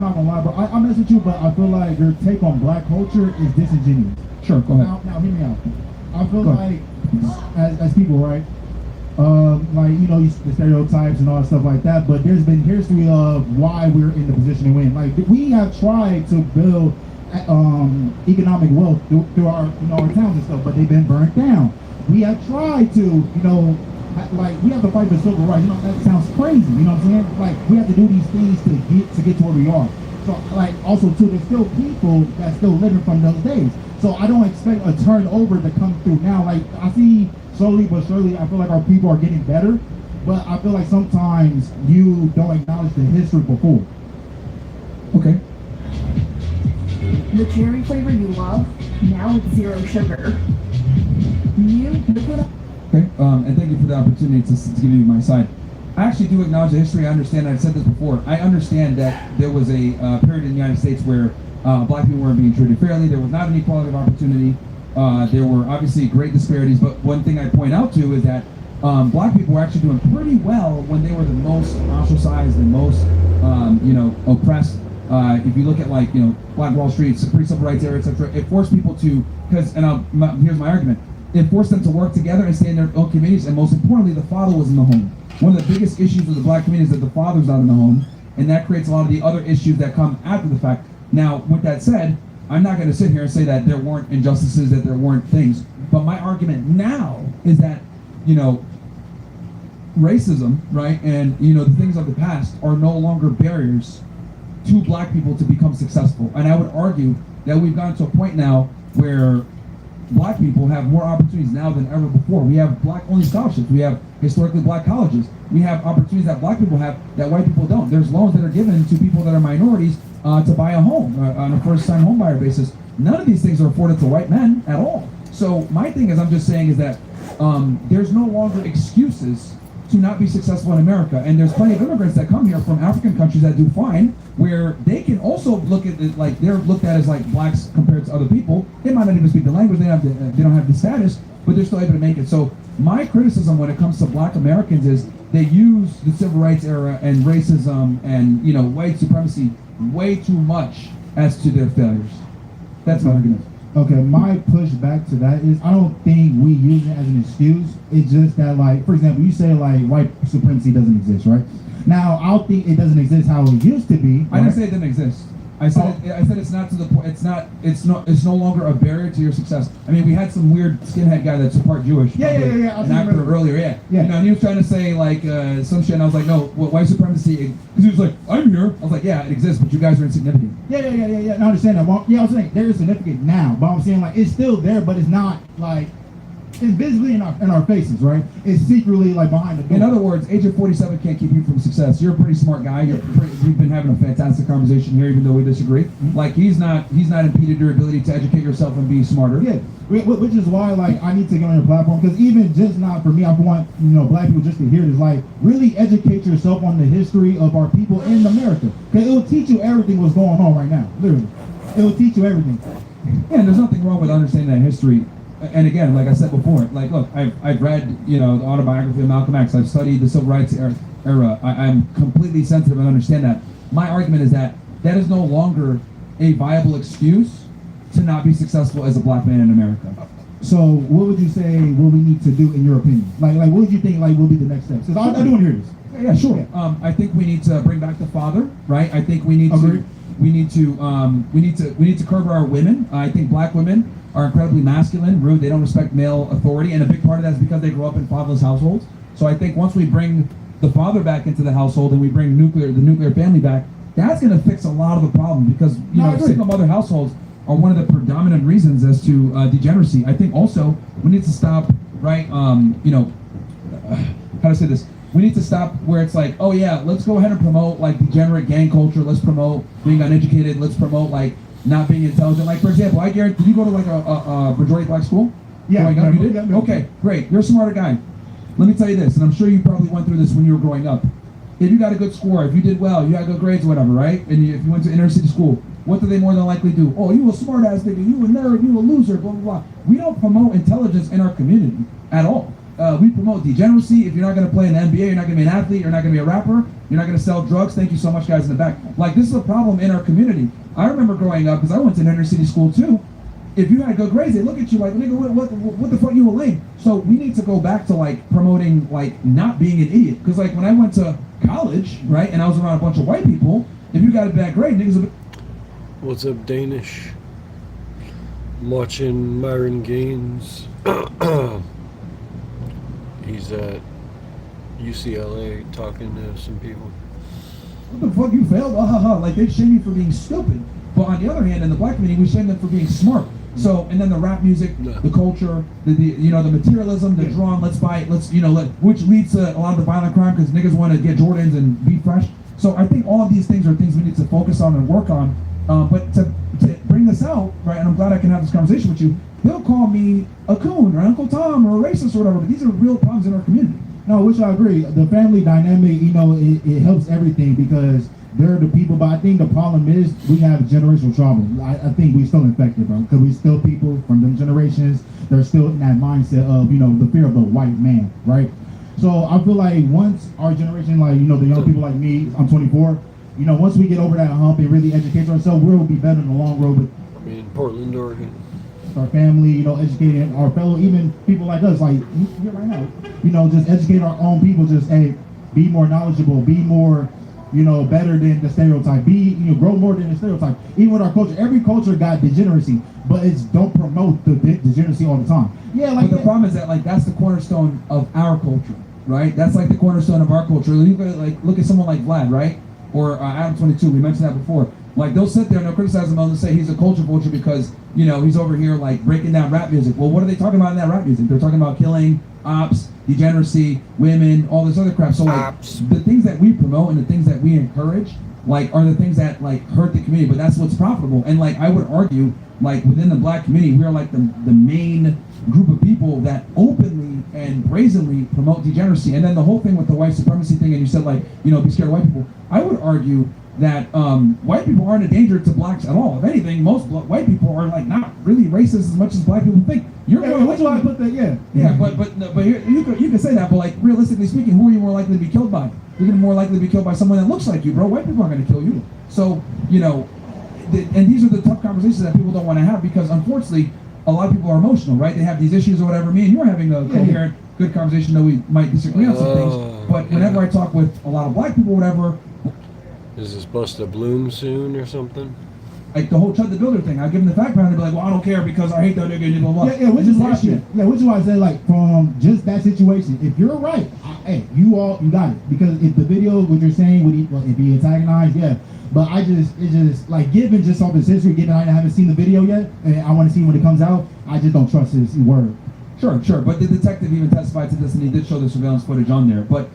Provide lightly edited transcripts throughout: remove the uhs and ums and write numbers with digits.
not gonna lie, bro. I mess with you, but I feel like your take on black culture is disingenuous. Sure, go ahead. Now hear me out. I feel like as people, right? Like the stereotypes and all that stuff like that. But there's been history of why we're in the position we're in. Like we have tried to build economic wealth through our our towns and stuff, but they've been burnt down. We have tried to like we have to fight for civil rights. That sounds crazy. You know what I'm saying? Like we have to do these things to get to where we are. So like also too, there's still people that's still living from those days. So I don't expect a turnover to come through now. Like I see slowly but surely, I feel like our people are getting better. But I feel like sometimes you don't acknowledge the history before. Okay. The cherry flavor you love, now it's zero sugar. Okay, and thank you for the opportunity to give you my side. I actually do acknowledge the history. I understand, I've said this before. I understand that there was a period in the United States where black people weren't being treated fairly. There was not an equality of opportunity. There were obviously great disparities, but one thing I point out to is that black people were actually doing pretty well when they were the most ostracized and most, oppressed. If you look at Black Wall Street, pre-civil rights era, etc., it forced people to, here's my argument, it forced them to work together and stay in their own communities, and most importantly, the father was in the home. One of the biggest issues with the black community is that the father's not in the home, and that creates a lot of the other issues that come after the fact. Now, with that said, I'm not going to sit here and say that there weren't injustices, that there weren't things, but my argument now is that, racism, right, and, the things of the past are no longer barriers to black people to become successful. And I would argue that we've gotten to a point now where black people have more opportunities now than ever before. We have black-only scholarships. We have historically black colleges. We have opportunities that black people have that white people don't. There's loans that are given to people that are minorities to buy a home on a first-time home buyer basis. None of these things are afforded to white men at all. So my thing is, I'm just saying is that there's no longer excuses to not be successful in America. And there's plenty of immigrants that come here from African countries that do fine, where they can also look at it like they're looked at as like blacks compared to other people. They might not even speak the language, they don't have the status, but they're still able to make it. So my criticism when it comes to black Americans is they use the civil rights era and racism and white supremacy way too much as to their failures. That's my argument. Okay, my pushback to that is I don't think we use it as an excuse. It's just that, like, for example, you say like white supremacy doesn't exist, right? Now, I don't think it doesn't exist how it used to be. I didn't say it didn't exist. I said it's not to the point. It's no longer a barrier to your success. I mean, we had some weird skinhead guy that's part Jewish. Yeah. An actor earlier, yeah. And he was trying to say like some shit, and I was like, no, white supremacy. Because he was like, I'm here. I was like, yeah, it exists, but you guys are insignificant. Yeah. I understand that. Well, I was saying there is significant now, but I'm saying like it's still there, but it's not like. It's visibly in our faces, right? It's secretly like behind the door. In other words, age of 47 can't keep you from success. You're a pretty smart guy. We've been having a fantastic conversation here, even though we disagree. Mm-hmm. Like he's not impeded your ability to educate yourself and be smarter. Yeah, which is why like I need to get on your platform, because even just not for me, I want black people just to hear this. Like really educate yourself on the history of our people in America, because it will teach you everything what's going on right now. Literally, it will teach you everything. Yeah, and there's nothing wrong with understanding that history. And again, like I said before, like look, I've read the autobiography of Malcolm X. I've studied the civil rights era. I'm completely sensitive and understand that. My argument is that is no longer a viable excuse to not be successful as a black man in America. So, what would you say what we need to do in your opinion? Like what would you think like will be the next steps? Because I do want to hear this. Yeah, sure. Yeah. I think we need to bring back the father, right? I think we need to curb our women. I think black women are incredibly masculine, rude. They don't respect male authority, and a big part of that is because they grow up in fatherless households. So I think once we bring the father back into the household and we bring the nuclear family back, that's going to fix a lot of the problem, because single mother households are one of the predominant reasons as to degeneracy. I think also we need to stop, right? How to say this? We need to stop where it's like, oh yeah, let's go ahead and promote like degenerate gang culture. Let's promote being uneducated. Let's promote like not being intelligent. Like, for example, I guarantee, did you go to like a majority black school? Yeah. You did? Yeah. Okay, great. You're a smarter guy. Let me tell you this, and I'm sure you probably went through this when you were growing up. If you got a good score, if you did well, you had good grades or whatever, right? And if you went to inner city school, what do they more than likely do? Oh, you a smart ass nigga, you a nerd, you a loser, blah, blah, blah. We don't promote intelligence in our community at all. we promote degeneracy. If you're not going to play in the NBA, you're not going to be an athlete, you're not going to be a rapper, you're not going to sell drugs. Thank you so much, guys in the back. Like, this is a problem in our community. I remember growing up, because I went to an inner city school too. If you had good grades, they look at you like, nigga, what the fuck, you a lame? So we need to go back to like promoting like not being an idiot. Because like when I went to college, right, and I was around a bunch of white people, if you got a bad grade, niggas. What's up, Danish? I'm watching Myron Gaines. He's at UCLA talking to some people. What the fuck, you failed? Like they shame you for being stupid. But on the other hand, in the black community, we shame them for being smart. So, and then the rap music, the culture, the the materialism, the drawing, let's buy it, which leads to a lot of the violent crime because niggas want to get Jordans and be fresh. So I think all of these things are things we need to focus on and work on. But to bring this out, right, and I'm glad I can have this conversation with you, they'll call me a coon or Uncle Tom or a racist or whatever, but these are real problems in our community. No, which I agree. The family dynamic, it helps everything because they're the people, but I think the problem is we have generational trauma. I think we're still infected, bro, because we still people from them generations. They're still in that mindset of, the fear of the white man, right? So I feel like once our generation, like, the young people like me, I'm 24, once we get over that hump and really educate ourselves, we'll be better in the long road with Portland, Oregon. Our family, educating our fellow, even people like us, like here right now, just educate our own people, just, hey, be more knowledgeable, be more, better than the stereotype, grow more than the stereotype. Even with our culture, every culture got degeneracy, but it's don't promote the degeneracy all the time. Yeah, like but the problem is that like that's the cornerstone of our culture, right? That's like the cornerstone of our culture. You could like look at someone like Vlad, right? Or Adam 22. We mentioned that before. Like they'll sit there and they'll criticize him and say he's a culture vulture because he's over here like breaking down rap music. Well, what are they talking about in that rap music? They're talking about killing, ops, degeneracy, women, all this other crap. So like the things that we promote and the things that we encourage like are the things that like hurt the community, but that's what's profitable. And like I would argue like within the black community, we're like the main group of people that openly and brazenly promote degeneracy. And then the whole thing with the white supremacy thing, and you said like, be scared of white people. I would argue that white people aren't a danger to blacks at all. If anything, most white people are like not really racist as much as black people think. You're more likely. Why I put that, Yeah, but here, you can say that, but like realistically speaking, who are you more likely to be killed by? You're gonna more likely to be killed by someone that looks like you, bro. White people aren't gonna kill you. So and these are the tough conversations that people don't want to have because unfortunately, a lot of people are emotional, right? They have these issues or whatever. Me and you are having a coherent, good conversation, though we might disagree on some things. But whenever I talk with a lot of black people, whatever. Is this supposed to bloom soon or something? Like the whole Chud the Builder thing, I give them the fact pattern, they'll be like, well, I don't care because I hate that nigga and blah blah. Yeah, which is why I say like from just that situation, if you're right, hey, you got it. Because if the video, what you're saying, if he antagonized, yeah. But it's just like given just off his history, given I haven't seen the video yet, and I want to see when it comes out, I just don't trust his word. Sure. But the detective even testified to this, and he did show the surveillance footage on there. But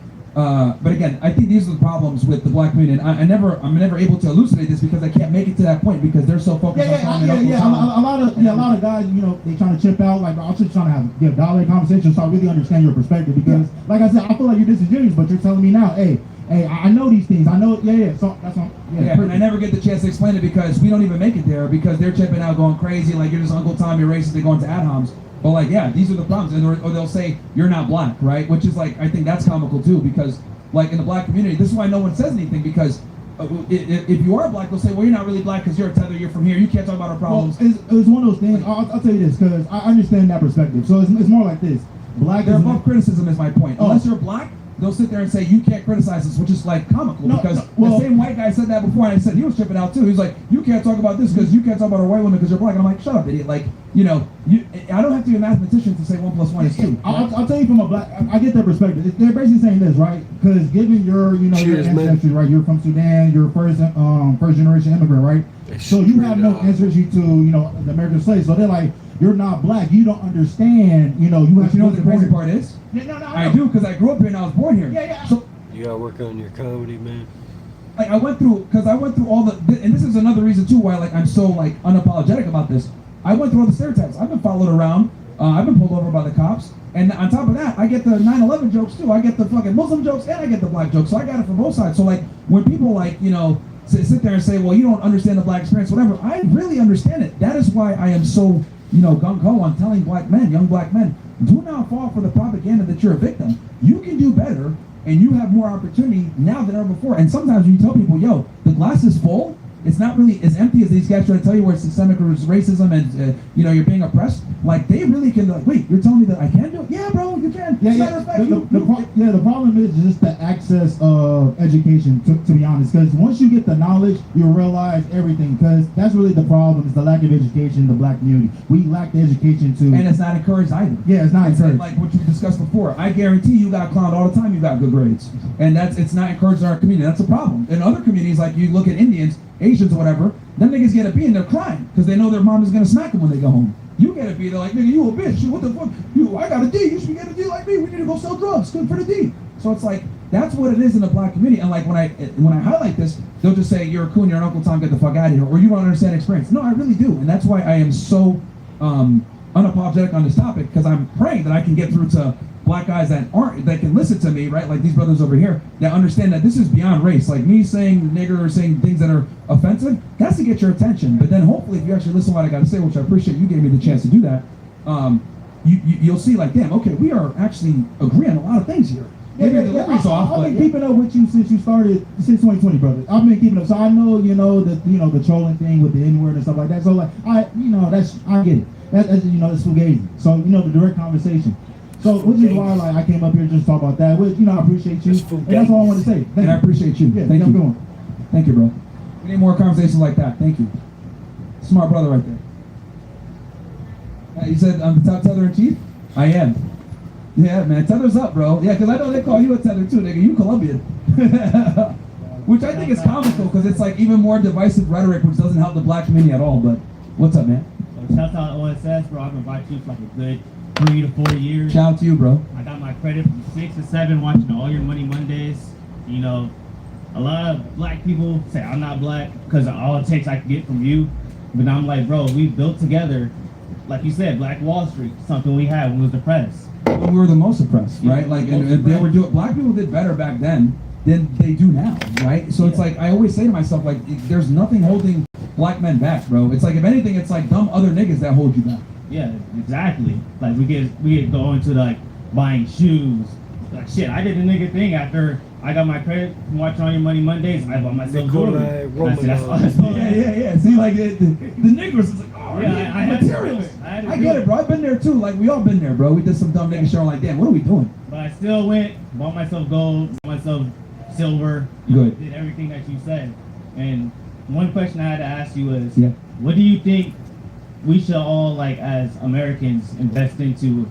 again, I think these are the problems with the black community, and I'm never able to elucidate this because I can't make it to that point because they're so focused on calling it a lot of guys, they trying to chip out. Like I'm just trying to have a dialogue conversation, so I really understand your perspective. Because, like I said, I feel like you're disingenuous, but you're telling me now, hey, I know these things. I know, So that's all. And I never get the chance to explain it because we don't even make it there because they're chipping out, going crazy, like you're just Uncle Tom, you're racist. They go into ad homs. But like, these are the problems, or they'll say you're not black, right? Which is like, I think that's comical too because. Like in the black community, this is why no one says anything because if you are black, they'll say, well, you're not really black because you're a tether, you're from here, you can't talk about our problems. Well, it's one of those things, I'll tell you this, because I understand that perspective. So it's more like this. They're above criticism is my point. Unless you're black, they'll sit there and say, you can't criticize us, which is like comical because the same white guy said that before and I said he was tripping out too. He was like, you can't talk about this because you can't talk about our white women because you're black. And I'm like, shut up, idiot. Like, I don't have to be a mathematician to say 1 + 1 is 2. Right? I'll tell you from a black, I get their perspective. They're basically saying this, right? Because given your ancestry, right? You're from Sudan, you're first generation immigrant, right? So you have no ancestry to, the American slaves. So they're like, you're not black. You don't understand. You have. But you know what the crazy part is? No, I do because I grew up here and I was born here. Yeah. So you gotta work on your comedy, man. Like I went through all the, and this is another reason too why like I'm so like unapologetic about this. I went through all the stereotypes. I've been followed around. I've been pulled over by the cops. And on top of that, I get the 9/11 jokes too. I get the fucking Muslim jokes and I get the black jokes. So I got it from both sides. So like when people like sit there and say, well, you don't understand the black experience, whatever. I really understand it. That is why I am so gung ho on telling young black men, Do not fall for the propaganda that you're a victim. You can do better, and you have more opportunity now than ever before. And sometimes when you tell people, yo, the glass is full, it's not really as empty as these guys try to tell you where it's systemic racism and, you're being oppressed. Like, they really can, like, wait, you're telling me that I can do it? Yeah, bro, you can. Yeah, Matter of fact, the problem is just the access of education, to be honest. Because once you get the knowledge, you'll realize everything. Because that's really the problem, is the lack of education in the black community. We lack the education to... And it's not encouraged either. Yeah, it's not encouraged. Like what we discussed before. I guarantee you got clowned all the time, you got good grades. And it's not encouraged in our community. That's a problem. In other communities, like you look at Indians, Asians or whatever, them niggas get a B and they're crying because they know their mom is gonna smack them when they go home. You get a B, they're like, nigga, you a bitch. What the fuck? I got a D. You should get a D like me. We need to go sell drugs. Good for the D. So it's like, that's what it is in the black community. And like when I highlight this, they'll just say, you're a coon, you're an Uncle Tom, get the fuck out of here, or you don't understand experience. No, I really do, and that's why I am so unapologetic on this topic, because I'm praying that I can get through to black guys that can listen to me, right? Like these brothers over here that understand that this is beyond race. Like me saying nigger or saying things that are offensive, that's to get your attention. But then hopefully if you actually listen to what I got to say, which I appreciate you gave me the chance to do that, you'll see like, damn, okay, we are actually agreeing on a lot of things here. Maybe the delivery's off, I've but been keeping up with you since you started, since 2020, brother. I've been keeping up, so I know, the trolling thing with the N-word and stuff like that. So like, I get it. That's it's fugazi. So the direct conversation. So which is why like I came up here just to talk about that. Which I appreciate you, and that's all I want to say. And I appreciate you. Yeah, Thank you. Going. Thank you, bro. We need more conversations like that. Thank you. Smart brother right there. You said I'm the top tether in chief? I am. Yeah, man. Tether's up, bro. Yeah, because I know they call you a tether too, nigga. You Colombian. Which I think is comical because it's like even more divisive rhetoric, which doesn't help the black community at all. But what's up, man? So shout out to OSS, bro. I've been watching you for like a good 3 to 4 years. Shout out to you, bro. I got my credit from 6 to 7 watching All Your Money Mondays. A lot of black people say I'm not black because all it takes I can get from you. But I'm like, bro, we built together, like you said, Black Wall Street, something we had when we was depressed. When we were the most oppressed, right? Like, and they were doing. Black people did better back then than they do now, right? So it's like I always say to myself, like, there's nothing holding black men back, bro. It's like if anything, it's like dumb other niggas that hold you back. Yeah, exactly. Like we get go into like buying shoes. Like shit, I did the nigga thing after I got my credit from watching All Your Money Mondays. I bought myself jewelry. Nikolai That's Romanov. Yeah. See, like the niggers is like, oh, Yeah, yeah, I had to materialist. do it. I had to I do get it. it, bro. I've been there too. Like we all been there, bro. We did some dumb nigga shit. I'm like, damn, what are we doing? But I still went, bought myself gold, bought myself silver. Good. Did everything that you said. And one question I had to ask you is, Yeah. what do you think we should all, like, as Americans, invest into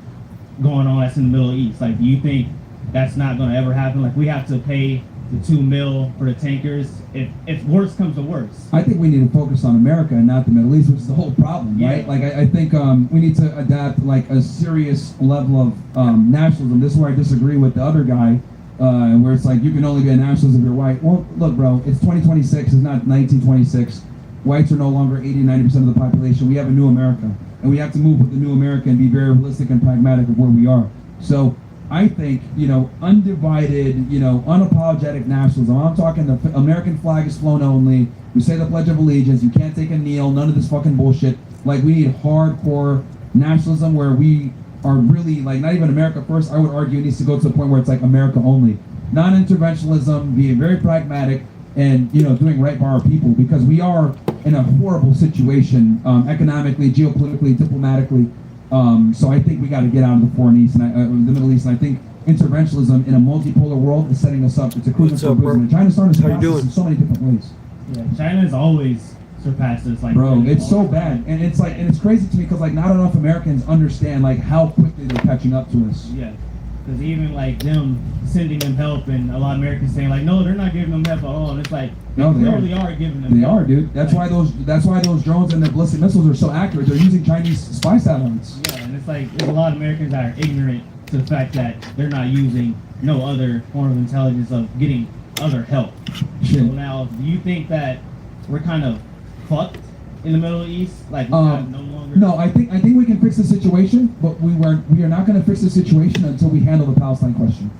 going on that's in the Middle East? Like, do you think that's not going to ever happen? Like, we have to pay the $2 million for the tankers if worse comes to worse. I think we need to focus on America and not the Middle East, which is the whole problem, Yeah. right? Like I think we need to adapt like a serious level of nationalism. This is where I disagree with the other guy, where it's like you can only be a nationalist if you're white. Well, look, bro, it's 2026. It's not 1926. Whites are no longer 80-90% of the population. We have a new America, and we have to move with the new America and be very realistic and pragmatic of where we are. So I think, undivided, unapologetic nationalism. I'm talking the American flag is flown only. We say the Pledge of Allegiance. You can't take a kneel. None of this fucking bullshit. Like, we need hardcore nationalism where we are really, like, not even America first. I would argue it needs to go to the point where it's like America only. Non-interventionism, being very pragmatic, and, doing right by our people, because we are in a horrible situation, economically, geopolitically, diplomatically. So I think we got to get out of the foreign East and the Middle East, and I think interventionism in a multipolar world is setting us up. It's a crucial What's up, bro? and China's starting to How you surpass us doing? in so many different ways. Yeah, China's always surpassed us. Like, Bro, really it's so all- bad, and it's like, and it's crazy to me because like not enough Americans understand like how quickly they're catching up to us. Yeah, because even like them sending them help, and a lot of Americans saying like, no, they're not giving them help at all. And it's like, No, they clearly are giving them. They help. are, dude. That's why those drones and the ballistic missiles are so accurate. They're using Chinese spy satellites. Yeah, and it's like there's a lot of Americans that are ignorant to the fact that they're not using no other form of intelligence of getting other help. Shit. So now, do you think that we're kind of fucked in the Middle East? Like, we're kind of no longer. No, I think we can fix the situation, but we are not going to fix the situation until we handle the Palestine question.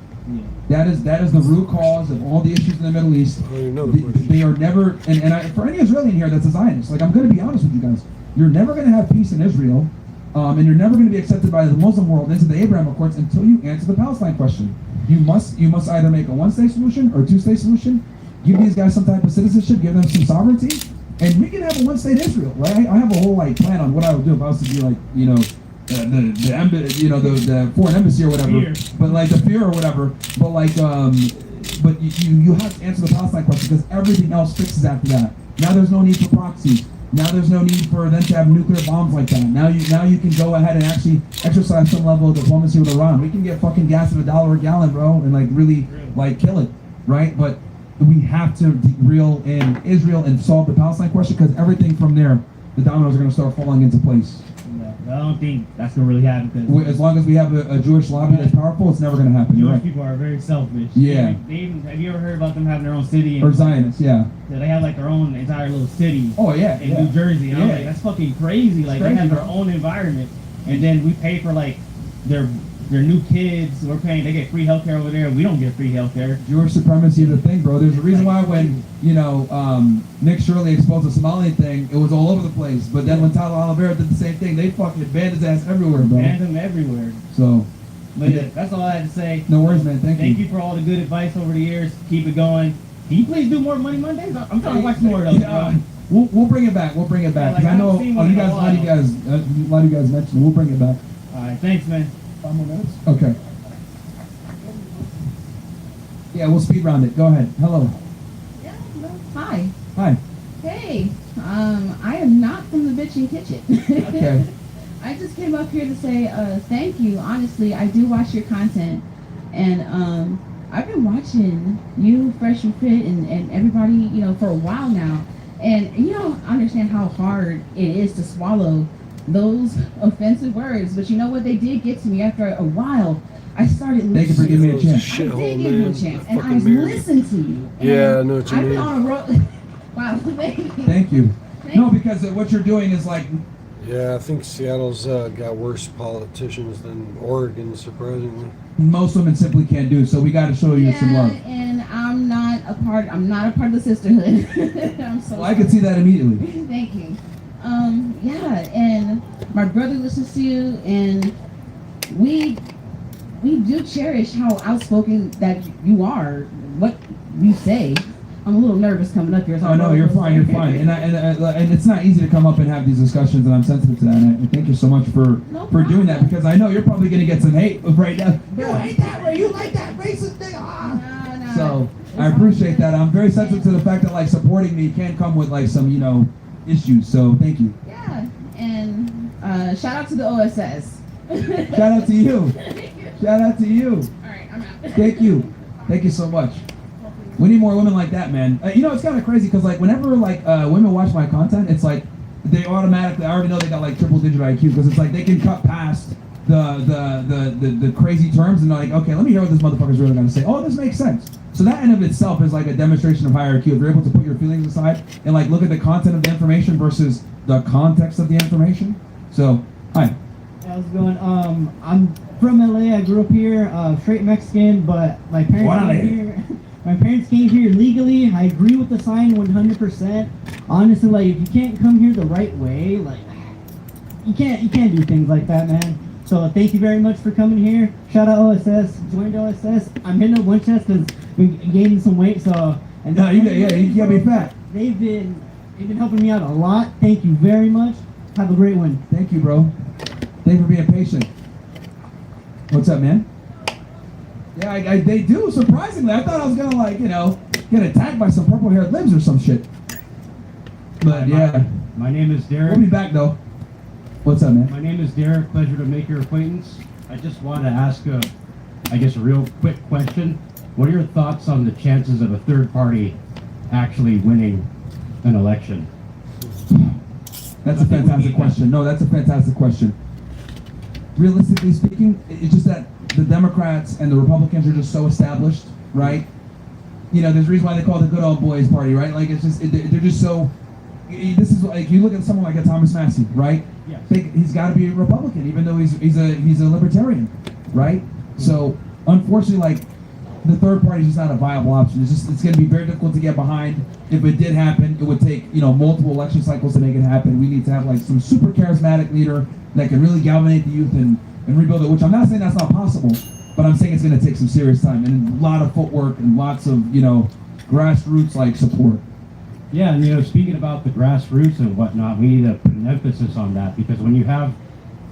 Yeah. That is the root cause of all the issues in the Middle East. Another They, question. they are never, for any Israeli in here that's a Zionist, like I'm going to be honest with you guys, you're never going to have peace in Israel And you're never going to be accepted by the Muslim world into the Abraham Accords until you answer the Palestine question. You must either make a one-state solution or a two-state solution. Give these guys some type of citizenship, give them some sovereignty, and we can have a one-state Israel, right? I have a whole like plan on what I would do if I was to be like, you know, the foreign embassy or whatever, but like the fear or whatever. But like, but you have to answer the Palestine question because everything else fixes after that. Now there's no need for proxies. Now there's no need for them to have nuclear bombs like that. Now you can go ahead and actually exercise some level of diplomacy with Iran. We can get fucking gas at $1 a gallon, bro, and like really like kill it, right? But we have to reel in Israel and solve the Palestine question because everything from there, the dominoes are going to start falling into place. I don't think that's gonna really happen because As long as we have a Jewish lobby that's powerful, it's never going to happen. You're Jewish right. people are very selfish. Yeah. They even, have you ever heard about them having their own city? Or Zionists, yeah. They have like their own entire little city Oh yeah. in yeah. New Jersey. And I'm Yeah. like, that's fucking crazy. Like It's they have crazy, their bro. own environment, and then we pay for like their new kids. We're paying. They get free healthcare over there. We don't get free healthcare. Jewish supremacy is a thing, bro. There's a reason why when, you know, Nick Shirley exposed the Somali thing, it was all over the place. But then when Tyler Oliveira did the same thing, they fucking banned his ass everywhere, bro. Banned them everywhere. So, But yeah, that's all I had to say. no worries, man. Thank Thank you. you for all the good advice over the years. Keep it going. Can you please do more Money Mondays? I'm trying to watch more of those. Yeah, we'll bring it back. We'll bring it back. Yeah, like, 'Cause I know I haven't seen one you in a guys, a lot of you guys mentioned. We'll bring it back. All right, thanks, man. 5 more minutes. Okay. Yeah, we'll speed round it. Go ahead. Hello. Yeah, hi. Hi. Hey, I am not from the bitchin' kitchen. Okay. I just came up here to say thank you. Honestly, I do watch your content, and I've been watching you, Fresh and Fit, and everybody, you know, for a while now. And you don't understand how hard it is to swallow those offensive words. But you know what? They did get to me after a while. I started Thank you for listening. giving me a chance. I Shithole, did give you a man. chance, and I Fucking married. listened to you. And Yeah, I know what you I've mean. been on a road. Wow, thank you. Thank you. Thank No, you. because what you're doing is like, Yeah, I think Seattle's got worse politicians than Oregon, surprisingly. most women simply can't do. So we got to show you some love. And I'm not a part of the sisterhood. I'm so Well, I could see that immediately. Thank you. Yeah, and my brother listens to you, and we do cherish how outspoken that you are. What you say. I'm a little nervous coming up here. So Oh no, you're fine. You're fine. And it's not easy to come up and have these discussions, and I'm sensitive to that. And thank you so much for No doing that problem. because I know you're probably gonna get some hate right now. You No. hate that way. You like that racist thing. No. So It's I all appreciate good. that. I'm very sensitive to the fact that like supporting me can come with like some issues. So thank you. Yeah, and shout out to the OSS. Shout out to you. Shout out to you. All right, I'm out. Thank you. Thank you so much. We need more women like that, man. It's kind of crazy because like whenever like women watch my content, it's like they automatically, I already know they got like triple digit IQ because it's like they can cut past the crazy terms and they're like, okay, let me hear what this motherfucker's really gonna say. Oh, this makes sense. So that in of itself is like a demonstration of higher IQ. If you're able to put your feelings aside and like look at the content of the information versus the context of the information. So, hi. How's it going? I'm from LA. I grew up here, straight Mexican, but my parents Wow. came here. My parents came here legally. I agree with the sign 100%. Honestly, like if you can't come here the right way, like you can't do things like that, man. So thank you very much for coming here. Shout out OSS. Joined OSS. I'm hitting up one chest because we gaining some weight. So and No, you gotta be fat. They've been helping me out a lot. Thank you very much. Have a great one. Thank you, bro. Thank you for being patient. What's up, man? Yeah, they do, surprisingly. I thought I was gonna, like, get attacked by some purple-haired libs or some shit. But, yeah. My name is We'll Derek. be back, though. What's up, man? My name is Derek. Pleasure to make your acquaintance. I just want to ask a real quick question. What are your thoughts on the chances of a third party actually winning an election? That's a fantastic question. No, that's a fantastic question. Realistically speaking, it's just that the Democrats and the Republicans are just so established, right? There's a reason why they call it the good old boys party, right? Like, it's just, they're just so, this is like, you look at someone like a Thomas Massey, right? Yes. He's got to be a Republican, even though he's a libertarian, right? So, unfortunately, like, the third party is just not a viable option. It's going to be very difficult to get behind. If it did happen, it would take multiple election cycles to make it happen. We need to have like some super charismatic leader that can really galvanize the youth and rebuild it. Which I'm not saying that's not possible, but I'm saying it's going to take some serious time and a lot of footwork and lots of grassroots like support. Yeah, and speaking about the grassroots and whatnot, we need to put an emphasis on that, because when you have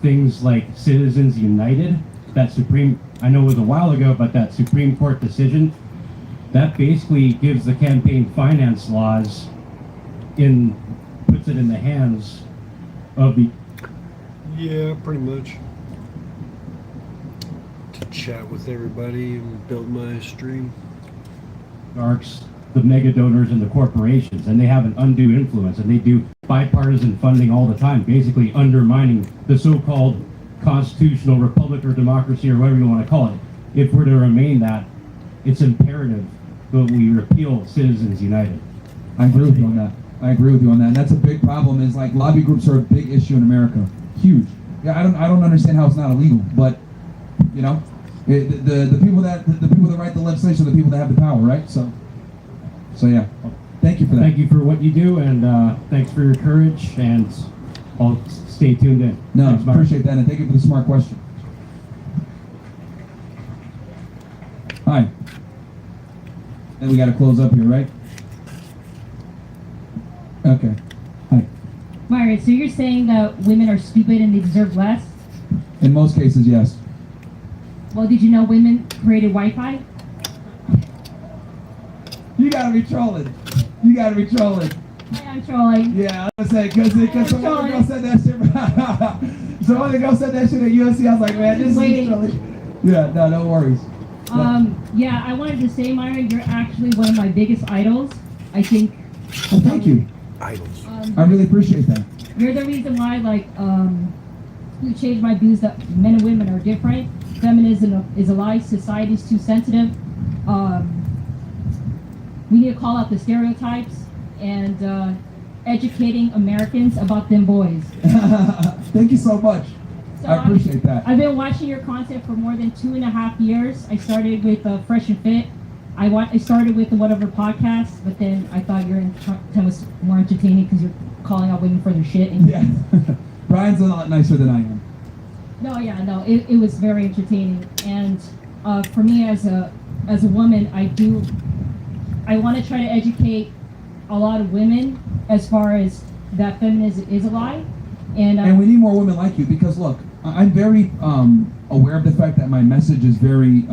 things like Citizens United, I know it was a while ago, but that Supreme Court decision, that basically gives the campaign finance laws puts it in the hands of the Yeah, pretty much. To chat with everybody and build my stream. oligarchs, the mega donors, and the corporations, and they have an undue influence, and they do bipartisan funding all the time, basically undermining the so-called constitutional republic or democracy or whatever you want to call it. If we're to remain that, it's imperative that we repeal Citizens United. I agree with you on that. And that's a big problem. Is like lobby groups are a big issue in America. Huge. Yeah, I don't understand how it's not illegal, but the people that write the legislation are the people that have the power, right? So yeah. Thank you for that. Thank you for what you do, and thanks for your courage, and I'll stay tuned in. No, Thanks, Mark. appreciate that, and thank you for the smart question. Hi. And we got to close up here, right? Okay. Hi. Myron, so you're saying that women are stupid and they deserve less? In most cases, yes. Well, did you know women created Wi-Fi? You gotta be trolling. I am trolling. Yeah, I was gonna say, because some other girl said that shit. Some other girl said that shit at USC. I was like, man, this is Waiting. trolling. Yeah, no worries. Yeah, I wanted to say, Myron, you're actually one of my biggest idols. I think. Well, thank you. Idols. I really appreciate that. You're the reason why, you changed my views that men and women are different. Feminism is a lie. Society's too sensitive. We need to call out the stereotypes and educating Americans about them boys. Thank you so much. So I appreciate that. I've been watching your content for more than 2.5 years. I started with Fresh and Fit. I started with the Whatever podcast, but then I thought your content was more entertaining because you're calling out women for their shit. And Yeah. Brian's a lot nicer than I am. No, it was very entertaining. And for me as a woman, I want to try to educate a lot of women as far as that feminism is a lie. And we need more women like you, because look, I'm very aware of the fact that my message is very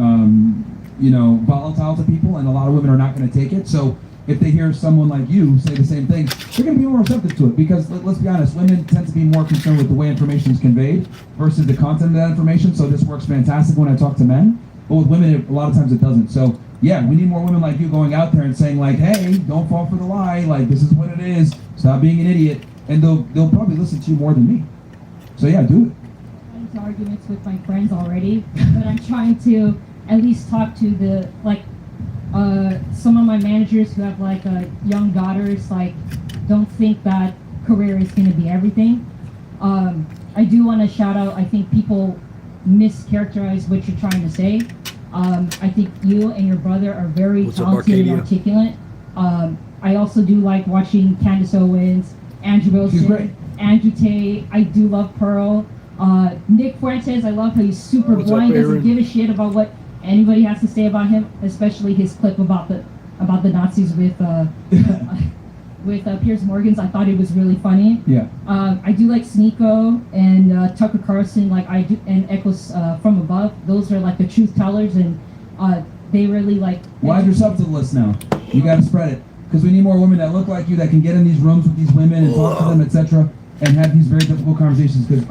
volatile to people, and a lot of women are not going to take it. So if they hear someone like you say the same thing, they're going to be more receptive to it, because let's be honest, women tend to be more concerned with the way information is conveyed versus the content of that information. So this works fantastic when I talk to men, but with women, a lot of times it doesn't. So yeah, we need more women like you going out there and saying like, hey, don't fall for the lie. Like, this is what it is. Stop being an idiot. And they'll probably listen to you more than me. So yeah, do it. I'm into arguments with my friends already, but I'm trying to at least talk to some of my managers who have young daughters. Don't think that career is going to be everything. I do want to shout out. I think people mischaracterize what you're trying to say. I think you and your brother are very What's up, talented and Arcadia? articulate. I also do like watching Candace Owens, Andrew She's great. Wilson, Andrew Tate. I do love Pearl. Nick Fuentes, I love how he's super What's up, blind, doesn't Aaron? give a shit about what anybody has to say about him, especially his clip about the Nazis with Piers Morgan's. I thought it was really funny. Yeah. I do like Sneeko and Tucker Carlson, and Echoes from Above. Those are the truth tellers, and they really Well, add yourself to the list now. You got to spread it, because we need more women that look like you, that can get in these rooms with these women and talk to them, etc., and have these very difficult conversations. Because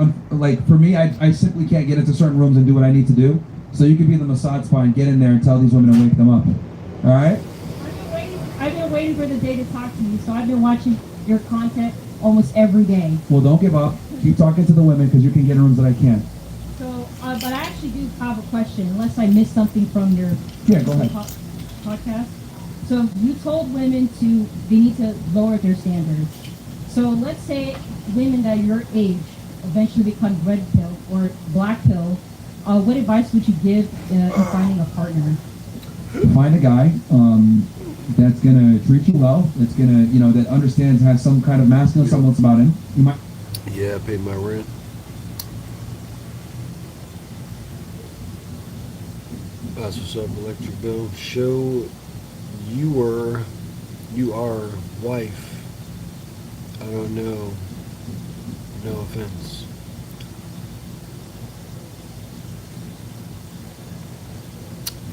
for me, I simply can't get into certain rooms and do what I need to do. So you can be the Mossad spy and get in there and tell these women and wake them up. All right? I've been waiting for the day to talk to you, so I've been watching your content almost every day. Well, don't give up. Keep talking to the women, because you can get in rooms that I can't. So, but I actually do have a question, unless I missed something from your Yeah, go ahead. podcast. So you told women they need to lower their standards. So let's say women that are your age eventually become red pill or black pill. What advice would you give in finding a partner? find a guy that's gonna treat you well, that's gonna, that understands, has some kind of masculine semblance about him. You might. Yeah, I paid my rent. That's what's up, electric bill. Show you are wife. I don't know. No offense.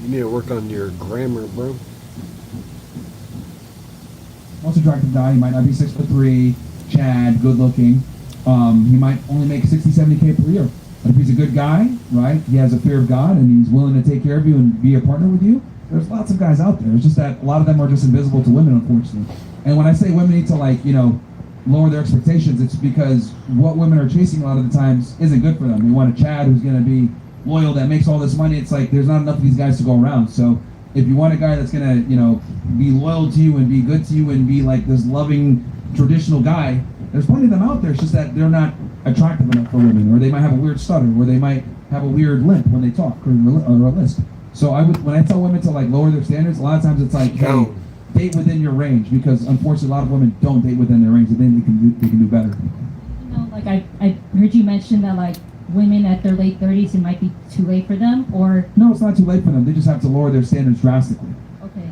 You need to work on your grammar, bro. Most attractive guy. He might not be 6'3", Chad, good looking. He might only make 60, 70K per year. But if he's a good guy, right? He has a fear of God and he's willing to take care of you and be a partner with you. There's lots of guys out there. It's just that a lot of them are just invisible to women, unfortunately. And when I say women need to lower their expectations, it's because what women are chasing a lot of the times isn't good for them. They want a Chad who's going to be loyal, that makes all this money. It's like there's not enough of these guys to go around. So if you want a guy that's going to, be loyal to you and be good to you and be like this loving, traditional guy, there's plenty of them out there. It's just that they're not attractive enough for women, or they might have a weird stutter, or they might have a weird limp when they talk, or a lisp. So when I tell women to lower their standards, a lot of times it's like, hey, date within your range, because unfortunately a lot of women don't date within their range, and then they can do better. I heard you mention that women at their late 30s, it might be too late for them, or no, it's not too late for them. They just have to lower their standards drastically. okay.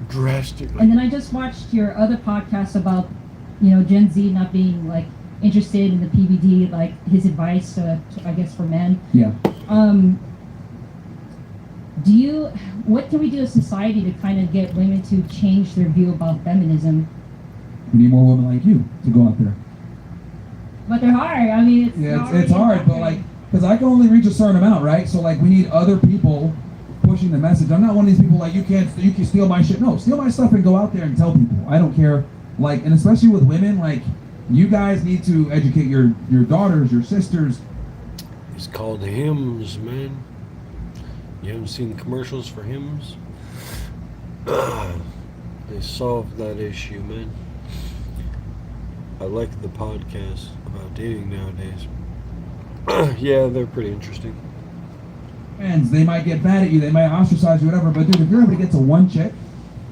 Drastically. And then I just watched your other podcast about Gen Z not being interested in the PBD, his advice, I guess, for men. Yeah. What can we do as society to kind of get women to change their view about feminism? We need more women like you to go out there. But they're hard. I mean, it's hard, but because I can only reach a certain amount, right? So we need other people pushing the message. I'm not one of these people you can steal my shit. No, steal my stuff and go out there and tell people. I don't care. And especially with women, you guys need to educate your daughters, your sisters. It's called Hims, man. You haven't seen commercials for Hims? They solved that issue, man. I like the podcast about dating nowadays. Yeah, they're pretty interesting. Friends, they might get mad at you, they might ostracize you, whatever, but dude, if you're able to get to one chick,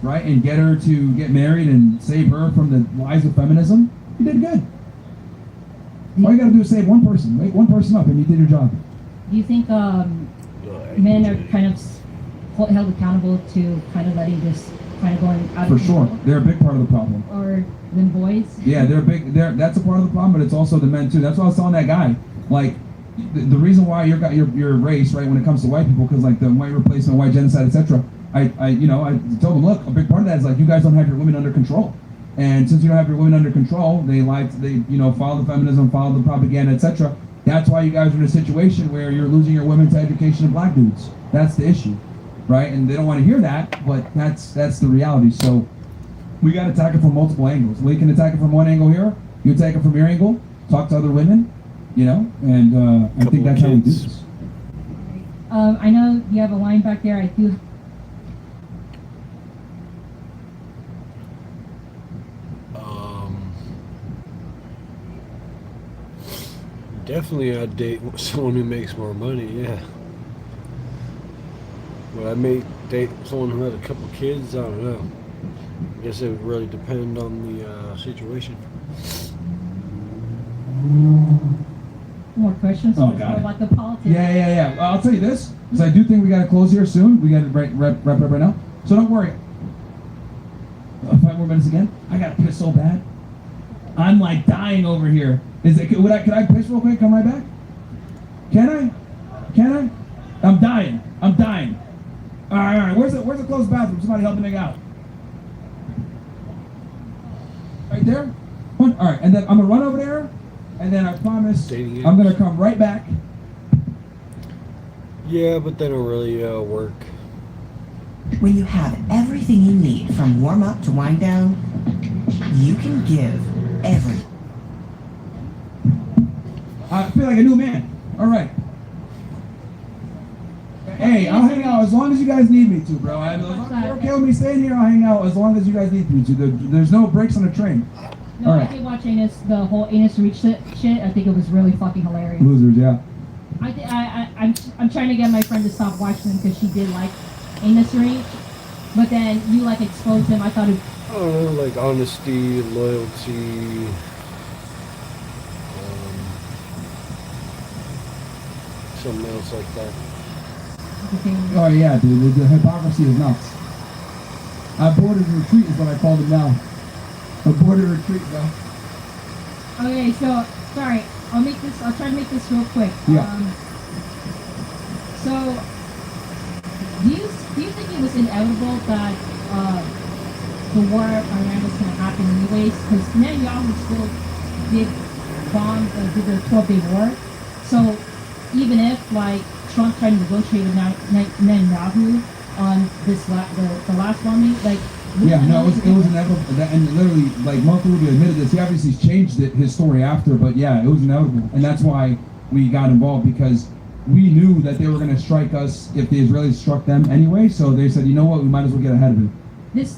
right, and get her to get married and save her from the lies of feminism, you did good. All you gotta do is save one person, wake one person up, and you did your job. Do you think men are kind of held accountable to kind of letting this kind of going out For of control? sure, they're a big part of the problem. Or than boys? Yeah, that's a part of the problem, but it's also the men too. That's what I was telling that guy. The reason why your race, right, when it comes to white people, because the white replacement, white genocide, etc. I told them, look, a big part of that is you guys don't have your women under control, and since you don't have your women under control, they follow the feminism, follow the propaganda, etc. That's why you guys are in a situation where you're losing your women to education of black dudes. That's the issue, right? And they don't want to hear that, but that's the reality. So we got to attack it from multiple angles. We can attack it from one angle here. You attack it from your angle. Talk to other women, and I think that's how we do this. I know you have a line back there. I do. Definitely I'd date someone who makes more money, yeah. Would I date someone who has a couple kids? I don't know. I guess it would really depend on the situation. More questions? Oh, got it. About the politics? Yeah. I'll tell you this, because I do think we got to close here soon. We got to wrap it up right now. So don't worry. 5 more minutes again. I got to piss so bad. I'm dying over here. Can I piss real quick? Come right back. Can I? I'm dying. All right. Where's the closed bathroom? Somebody help me out. Right there. All right, and then I'm gonna run over there, and then I promise I'm gonna come right back. Yeah, but they don't really work. When you have everything you need from warm up to wind down, you can give everything. I feel like a new man. All right. Hey, I'll hang out as long as you guys need me to, bro. You're okay with me staying here? I'll hang out as long as you guys need me to. There's no breaks on the train. No, All right. I did watch the whole Anus Reach shit. I think it was really fucking hilarious. Losers, yeah. I'm trying to get my friend to stop watching them because she did like in this ring, but then you like exposed them. I thought it. I don't know, like honesty, loyalty, something else like that. Oh yeah, dude, the hypocrisy is nuts. Aborted retreat is what I called it now. Aborted retreat, bro. Okay, so sorry. I'll try to make this real quick. Yeah. So, do you think it was inevitable that the war in Iran was going to happen anyways? Because Netanyahu still did did the 12-day war. So, even if like Trump tried to negotiate with Netanyahu on this the last bombing, like. Yeah, no, it was inevitable, and literally, like Marco Rubio admitted this. He obviously changed his story after, but yeah, it was inevitable, and that's why we got involved, because we knew that they were going to strike us if the Israelis struck them anyway. So they said, you know what, we might as well get ahead of it.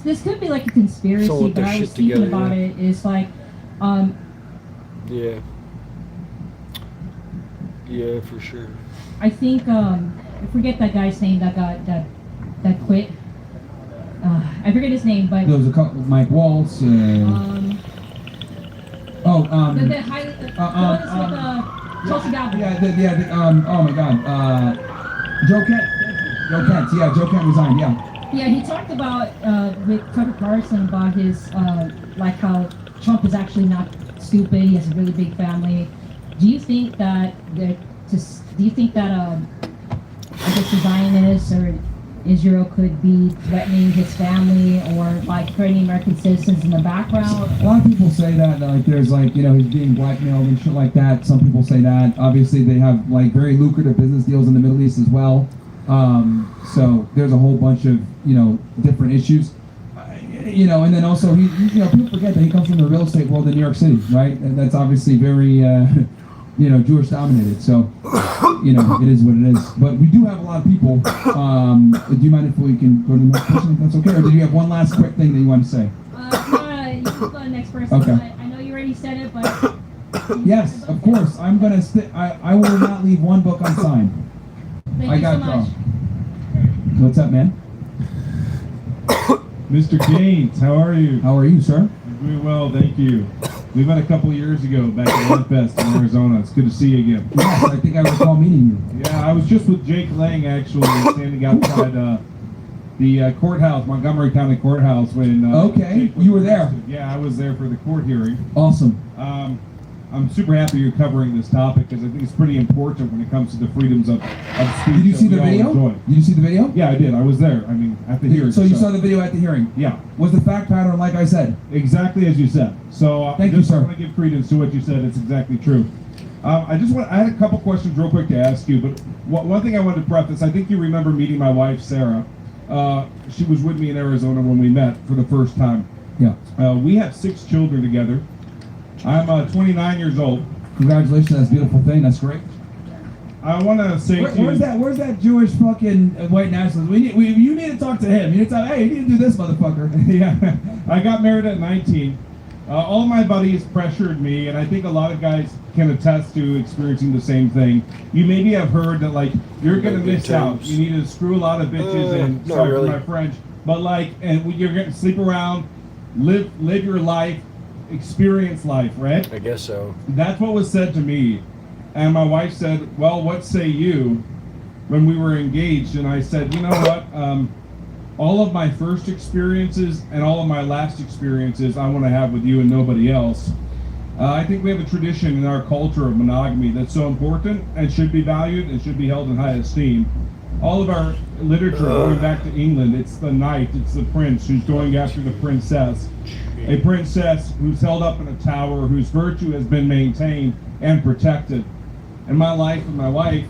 This could be like a conspiracy, Sold but their I was shit thinking together, about yeah. it. It's like, Yeah, for sure. I think I forget that guy's name that quit. I forget his name, but There was a couple, Mike Waltz. the high, the one that's with Chelsea Galvin. Oh my God, Joe Kent. Joe Kent resigned. Yeah. Yeah, he talked about with Tucker Carlson about his like how Trump is actually not stupid. He has a really big family. Do you think that I guess the Zionists or Israel could be threatening his family or like threatening American citizens in the background? A lot of people say that like there's like, you know, he's being blackmailed and shit like that. Some people say that. Obviously, they have like very lucrative business deals in the Middle East as well. So there's a whole bunch of, you know, different issues. You know, and then also he you know, people forget that he comes from the real estate world in New York City, right? And that's obviously very you know, Jewish dominated. So, you know, it is what it is. But we do have a lot of people. Do you mind if we can go to the next person, if that's okay? Or did you have one last quick thing that you want to say? No, you can go to the next person. Okay. But I know you already said it, but Yes, of course. I'm gonna I will not leave one book unsigned. thank I you got so y'all. much. What's up, man? Mr. Gaines, how are you? How are you, sir? Doing well, thank you. We met a couple years ago back at One-Fest in Arizona. It's good to see you again. Yes, I think I recall meeting you. Yeah, I was just with Jake Lang actually standing outside the courthouse, Montgomery County Courthouse when Okay, Jake was you were there. arrested. Yeah, I was there for the court hearing. Awesome. I'm super happy you're covering this topic because I think it's pretty important when it comes to the freedoms of speech. Did you see that the we all video? enjoy. Did you see the video? Yeah, I did. I was there. I mean, at the hearing. So you saw the video at the hearing? Yeah. Was the fact pattern like I said? Exactly as you said. So Thank you, just sir. want to give credence to what you said. It's exactly true. I had a couple questions real quick to ask you, but one thing I wanted to preface, I think you remember meeting my wife, Sarah. She was with me in Arizona when we met for the first time. Yeah. We have 6 children together. I'm 29 years old. Congratulations, that's a beautiful thing. That's great. I want to say to you... Where's that Jewish fucking white nationalist? You need to talk to him. You need to tell, hey, you need to do this, motherfucker. Yeah, I got married at 19. All of my buddies pressured me, and I think a lot of guys can attest to experiencing the same thing. You maybe have heard that, like, you're going to miss out. You need to screw a lot of bitches, and not sorry really. for my French, but, like, and you're going to sleep around, live your life, experience life, right? I guess so. That's what was said to me. And my wife said, well, what say you? When we were engaged, and I said, you know what? All of my first experiences and all of my last experiences I want to have with you and nobody else. I think we have a tradition in our culture of monogamy that's so important and should be valued and should be held in high esteem. All of our literature going back to England, it's the knight, it's the prince who's going after the princess. A princess who's held up in a tower, whose virtue has been maintained and protected. In my life with my wife,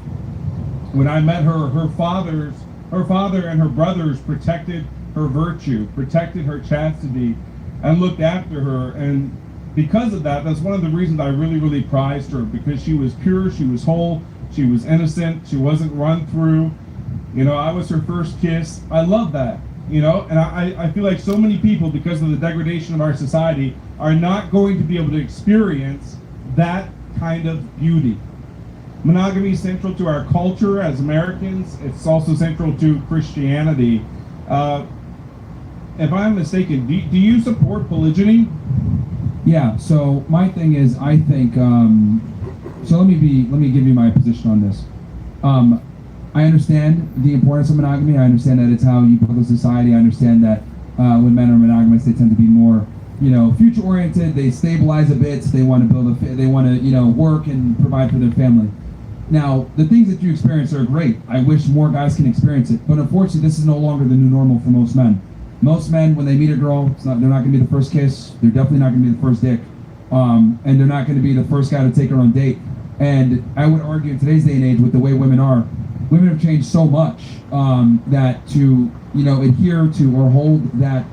when I met her, her father and her brothers protected her virtue, protected her chastity, and looked after her. And because of that, that's one of the reasons I really, really prized her, because she was pure, she was whole, she was innocent, she wasn't run through. You know, I was her first kiss. I love that, you know, and I feel like so many people, because of the degradation of our society, are not going to be able to experience that kind of beauty. Monogamy is central to our culture as Americans. It's also central to Christianity. If I'm mistaken, do you support polygyny? Yeah. So my thing is, I think. So let me give you my position on this. I understand the importance of monogamy. I understand that it's how you build a society. I understand that when men are monogamous, they tend to be more, future oriented. They stabilize a bit. They want to build they want to, work and provide for their family. Now, the things that you experience are great. I wish more guys can experience it, but unfortunately, this is no longer the new normal for most men. Most men, when they meet a girl, they're not going to be the first kiss. They're definitely not going to be the first dick, and they're not going to be the first guy to take her on a date. And I would argue in today's day and age, with the way women are, women have changed so much that to adhere to or hold that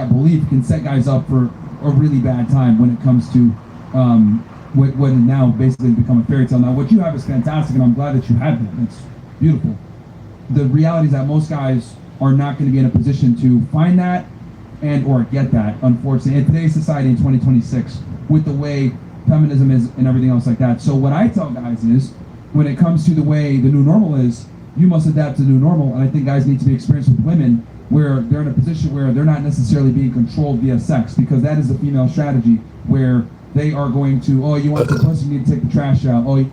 belief can set guys up for a really bad time when it comes to what now basically become a fairy tale. Now, what you have is fantastic, and I'm glad that you had that. It's beautiful. The reality is that most guys are not going to be in a position to find that and or get that, unfortunately, in today's society in 2026, with the way feminism is and everything else like that. So what I tell guys is, when it comes to the way the new normal is, you must adapt to the new normal. And I think guys need to be experienced with women where they're in a position where they're not necessarily being controlled via sex, because that is the female strategy, where they are going to, oh, you want the pussy, you need to take the trash out. Oh, I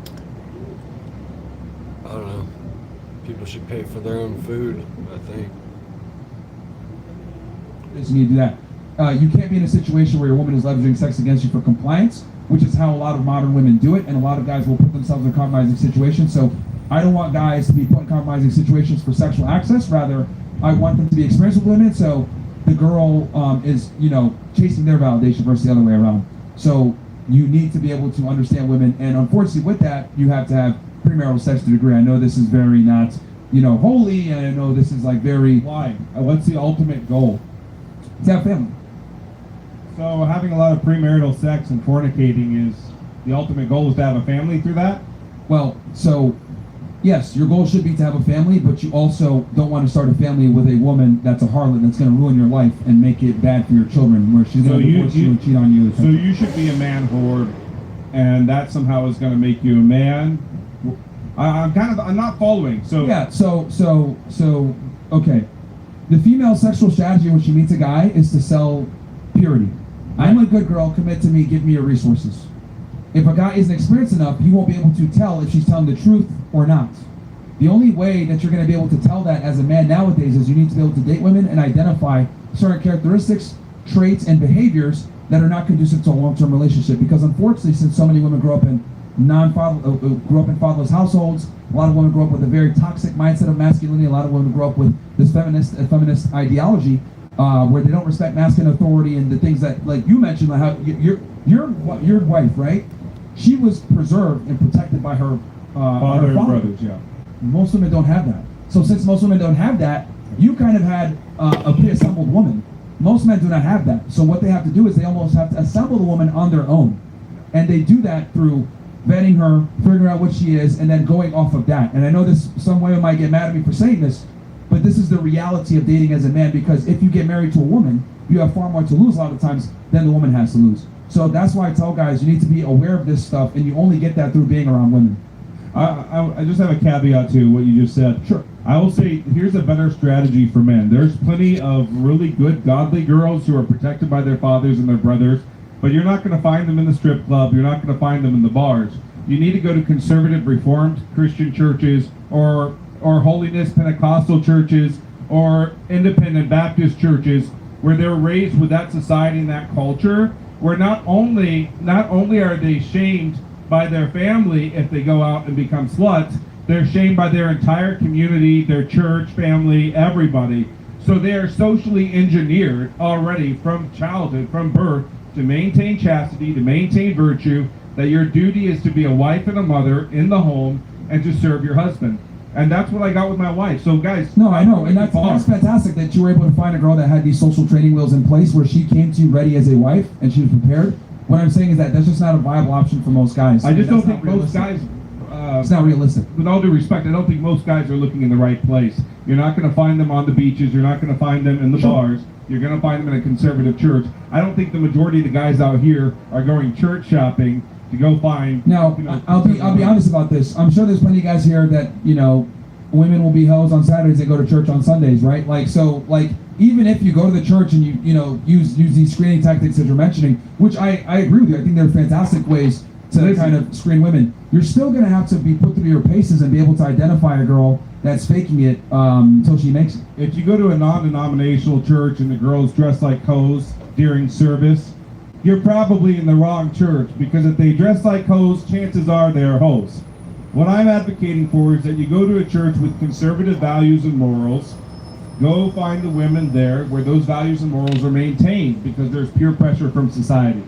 don't know. People should pay for their own food, I think. you need to do that. You can't be in a situation where your woman is leveraging sex against you for compliance, which is how a lot of modern women do it, and a lot of guys will put themselves in compromising situations. So I don't want guys to be put in compromising situations for sexual access. Rather, I want them to be experienced with women, so the girl is, chasing their validation versus the other way around. So you need to be able to understand women, and unfortunately with that, you have to have premarital sex to a degree. I know this is very not, holy, and I know this is like very... Why? What's the ultimate goal? To have family. So having a lot of premarital sex and fornicating is the ultimate goal, is to have a family through that? Well, so yes, your goal should be to have a family, but you also don't want to start a family with a woman that's a harlot that's going to ruin your life and make it bad for your children, where she's going to divorce you and cheat on you. So you should be a man whore, and that somehow is going to make you a man. I'm not following. So yeah, so okay. The female sexual strategy when she meets a guy is to sell purity. I'm a good girl, commit to me, give me your resources. If a guy isn't experienced enough, you won't be able to tell if she's telling the truth or not. The only way that you're going to be able to tell that as a man nowadays is you need to be able to date women and identify certain characteristics, traits, and behaviors that are not conducive to a long-term relationship. Because unfortunately, since so many women grow up in fatherless households, a lot of women grow up with a very toxic mindset of masculinity. A lot of women grow up with this feminist ideology where they don't respect masculine authority and the things that, like you mentioned, like how your wife, right? She was preserved and protected by her father and brothers. Yeah. Most women don't have that. So since most women don't have that, you kind of had a pre-assembled woman. Most men do not have that. So what they have to do is they almost have to assemble the woman on their own, and they do that through vetting her, figuring out what she is, and then going off of that. And I know some women might get mad at me for saying this, but this is the reality of dating as a man, because if you get married to a woman, you have far more to lose a lot of times than the woman has to lose. So that's why I tell guys, you need to be aware of this stuff, and you only get that through being around women. I just have a caveat to what you just said. Sure. I will say, here's a better strategy for men. There's plenty of really good, godly girls who are protected by their fathers and their brothers, but you're not going to find them in the strip club. You're not going to find them in the bars. You need to go to conservative Reformed Christian churches or holiness Pentecostal churches or independent Baptist churches where they're raised with that society and that culture, where not only are they shamed by their family if they go out and become sluts, they're shamed by their entire community, their church, family, everybody. So they are socially engineered already from childhood, from birth, to maintain chastity, to maintain virtue, that your duty is to be a wife and a mother in the home and to serve your husband. And that's what I got with my wife. So guys... No, I know, and that's fantastic that you were able to find a girl that had these social training wheels in place where she came to you ready as a wife and she was prepared. What I'm saying is that that's just not a viable option for most guys. I just don't think most guys... it's not realistic. With all due respect, I don't think most guys are looking in the right place. You're not going to find them on the beaches. You're not going to find them in the bars. You're going to find them in a conservative church. I don't think the majority of the guys out here are going church shopping to go find... Now, I'll be honest about this. I'm sure there's plenty of guys here that, women will be hoes on Saturdays and go to church on Sundays, right? Like, so, like, even if you go to the church and you know, use these screening tactics that you're mentioning, which I agree with you, I think they're fantastic ways to kind of screen women, you're still going to have to be put through your paces and be able to identify a girl that's faking it until she makes it. If you go to a non-denominational church and the girls dress like hoes during service, you're probably in the wrong church, because if they dress like hoes, chances are they're hoes. What I'm advocating for is that you go to a church with conservative values and morals, go find the women there where those values and morals are maintained, because there's peer pressure from society.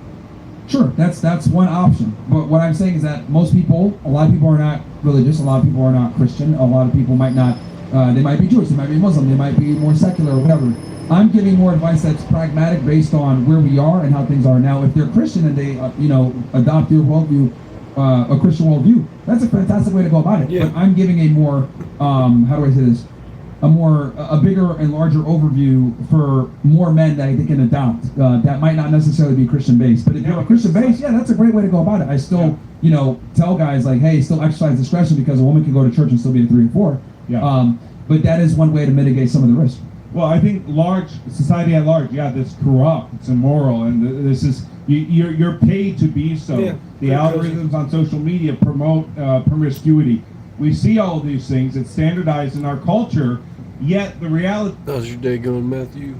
Sure, that's one option. But what I'm saying is that most people, a lot of people are not religious, a lot of people are not Christian, a lot of people might not, they might be Jewish, they might be Muslim, they might be more secular or whatever. I'm giving more advice that's pragmatic based on where we are and how things are now. If they're Christian and they, adopt your worldview, a Christian worldview, that's a fantastic way to go about it. Yeah. But I'm giving a more, how do I say this? A bigger and larger overview for more men that they can adopt. That might not necessarily be Christian based, but if you're a Christian based, yeah, that's a great way to go about it. I still, tell guys like, hey, still exercise discretion, because a woman can go to church and still be a 3 or 4. Yeah. But that is one way to mitigate some of the risk. Well, I think society at large, this corrupt, it's immoral, and this is you're paid to be so. Yeah, the algorithms on social media promote promiscuity. We see all of these things. It's standardized in our culture. Yet the reality How's your day going, Matthew?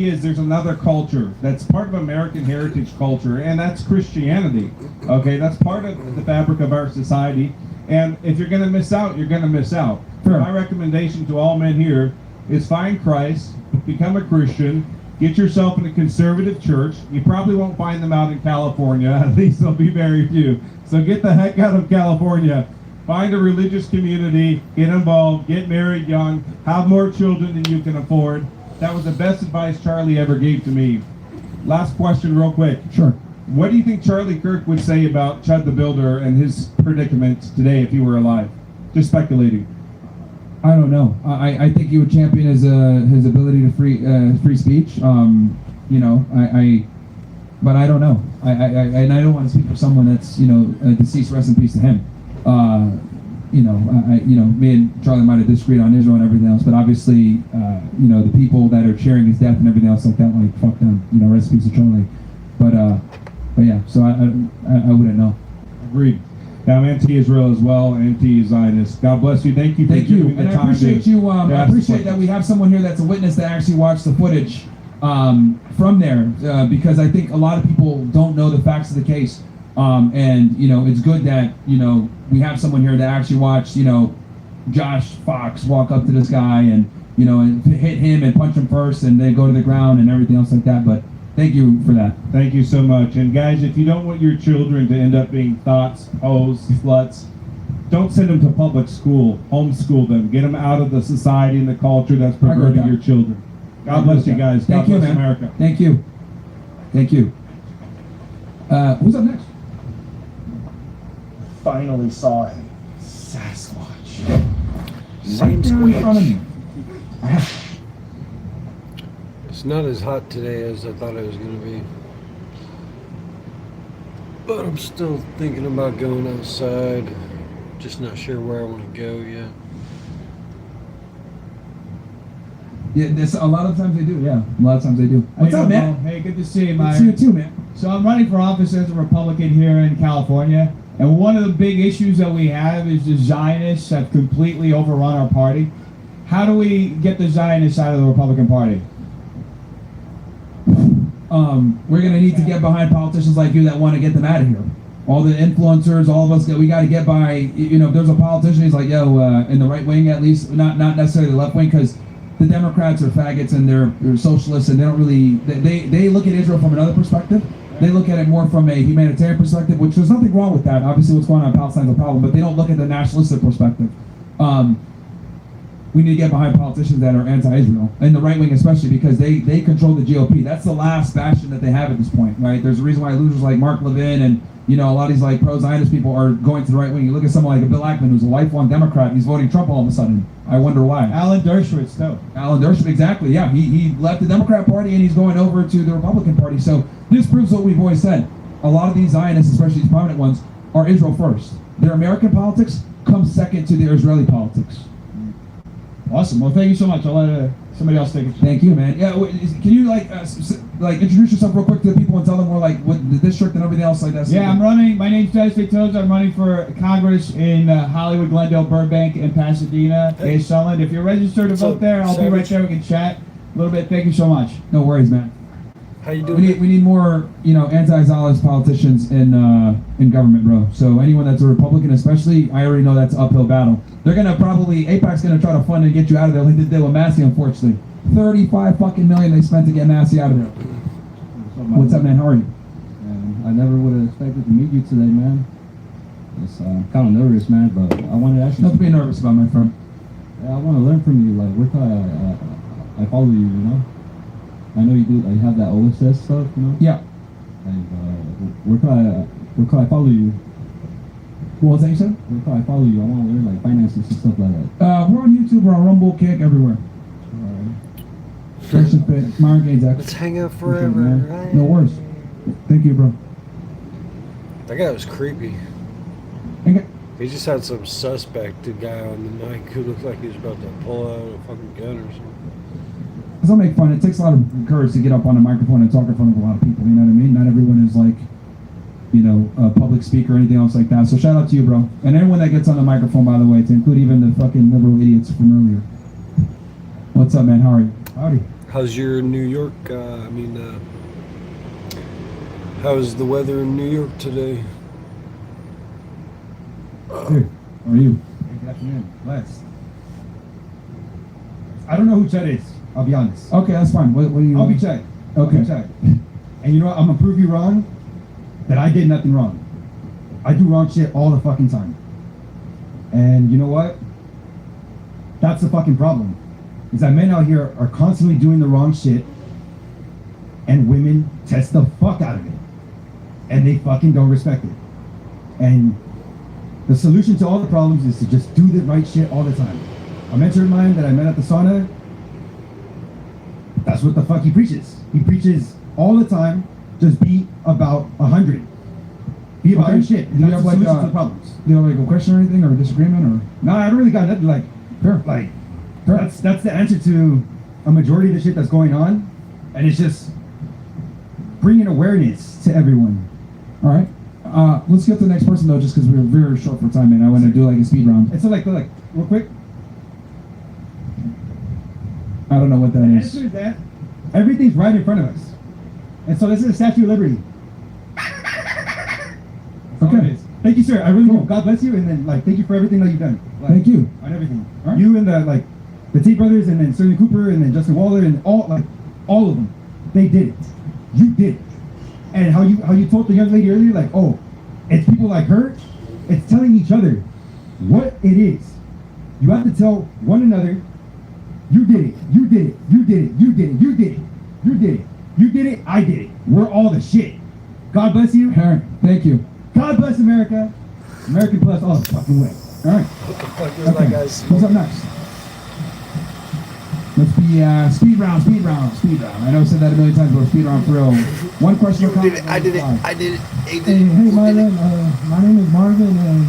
is there's another culture that's part of American heritage culture, and that's Christianity. Okay, that's part of the fabric of our society. And if you're going to miss out, you're going to miss out. Sure. My recommendation to all men here is find Christ, become a Christian, get yourself in a conservative church. You probably won't find them out in California. At least there'll be very few. So get the heck out of California. Find a religious community, get involved, get married young, have more children than you can afford. That was the best advice Charlie ever gave to me. Last question real quick. Sure. What do you think Charlie Kirk would say about Chud the Builder and his predicament today if he were alive? Just speculating. I don't know. I think he would champion his ability to free speech. But I don't know. And I don't want to speak for someone that's deceased. Rest in peace to him. Me and Charlie might have disagreed on Israel and everything else, but obviously, the people that are cheering his death and everything else like that, like fuck them. Rest in peace to Charlie. But yeah. So I wouldn't know. Agreed. I'm anti-Israel as well, anti-Zionist. God bless you. Thank you for Thank you, giving me and the I time appreciate to you. I ask appreciate that questions. we have someone here that's a witness that actually watched the footage from there, because I think a lot of people don't know the facts of the case, and it's good that we have someone here that actually watched Josh Fox walk up to this guy and and hit him and punch him first, and then go to the ground and everything else like that. But thank you for that. Thank you so much. And guys, if you don't want your children to end up being thoughts, hoes, sluts, don't send them to public school. Homeschool them. Get them out of the society and the culture that's perverting your children. God bless you guys. God Thank you, bless man. America. Thank you. Thank you. Who's up next? Finally saw a Sasquatch. Right there in front of me. It's not as hot today as I thought it was going to be. But I'm still thinking about going outside. Just not sure where I want to go yet. Yeah, a lot of times they do. Yeah, a lot of times they do. What's How up, you doing, man? Mo? Hey, good to see you, Good man. to see you too, man. So I'm running for office as a Republican here in California, and one of the big issues that we have is the Zionists have completely overrun our party. How do we get the Zionists out of the Republican Party? We're gonna need to get behind politicians like you that want to get them out of here. All the influencers, all of us, we got to get by. If there's a politician, he's like, in the right wing at least, not necessarily the left wing, because the Democrats are faggots and they're socialists, and they don't really they look at Israel from another perspective. They look at it more from a humanitarian perspective, which there's nothing wrong with that. Obviously, what's going on in Palestine is a problem, but they don't look at the nationalistic perspective. We need to get behind politicians that are anti-Israel, and the right wing especially, because they control the GOP. That's the last bastion that they have at this point, right? There's a reason why losers like Mark Levin and a lot of these like pro-Zionist people are going to the right wing. You look at someone like Bill Ackman, who's a lifelong Democrat, and he's voting Trump all of a sudden. I wonder why. Alan Dershowitz, too. Alan Dershowitz, exactly. Yeah, he left the Democrat Party and he's going over to the Republican Party. So this proves what we've always said. A lot of these Zionists, especially these prominent ones, are Israel first. Their American politics comes second to their Israeli politics. Awesome. Well, thank you so much. I'll let somebody else take it. Thank you, man. Yeah, can you like introduce yourself real quick to the people and tell them more like what the district and everything else like that? Yeah, I'm running. My name's Dennis Victoz. I'm running for Congress in Hollywood, Glendale, Burbank, and Pasadena, Hey. Sunland. If you're registered to What's vote up, there, I'll be right Savage? there. We can chat a little bit. Thank you so much. No worries, man. How you We doing? need more, anti-Zionist politicians in government, bro. So anyone that's a Republican, especially, I already know that's an uphill battle. They're gonna AIPAC's gonna try to fund and get you out of there, like they did with Massey, unfortunately. 35 fucking million they spent to get Massey out of there. What's up, man? How are you? I never would have expected to meet you today, man. It's kind of nervous, man, but I wanted to ask you. Nothing to be nervous about, my friend. Yeah, I want to learn from you. Like, where can I follow you? You know, I know you do. You have that OSS stuff, you know. Yeah. And where can I follow you? What was that you said? Where can I follow you? I want to learn like finances and stuff like that. We're on YouTube, we're on Rumble, Kick, everywhere. Christian Fit, Myron Gaines, Let's hang out forever. Right? No worries. Thank you, bro. That guy was creepy. Okay. He just had some suspected guy on the mic who looked like he was about to pull out a fucking gun or something. Because I'll make fun. It takes a lot of courage to get up on a microphone and talk in front of a lot of people. You know what I mean? Not everyone is like, a public speaker or anything else like that. So shout out to you, bro. And everyone that gets on the microphone, by the way, to include even the fucking liberal idiots from earlier. What's up, man? How are you? Howdy. How's your New York? How's the weather in New York today? Good. How are you? Good afternoon. Blessed. I don't know who Chet is. I'll be honest. Okay, that's fine. What do you? I'll be Chet. Okay. I'll be Chet. And you know what? I'm gonna prove you wrong. That I did nothing wrong. I do wrong shit all the fucking time. And you know what? That's the fucking problem. Is that men out here are constantly doing the wrong shit, and women test the fuck out of it, and they fucking don't respect it. And the solution to all the problems is to just do the right shit all the time. A mentor of mine that I met at the sauna, that's what the fuck he preaches. He preaches all the time, just be about 100. Be about your shit. Do you have That's the like solution to the problems. Do you have like a question or anything or a disagreement or? No, I don't really got nothing. Like, Sure. like that's the answer to a majority of the shit that's going on, and it's just bringing awareness to everyone. All right. Let's get to the next person though, just because we're very short for time, and I want to do like a speed round. And so like real quick. I don't know what that The is. answer is that everything's right in front of us, and so this is the Statue of Liberty. Okay. Thank you, sir. I really do. God bless you, and then thank you for everything that you've done. Thank you. On everything. All right. You and the Tate brothers, and then Sterling Cooper, and then Justin Waller, and all of them. They did it. You did it. And how you told the young lady earlier, like, oh, it's people like her. It's telling each other what it is. You have to tell one another, you did it. You did it. You did it. You did it. You did it. You did it. You did it. I did it. We're all the shit. God bless you. All right. Thank you. God bless America. America bless all the fucking way. All right. What the fuck is that guy's? What's up next? Let's be speed round. I know I said that a million times, but speed round for real. One question. You did it. I did it. I did it. He did Hey, it. hey Marvin, my name is Marvin, and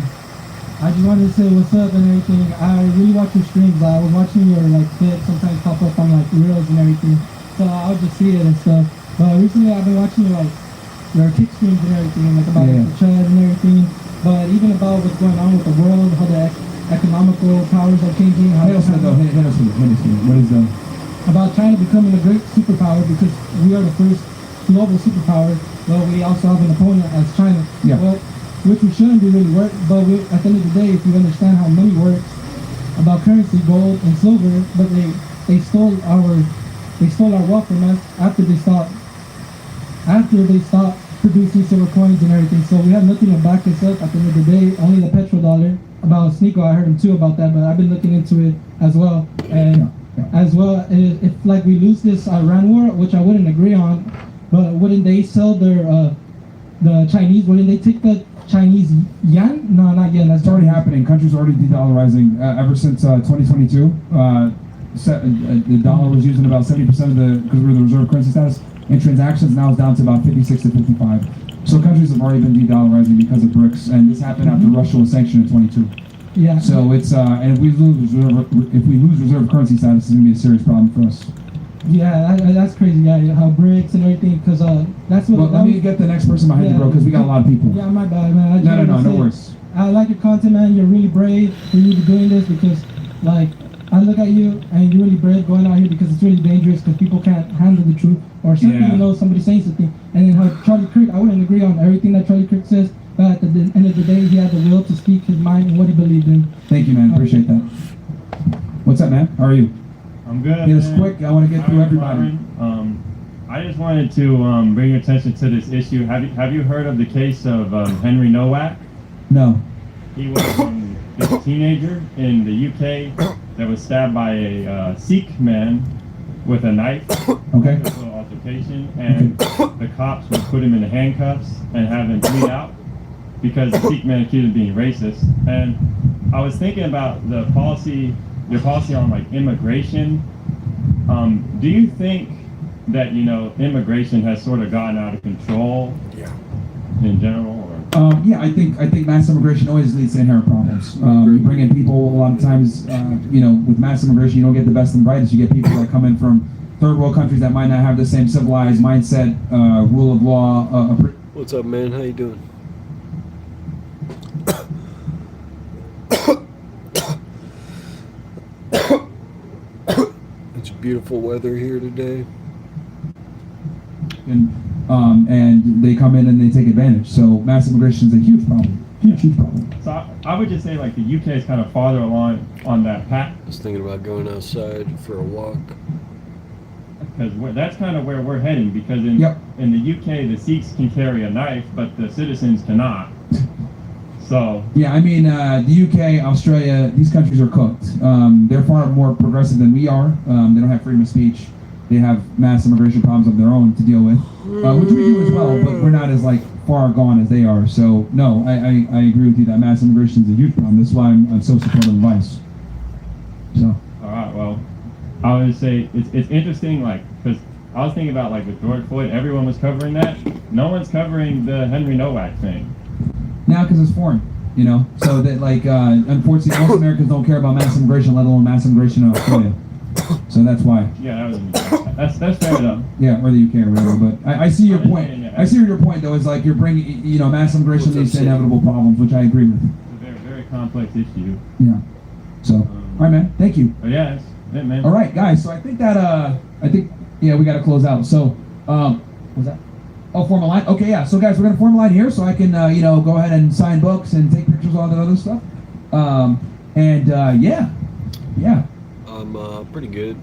I just wanted to say what's up and everything. I really watch your streams. I was watching your clips sometimes pop up on reels and everything, so I'll just see it and stuff. But recently I've been watching your kick streams and everything, about the Chad and everything. But even about what's going on with the world, how the economical powers are changing. How Hit us with it. What is about China becoming a great superpower, because we are the first global superpower. Well, we also have an opponent as China. Yeah. Well, which we shouldn't do really work, but at the end of the day, if you understand how money works, about currency, gold and silver, but they stole our wealth from us after they stopped producing silver coins and everything. So we have nothing to back us up at the end of the day, only the petrodollar. About Sneeko, I heard him too about that, but I've been looking into it as well. And as well, if we lose this Iran war, which I wouldn't agree on, but wouldn't they sell their the Chinese? Wouldn't they take the Chinese yuan? No, not yen. That's already happening. Countries already de-dollarizing ever since 2022. The dollar was using about 70% of because we're the reserve currency status, and transactions now is down to about 56 to 55. So countries have already been de-dollarizing because of BRICS, and this happened after Russia was sanctioned in 22. Yeah. So it's and if we lose reserve currency status, it's gonna be a serious problem for us. Yeah, that's crazy. Yeah, how BRICS and everything, because that's what. Well, let me get the next person behind you, bro, because we got a lot of people. Yeah, my bad, man. I just No wanted to say, worries. I like your content, man. You're really brave for you to be doing this because, like, I look at you and you're really brave going out here because it's really dangerous because people can't handle the truth or something, Yeah. you know, somebody saying something. And then how Charlie Kirk, I wouldn't agree on everything that Charlie Kirk says, but at the end of the day, he had the will to speak his mind and what he believed in. Thank you, man. Appreciate that. What's up, man? How are you? I'm good. Get us man. quick. I want to get through everybody. I just wanted to bring your attention to this issue. Have you heard of the case of Henry Nowak? No. He was this teenager in the UK that was stabbed by a Sikh man with a knife. Okay. A little altercation, and the cops would put him in handcuffs and have him bleed out because the Sikh man accused him of being racist. And I was thinking about your policy on like immigration. Do you think that immigration has sort of gotten out of control? Yeah. In general, or? Yeah, I think mass immigration always leads to inherent problems. You bring in people a lot of times, with mass immigration, you don't get the best and brightest. You get people that come in from third world countries that might not have the same civilized mindset, rule of law. What's up, man? How you doing? It's beautiful weather here today. And they come in and they take advantage. So mass immigration is a huge problem. Huge problem. So I would just say like the UK is kind of farther along on that path. I was thinking about going outside for a walk. Because that's kind of where we're heading. Because in the UK, the Sikhs can carry a knife, but the citizens cannot. So yeah, I mean, the UK, Australia, these countries are cooked. They're far more progressive than we are. They don't have freedom of speech. They have mass immigration problems of their own to deal with, which we do as well, but we're not as far gone as they are. So no, I agree with you that mass immigration is a huge problem. That's why I'm so supportive of Vice. So. All right, well, I would say it's interesting, because I was thinking about with George Floyd, everyone was covering that. No one's covering the Henry Nowak thing. Now, because it's foreign, so that unfortunately most Americans don't care about mass immigration, let alone mass immigration in Australia. So that's why. Yeah, that's fair enough. Yeah, or the UK or whatever. But I see your point. I see your point though. Is you're bringing, mass immigration leads to inevitable problems, which I agree with. It's a very, very complex issue. Yeah. So, all right, man. Thank you. But yeah, that's it, man. All right, guys. So I think we got to close out. So, what's that? Oh, form a line. Okay, yeah. So guys, we're gonna form a line here, so I can go ahead and sign books and take pictures, all that other stuff. Yeah. I'm pretty good.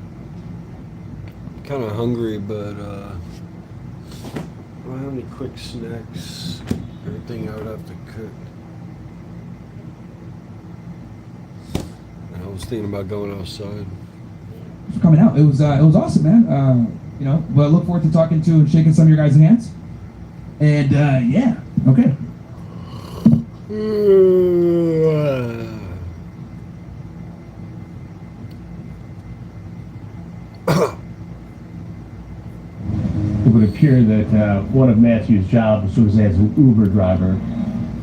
Kind of hungry, but I don't have any quick snacks or anything I would have to cook. And I was thinking about going outside. For coming out, it was awesome, man. Well, I look forward to talking to and shaking some of your guys' hands. And yeah, okay. It would appear that one of Matthew's jobs was as an Uber driver.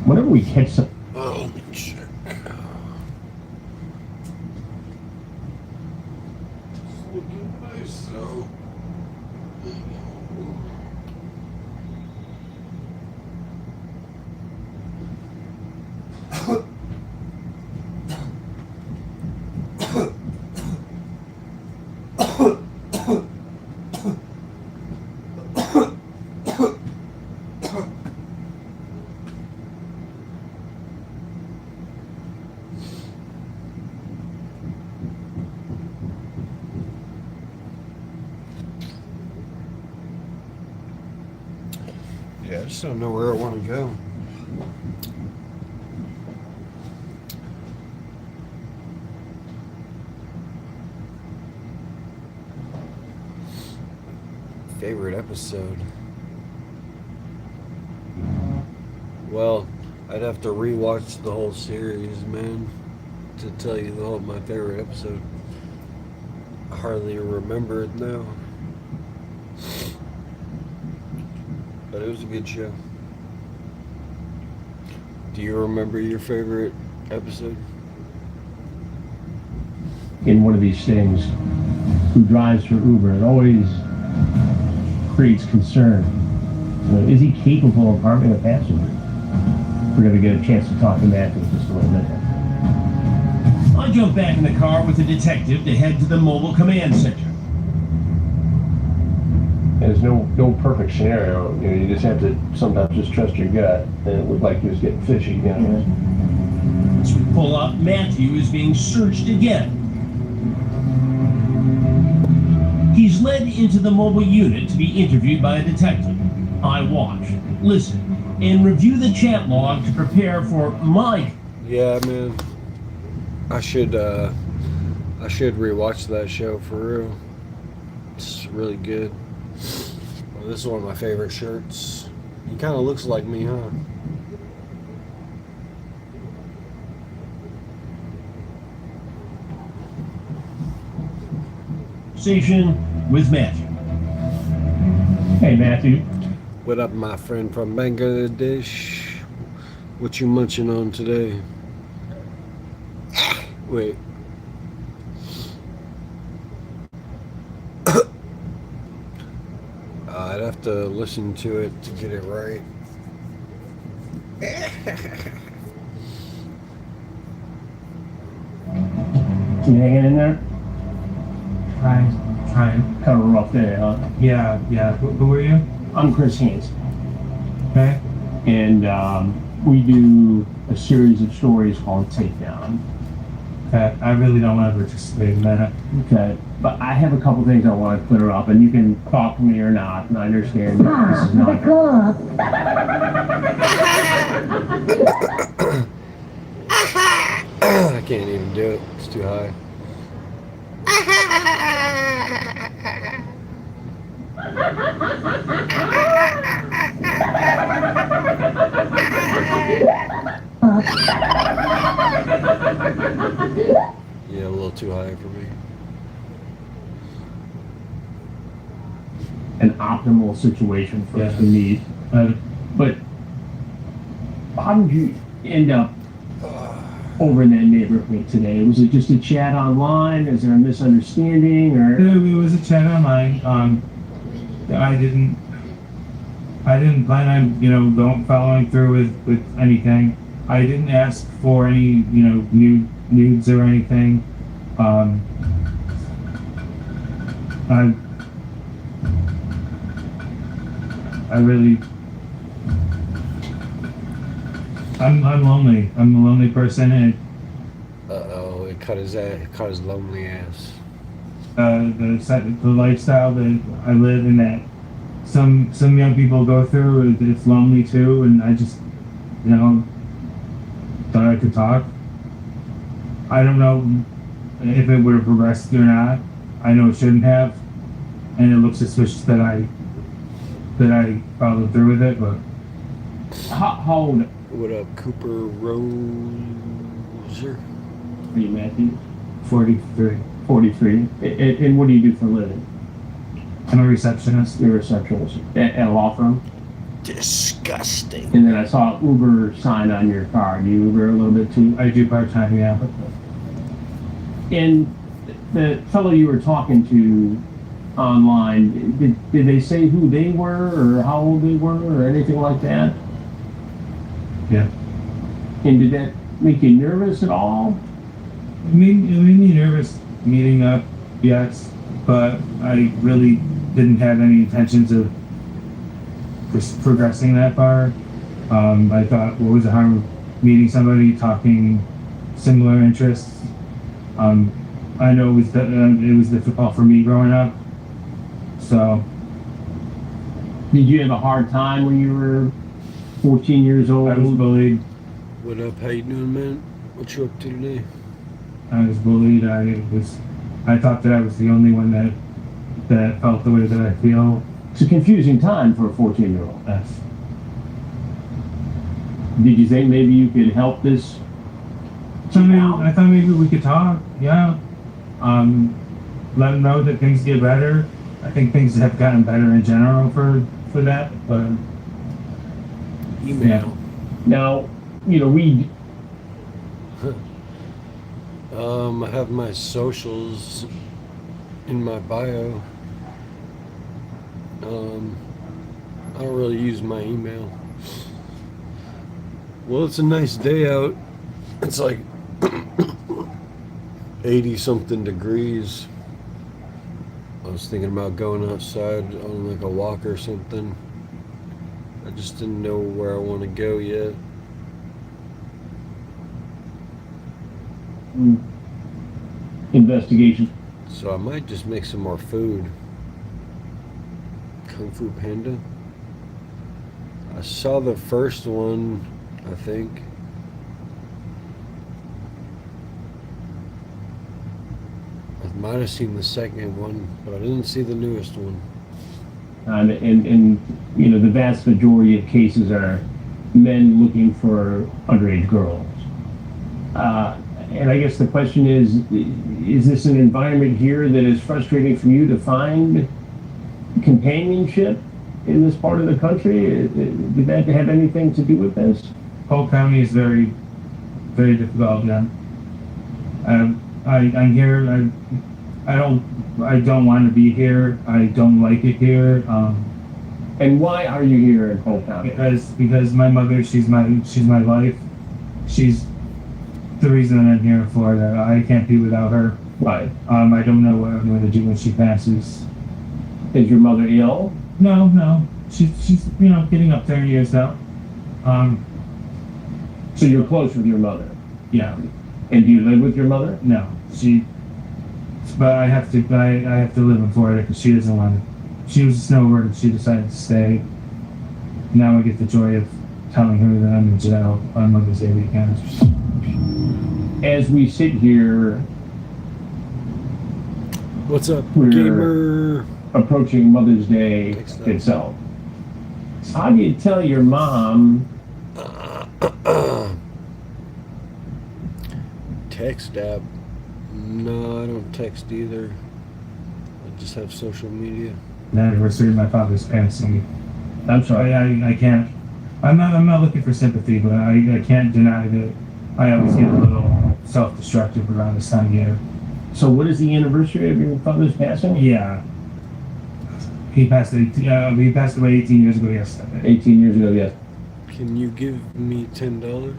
Whenever we catch some... Oh, shit. Yeah, I just don't know where I want to go. Favorite episode? Well, I'd have to rewatch the whole series, man, to tell you my favorite episode. I hardly remember it now. But it was a good show. Do you remember your favorite episode? in one of these things who drives for Uber, it always creates concern. You know, is he capable of harming a passenger? We're going to get a chance to talk to Matthew in just a little bit. I jump back in the car with the detective to head to the mobile command center. There's no perfect scenario. You know, you just have to sometimes just trust your gut, and it looked like he was getting fishy. You know? As we pull up, Matthew is being searched again. He's led into the mobile unit to be interviewed by a detective. I watch, listen, and review the chat log to prepare for my... Yeah, man. I should rewatch that show for real. It's really good. Well, this is one of my favorite shirts. He kind of looks like me, huh? Station with Matthew. Hey, Matthew. What up, my friend from Bangladesh? What you munching on today? Wait. I'd have to listen to it to get it right. You hanging in there? Trying. Kind of a rough day, huh? Yeah. Who are you? I'm Chris Haynes. Okay. And we do a series of stories called Takedown. Okay. I really don't want to participate in that. Okay. But I have a couple things I want to clear up, and you can talk to me or not, and I understand that this is not... I can't even do it. It's too high. Yeah, a little too high for me. An optimal situation for us to meet. But how did you end up over in that neighborhood today? Was it just a chat online? Is there a misunderstanding, or? It was a chat online. I didn't plan on, don't following through with anything. I didn't ask for any, nudes or anything. I'm lonely. I'm a lonely person, and Uh-oh, it cut his lonely ass. the lifestyle that I live in, that some young people go through, it's lonely too, and I just, thought I could talk. I don't know if it would have progressed or not. I know it shouldn't have, and it looks suspicious that I followed through with it, but... How old? What up, Cooper Roser? Are you Matthew? 43. 43. And what do you do for a living? I'm a receptionist. You're a receptionist at a law firm? Disgusting. And then I saw Uber sign on your car. Do you Uber a little bit too? I do part-time, yeah. And the fellow you were talking to online, did they say who they were or how old they were or anything like that? Yeah. And did that make you nervous at all? It made me nervous meeting up, yes, but I really didn't have any intentions of progressing that far. I thought, what was the harm of meeting somebody, talking similar interests? I know it was difficult for me growing up, so. Did you have a hard time when you were 14 years old? I was bullied. What up, how you doing, man? What you up to today? I was bullied. I thought that I was the only one that felt the way that I feel. It's a confusing time for a 14-year-old. Yes. Did you think maybe you could help this? I thought maybe we could talk. Yeah. Let them know that things get better. I think things have gotten better in general for that, but email. Now, we. I have my socials in my bio. I don't really use my email. Well, it's a nice day out. It's like 80 something degrees. I was thinking about going outside on like a walk or something. I just didn't know where I want to go yet. Investigation. So I might just make some more food. Kung Fu Panda. I saw the first one, I think. I might have seen the second one, but I didn't see the newest one. And you know, the vast majority of cases are men looking for underage girls. And I guess the question is this an environment here that is frustrating for you to find companionship in this part of the country? Did that have anything to do with this? Polk County is very, very difficult. Yeah. I'm here. I don't want to be here. I don't like it here. And why are you here in Polk County? Because my mother, she's my life. She's the reason I'm here in Florida. I can't be without her. Right. I don't know what I'm going to do when she passes. Is your mother ill? No. She's getting up there in years now. So you're close with your mother? Yeah. And do you live with your mother? No. But I have to live in Florida because she doesn't want to. She was a snowbird. She decided to stay. Now I get the joy of telling her that I'm in jail on Mother's Day weekend. As we sit here, what's up, we're gamer? Approaching Mother's Day itself. How do you tell your mom? Text app. No, I don't text either. I just have social media. The anniversary of my father's passing. I'm sorry. I can't. I'm not looking for sympathy, but I can't deny that I always get a little self-destructive around this time of year. So what is the anniversary of your father's passing? Yeah. He passed away 18 years ago yesterday. 18 years ago, yes. Can you give me $10?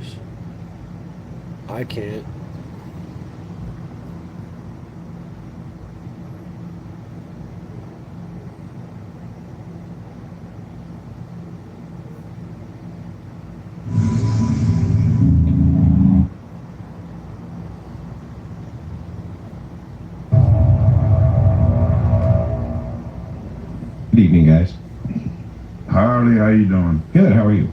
I can't. Good evening, guys. Harley, how you doing? Good, how are you?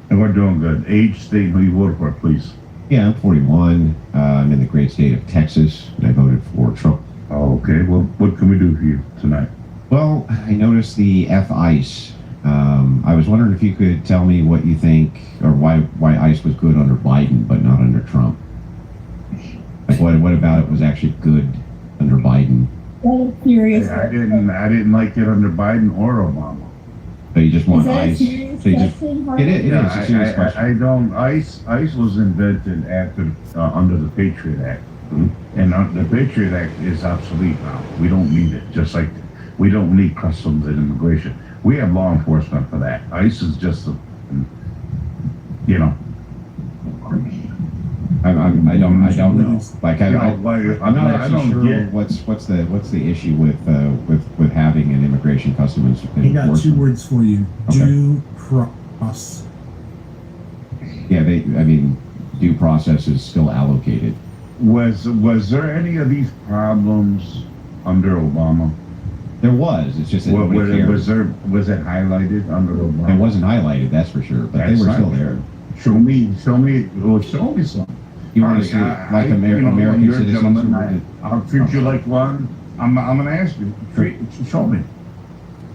And we're doing good. Age, state, who you voted for, please. Yeah, I'm 41. I'm in the great state of Texas, and I voted for Trump. Oh, okay. Well, what can we do for you tonight? Well, I noticed the F-ICE. I was wondering if you could tell me what you think, or why ICE was good under Biden, but not under Trump. Like, what about it was actually good under Biden? Serious. I didn't like it under Biden or Obama. So you just want Is that a ICE? serious So you just, question, it Harley? is. It is a serious question. I don't. ICE was invented after under the Patriot Act, and the Patriot Act is obsolete now. We don't need it. Just like we don't need customs and immigration. We have law enforcement for that. ICE is just a, you know. I don't know. Like I'm not I actually don't sure get- what's the issue with having an immigration customs I got two enforcement. words for you. Okay. Due process. Yeah, due process is still allocated. Was there any of these problems under Obama? There was. It's just that nobody cared. Was it highlighted under Obama? It wasn't highlighted, that's for sure. But they were still there. Show me some. You want to see American you're a citizens? gentleman, I'll treat you like one. I'm gonna ask you. Show me.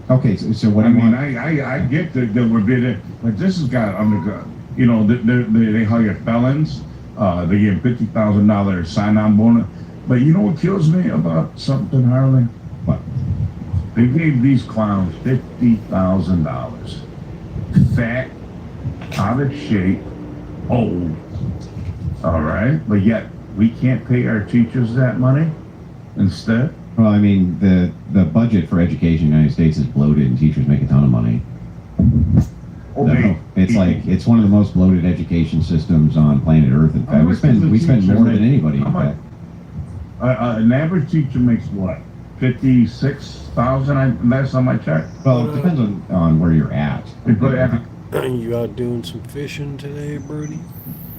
Okay, so what do you want? I get that we're bidding, but this has got under. They hire felons. They give $50,000 sign-on bonus. But you know what kills me about something, Harley? What? They gave these clowns $50,000. Fat, out of shape, old. All right, but yet We can't pay our teachers that money instead? Well, I mean, the budget for education in the United States is bloated, and teachers make a ton of money. Okay. It's like it's one of the most bloated education systems on planet Earth. In How fact, much does a we spend teacher more make? than anybody. In How much? fact. An average teacher makes what? 56,000 last time I checked. Well, it depends on where you're at. You out doing some fishing today, Brody?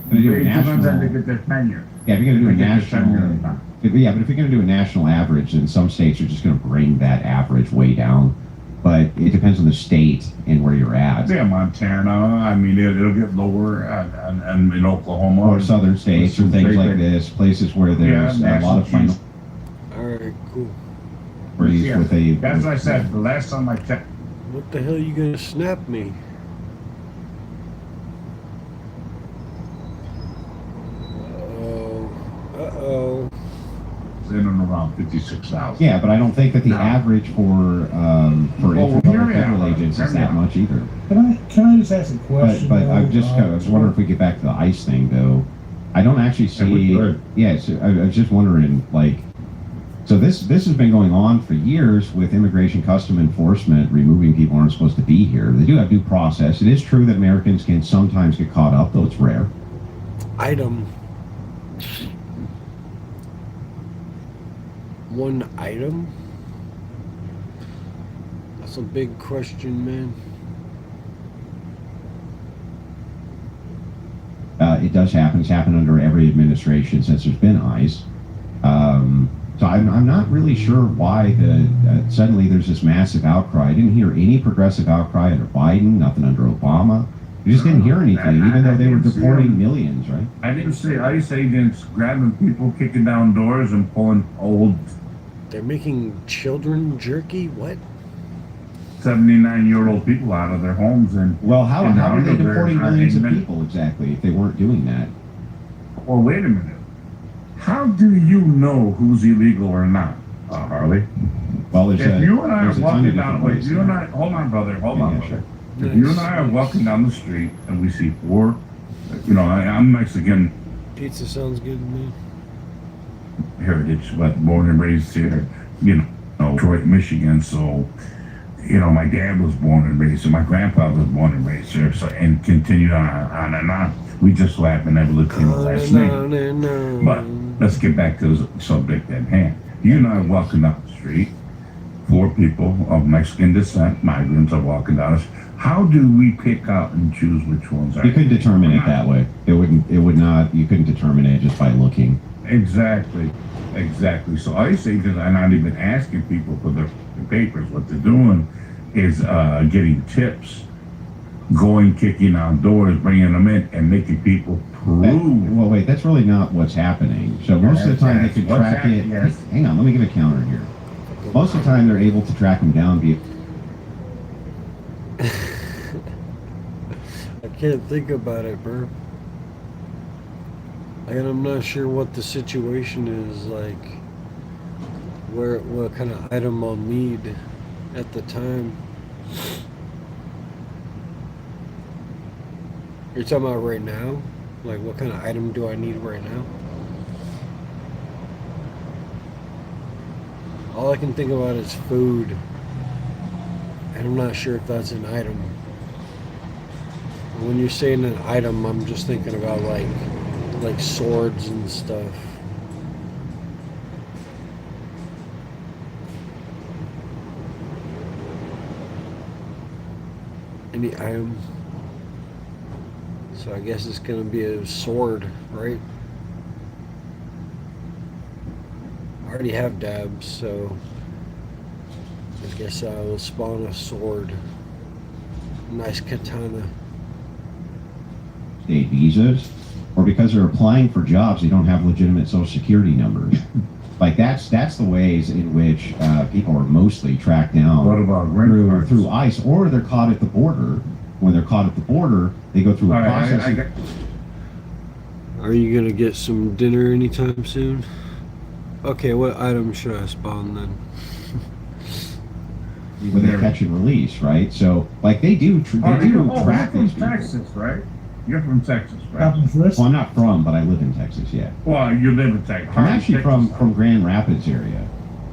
Gonna do a It depends on national- they get their tenure. Yeah, if you're going to do a They get their national, tenure or not. but if you're going to do a national average, then some states are just going to bring that average way down. But it depends on the state and where you're at. Yeah, Montana. I mean, it'll get lower, and in Oklahoma Or southern states or things like this, places where there's a lot of final Alright, cool. Yeah, with a. that's what I said. The last time I checked. What the hell you gonna snap me? Uh-oh. In and around 56,000. Yeah, but I don't think that the average for entry-level federal agents is that much either. Can I just ask a question? But I though? was wondering if we get back to the ICE thing though. I don't actually see. Yeah, so I was just wondering, like, so this has been going on for years with Immigration Custom Enforcement removing people who aren't supposed to be here. They do have due process. It is true that Americans can sometimes get caught up, though it's rare. Item. One item? That's a big question, man. It does happen. It's happened under every administration since there's been ICE. So I'm not really sure why suddenly there's this massive outcry. I didn't hear any progressive outcry under Biden, nothing under Obama. You just didn't hear anything, even though they were deporting millions, right? I didn't see ICE agents grabbing people, kicking down doors, and pulling old They're making children jerky? What? 79-year-old people out of their homes and Well, how and are they out of their deporting millions of admin- people exactly if they weren't doing that? Well, wait a minute. How do you know who's illegal or not, Harley? Well, if you and I are there's a ton of walking different down, ways if you and I, hold on, brother, hold on, Yeah, brother. If you and I are walking down the street and we see four, I'm Mexican Pizza sounds good to me. heritage, but born and raised here, Detroit, Michigan. So, my dad was born and raised here. My grandfather was born and raised here. So, and continued on and on. We just so happen to have a Latino last name. But let's get back to the subject at hand. You and I are walking down the street. Four people of Mexican descent, migrants, are walking down the street. How do we pick out and choose which ones are? You couldn't determine it that way. It would not, you couldn't determine it just by looking. Exactly. So ICE agents are not even asking people for their papers. What they're doing is getting tips, kicking out doors, bringing them in, and making people prove. Well, wait, that's really not what's happening. So most of the time they can What's track it. happening, yes. Hang on, let me give a counter here. Most of the time they're able to track them down via. I can't think about it, bro. And I'm not sure what the situation is, like, what kind of item I'll need at the time. You're talking about right now? Like, what kind of item do I need right now? All I can think about is food. And I'm not sure if that's an item. When you're saying an item, I'm just thinking about like swords and stuff. Any item. So I guess it's gonna be a sword, right? I already have dabs, so I guess I will spawn a sword. Nice katana. State visas, or because they're applying for jobs, they don't have legitimate social security numbers. Like that's the ways in which people are mostly tracked down. What about green cards? through ICE, or they're caught at the border. When they're caught at the border, they go through a process. Are you gonna get some dinner anytime soon? Okay, what item should I spawn then? With a catch and release, right? So, like they do, track these people. Taxes, right? You're from Texas, right? I'm from Frisco. Well, I'm not from, but I live in Texas, yeah. Well, you live in Texas. I'm actually from Grand Rapids area.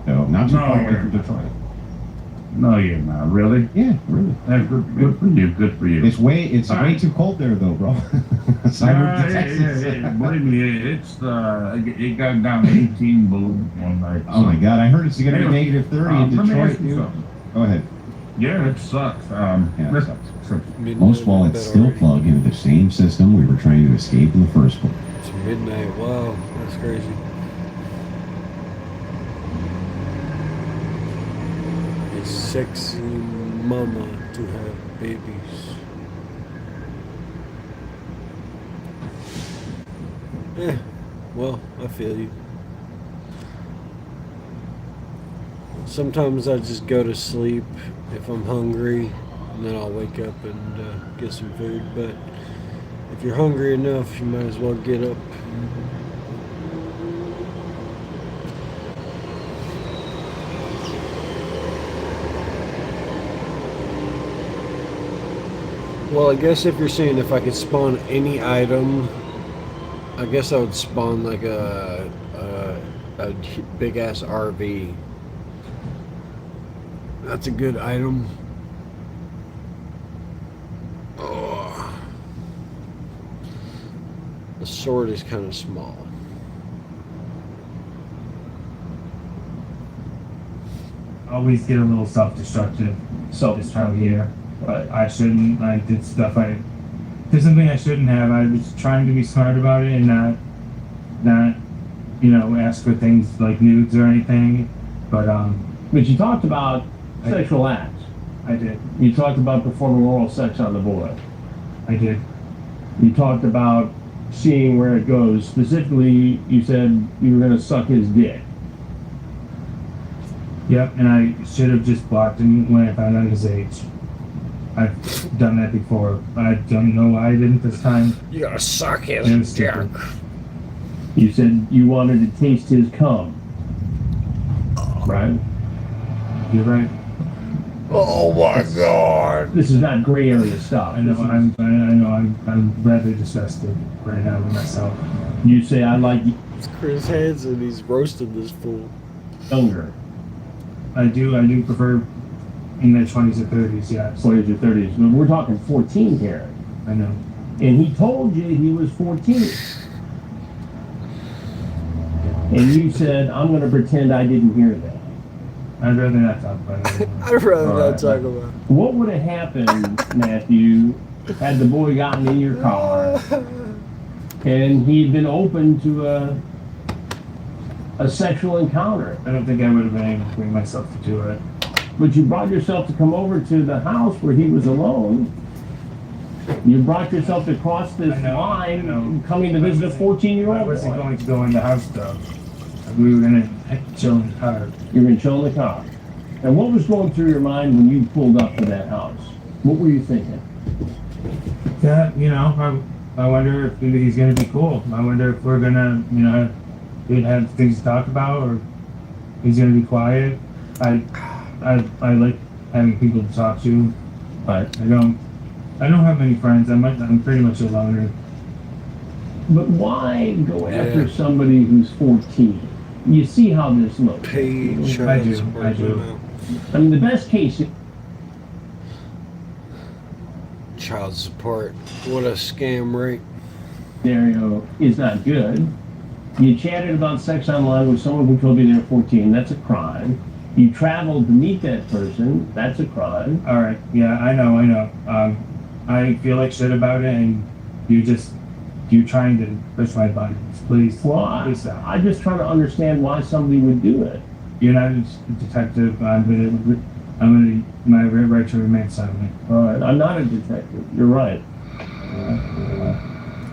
So, not too far away from Detroit. No, you're not. Really? Yeah, really. That's good for you. Good for you. It's way too cold there, though, bro. So I moved to Texas. Believe me, it's it got down to 18 below one night. Oh my God! I heard it's going to be negative 30 in let me ask Detroit, you dude. something. Go ahead. Yeah, it sucks. Yeah, it sucks. Most wallets still plug into the same system we were trying to escape in the first place. It's midnight. Wow, that's crazy. A sexy mama to have babies. Yeah, well, I feel you. Sometimes I just go to sleep if I'm hungry, and then I'll wake up and get some food. But if you're hungry enough, you might as well get up. Well, I guess if you're saying if I could spawn any item, I guess I would spawn like a big ass RV. That's a good item. Oh. The sword is kind of small. Always get a little self-destructive this time of year, but I shouldn't. I did stuff did something I shouldn't have. I was trying to be smart about it and not ask for things like nudes or anything. But you talked about sexual acts. I did. You talked about performing oral sex on the boy. I did. You talked about seeing where it goes. Specifically, you said you were going to suck his dick. Yep, and I should have just blocked him when I found out his age. I've done that before. I don't know why I didn't this time. You gotta suck his dick. You said you wanted to taste his cum. Right? You're right. Oh my God! This is not gray area stuff. I know. I'm rather disgusted right now with myself. You say I like It's Chris Hansen. He's roasting this fool. younger. I do prefer in their 20s or 30s. Yeah. 20s or 30s. But we're talking 14 here. I know. And he told you he was 14. And you said, I'm going to pretend I didn't hear that. I'd rather not talk about it anymore. I'd rather not talk about it. What would have happened, Matthew, had the boy gotten in your car and he'd been open to a sexual encounter? I don't think I would have been able to bring myself to do it. But you brought yourself to come over to the house where he was alone. You brought yourself to cross this line coming to visit a 14-year-old I wasn't boy. going to go in the house though. We were going to chill in the car. You were going to chill in the car. And what was going through your mind when you pulled up to that house? What were you thinking? Yeah, I wonder if he's going to be cool. I wonder if we're going to, we'd have things to talk about, or he's going to be quiet. I like having people to talk to, but I don't have many friends. I'm pretty much a loner. But why go after somebody who's 14? You see how this looks. I do. I mean, the best case. Child support. What a scam rate. Scenario is not good. You chatted about sex online with someone who told you they're 14. That's a crime. You traveled to meet that person. That's a crime. All right. Yeah, I know. I feel like shit about it, and you're trying to push my buttons. Please. Well, please stop. I'm just trying to understand why somebody would do it. You're not a detective. I'm my right to remain silent. All right. I'm not a detective. You're right.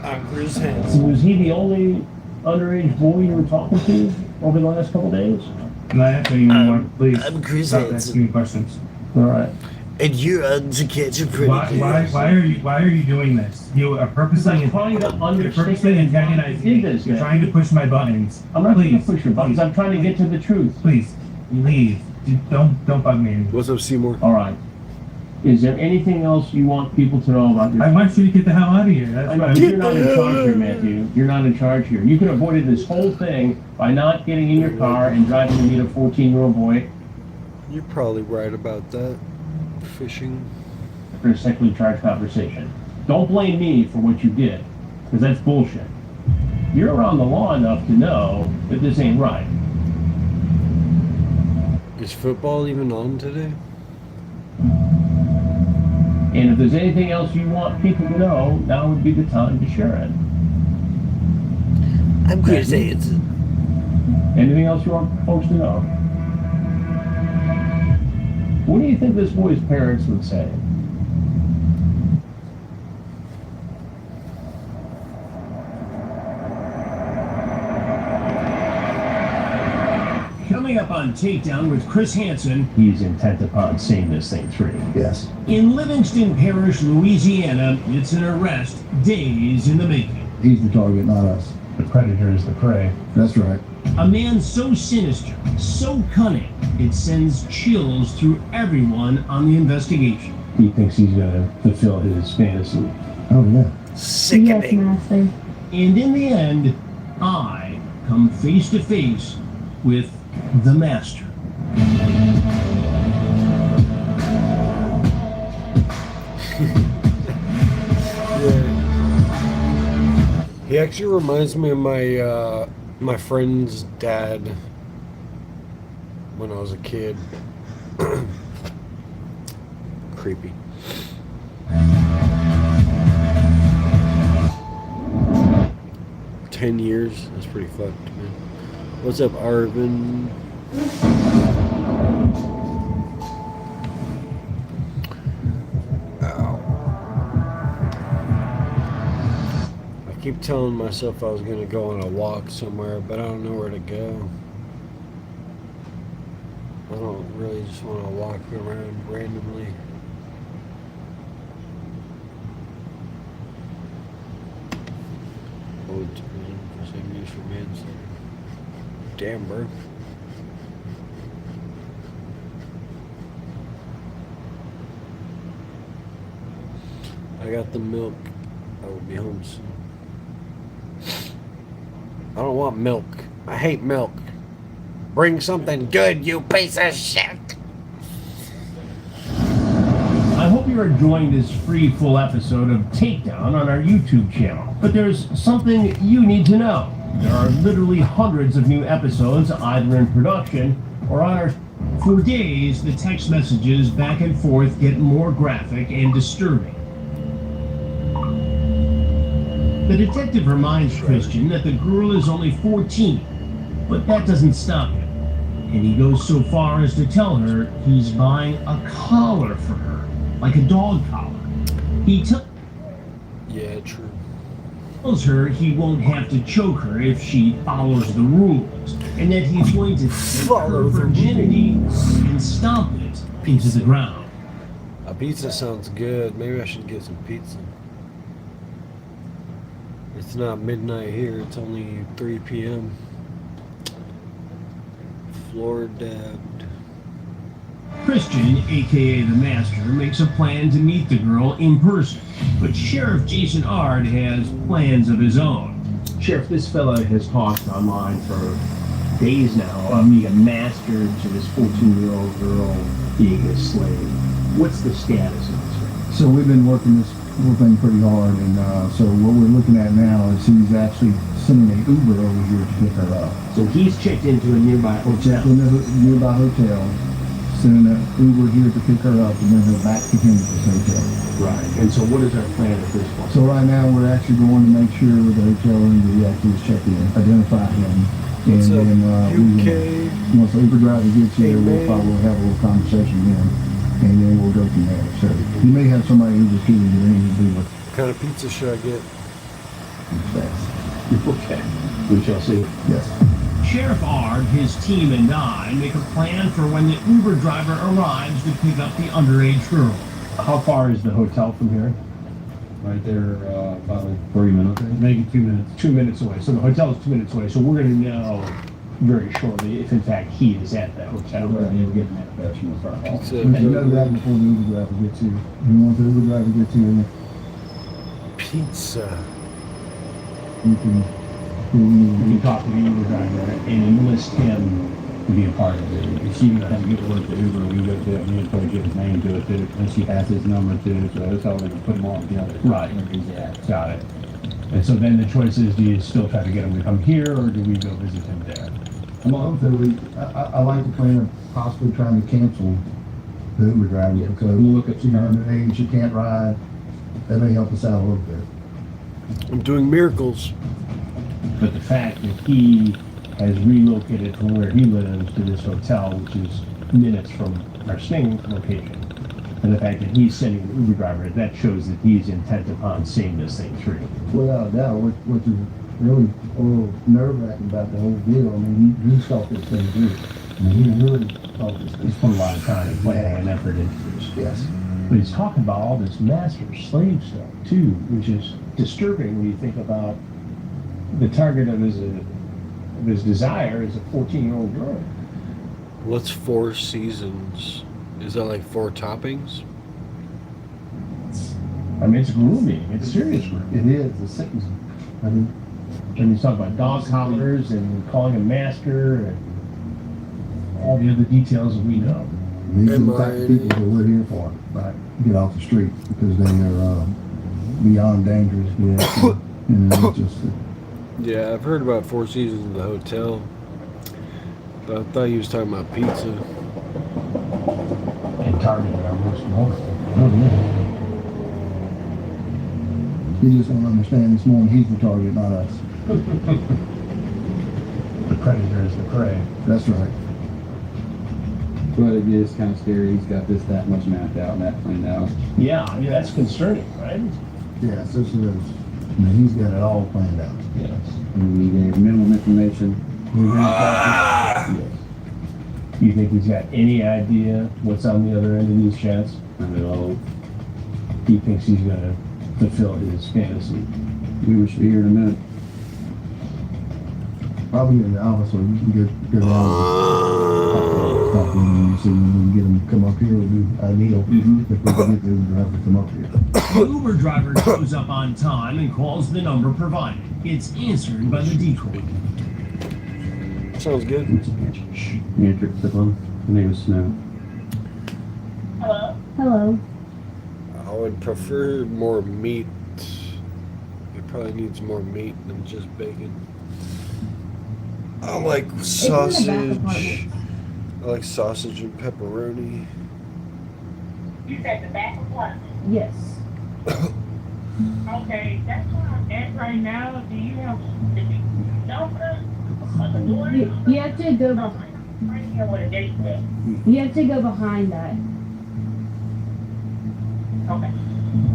I'm Chris Hansen. Was he the only underage boy you were talking to over the last couple days? I'm not answering anymore. Please. I'm Chris Stop Hansen. asking me questions. All right. And you're on to catch a predator. Why are you doing this? You are purposely trying to understand. You're purposely antagonizing me. You're trying to push my buttons. I'm not trying Please. to push your buttons. I'm trying to get to the truth. Please leave. Don't bug me anymore. What's up, Seymour? All right. Is there anything else you want people to know about your? I want you to get the hell out of here. That's I know, what you're not in charge here, Matthew. You're not in charge here. You could have avoided this whole thing by not getting in your car and driving to meet a 14-year-old boy You're probably right about that. Fishing. for a sexually charged conversation. Don't blame me for what you did, because that's bullshit. You're around the law enough to know that this ain't right. Is football even on today? And if there's anything else you want people to know, now would be the time to share it. I'm going to say it's. Anything else you want folks to know? What do you think this boy's parents would say? Coming up on Takedown with Chris Hansen. He's intent upon seeing this thing through. Yes. In Livingston Parish, Louisiana, it's an arrest days in the making. He's the target, not us. The predator is the prey. That's right. A man so sinister, so cunning, it sends chills through everyone on the investigation. He thinks he's gonna fulfill his fantasy. Oh, yeah. Yes, master. And in the end, I come face to face with the master. He actually reminds me of my my friend's dad when I was a kid. Creepy. "10 years? That's pretty fucked, man. What's up, Arvin? I keep telling myself I was gonna go on a walk somewhere, but I don't know where to go. I don't really just want to walk around randomly. Ode to prison for same use for manslaughter. Damn, bro. I got the milk. I will be home soon. I don't want milk. I hate milk. Bring something good, you piece of shit. I hope you're enjoying this free full episode of Takedown on our YouTube channel. But there's something you need to know. There are literally hundreds of new episodes either in production or on our... For days, the text messages back and forth get more graphic and disturbing. The detective reminds Christian that the girl is only 14, but that doesn't stop him. And he goes so far as to tell her he's buying a collar for her, like a dog collar. He Yeah, true. tells her he won't have to choke her if she follows the rules, and that he's going to take her virginity and stomp it into the ground. A pizza sounds good. Maybe I should get some pizza. It's not midnight here. It's only 3 p.m. Floor dabbed. Christian, aka the Master, makes a plan to meet the girl in person, but Sheriff Jason Ard has plans of his own. Sheriff, this fella has talked online for days now about being a master to this 14-year-old girl being a slave. What's the status of this right? So we've been working this whole thing pretty hard, and so what we're looking at now is he's actually sending an Uber over here to pick her up. So he's checked into a nearby hotel. In a nearby hotel, sending an Uber here to pick her up and bring her back to him at this hotel. Right. And so what is our plan at this point? So right now we're actually going to make sure with the hotel room that we actually just check in, identify him, and What's up, then once the Uber driver gets here, we'll probably have a little conversation with him, and then we'll go from there. So you may have somebody who just giving you anything to do with What kind of pizza should I get? fast. Okay. We shall see. Yes. Sheriff Ard, his team, and I make a plan for when the Uber driver arrives to pick up the underage girl. How far is the hotel from here? Right there, about like 30 minutes. Maybe 2 minutes. 2 minutes away. So the hotel is 2 minutes away. So we're going to know very shortly, if in fact he is at that hotel. Right, yeah, we're getting that badge from the front hall. Pizza. You gotta do that before the Uber driver gets here. You want the Uber driver to get here, Pizza. you can. You can talk to the Uber driver and enlist him to be a part of it. If she doesn't get to work the Uber, we go to it, we probably give his name to it too, and she has his number too, so that's how we can put them all together. Right. Where he's at. Got it. And so then the choice is, do you still try to get him to come here, or do we go visit him there? I'm on to I like the plan of possibly trying to cancel the Uber driver because we'll look at she's underage, she can't ride. That may help us out a little bit. I'm doing miracles. But the fact that he has relocated from where he lives to this hotel, which is minutes from our Sting location, and the fact that he's sending an Uber driver, that shows that he's intent upon seeing this thing through. Without a doubt, which is really a little nerve-wracking about the whole deal. I mean, he thought this thing through. I mean, he really thought this thing. He's put a lot of time and planning and effort into this. Yes. But he's talking about all this master-slave stuff too, which is disturbing when you think about the target of his desire is a 14-year-old girl. What's 4 seasons? Is that like 4 toppings? I mean, it's grooming. It's serious grooming. It is. It's sentencing. I mean, And he's talking about dog collars and calling him master and all the other details that we know. these are the type of people that we're here for. Right. Get off the street because they are beyond dangerous. Yeah. And it's just. Yeah, I've heard about 4 seasons in the hotel. But I thought he was talking about pizza. And targeted our most vulnerable. You just don't understand this morning he's the target, not us. The predator is the prey. That's right. But it is kind of scary. He's got this that much mapped out and that planned out. Yeah, I mean, that's concerning, right? Yes, this is. I mean, he's got it all planned out. Yes. And we gave minimum information. Yes. You think he's got any idea what's on the other end of these chats? No. He thinks he's gonna fulfill his fantasy. We should be here in a minute. Probably in the office so you can get around. Talk to him and see when we can get him to come up here. It would be ideal if we can get the Uber driver to come up here. The Uber driver shows up on time and calls the number provided. It's answered by the decoy. Sounds good. Matrix the phone. Her name is Snow. Hello? Hello. I would prefer more meat. It probably needs more meat than just bacon. I like sausage. I like sausage and pepperoni. You said the back of what? Yes. Okay, that's what I'm at right now. Do you have sofa on the door? You have to go. Right here where the gate is. You have to go behind that. Okay.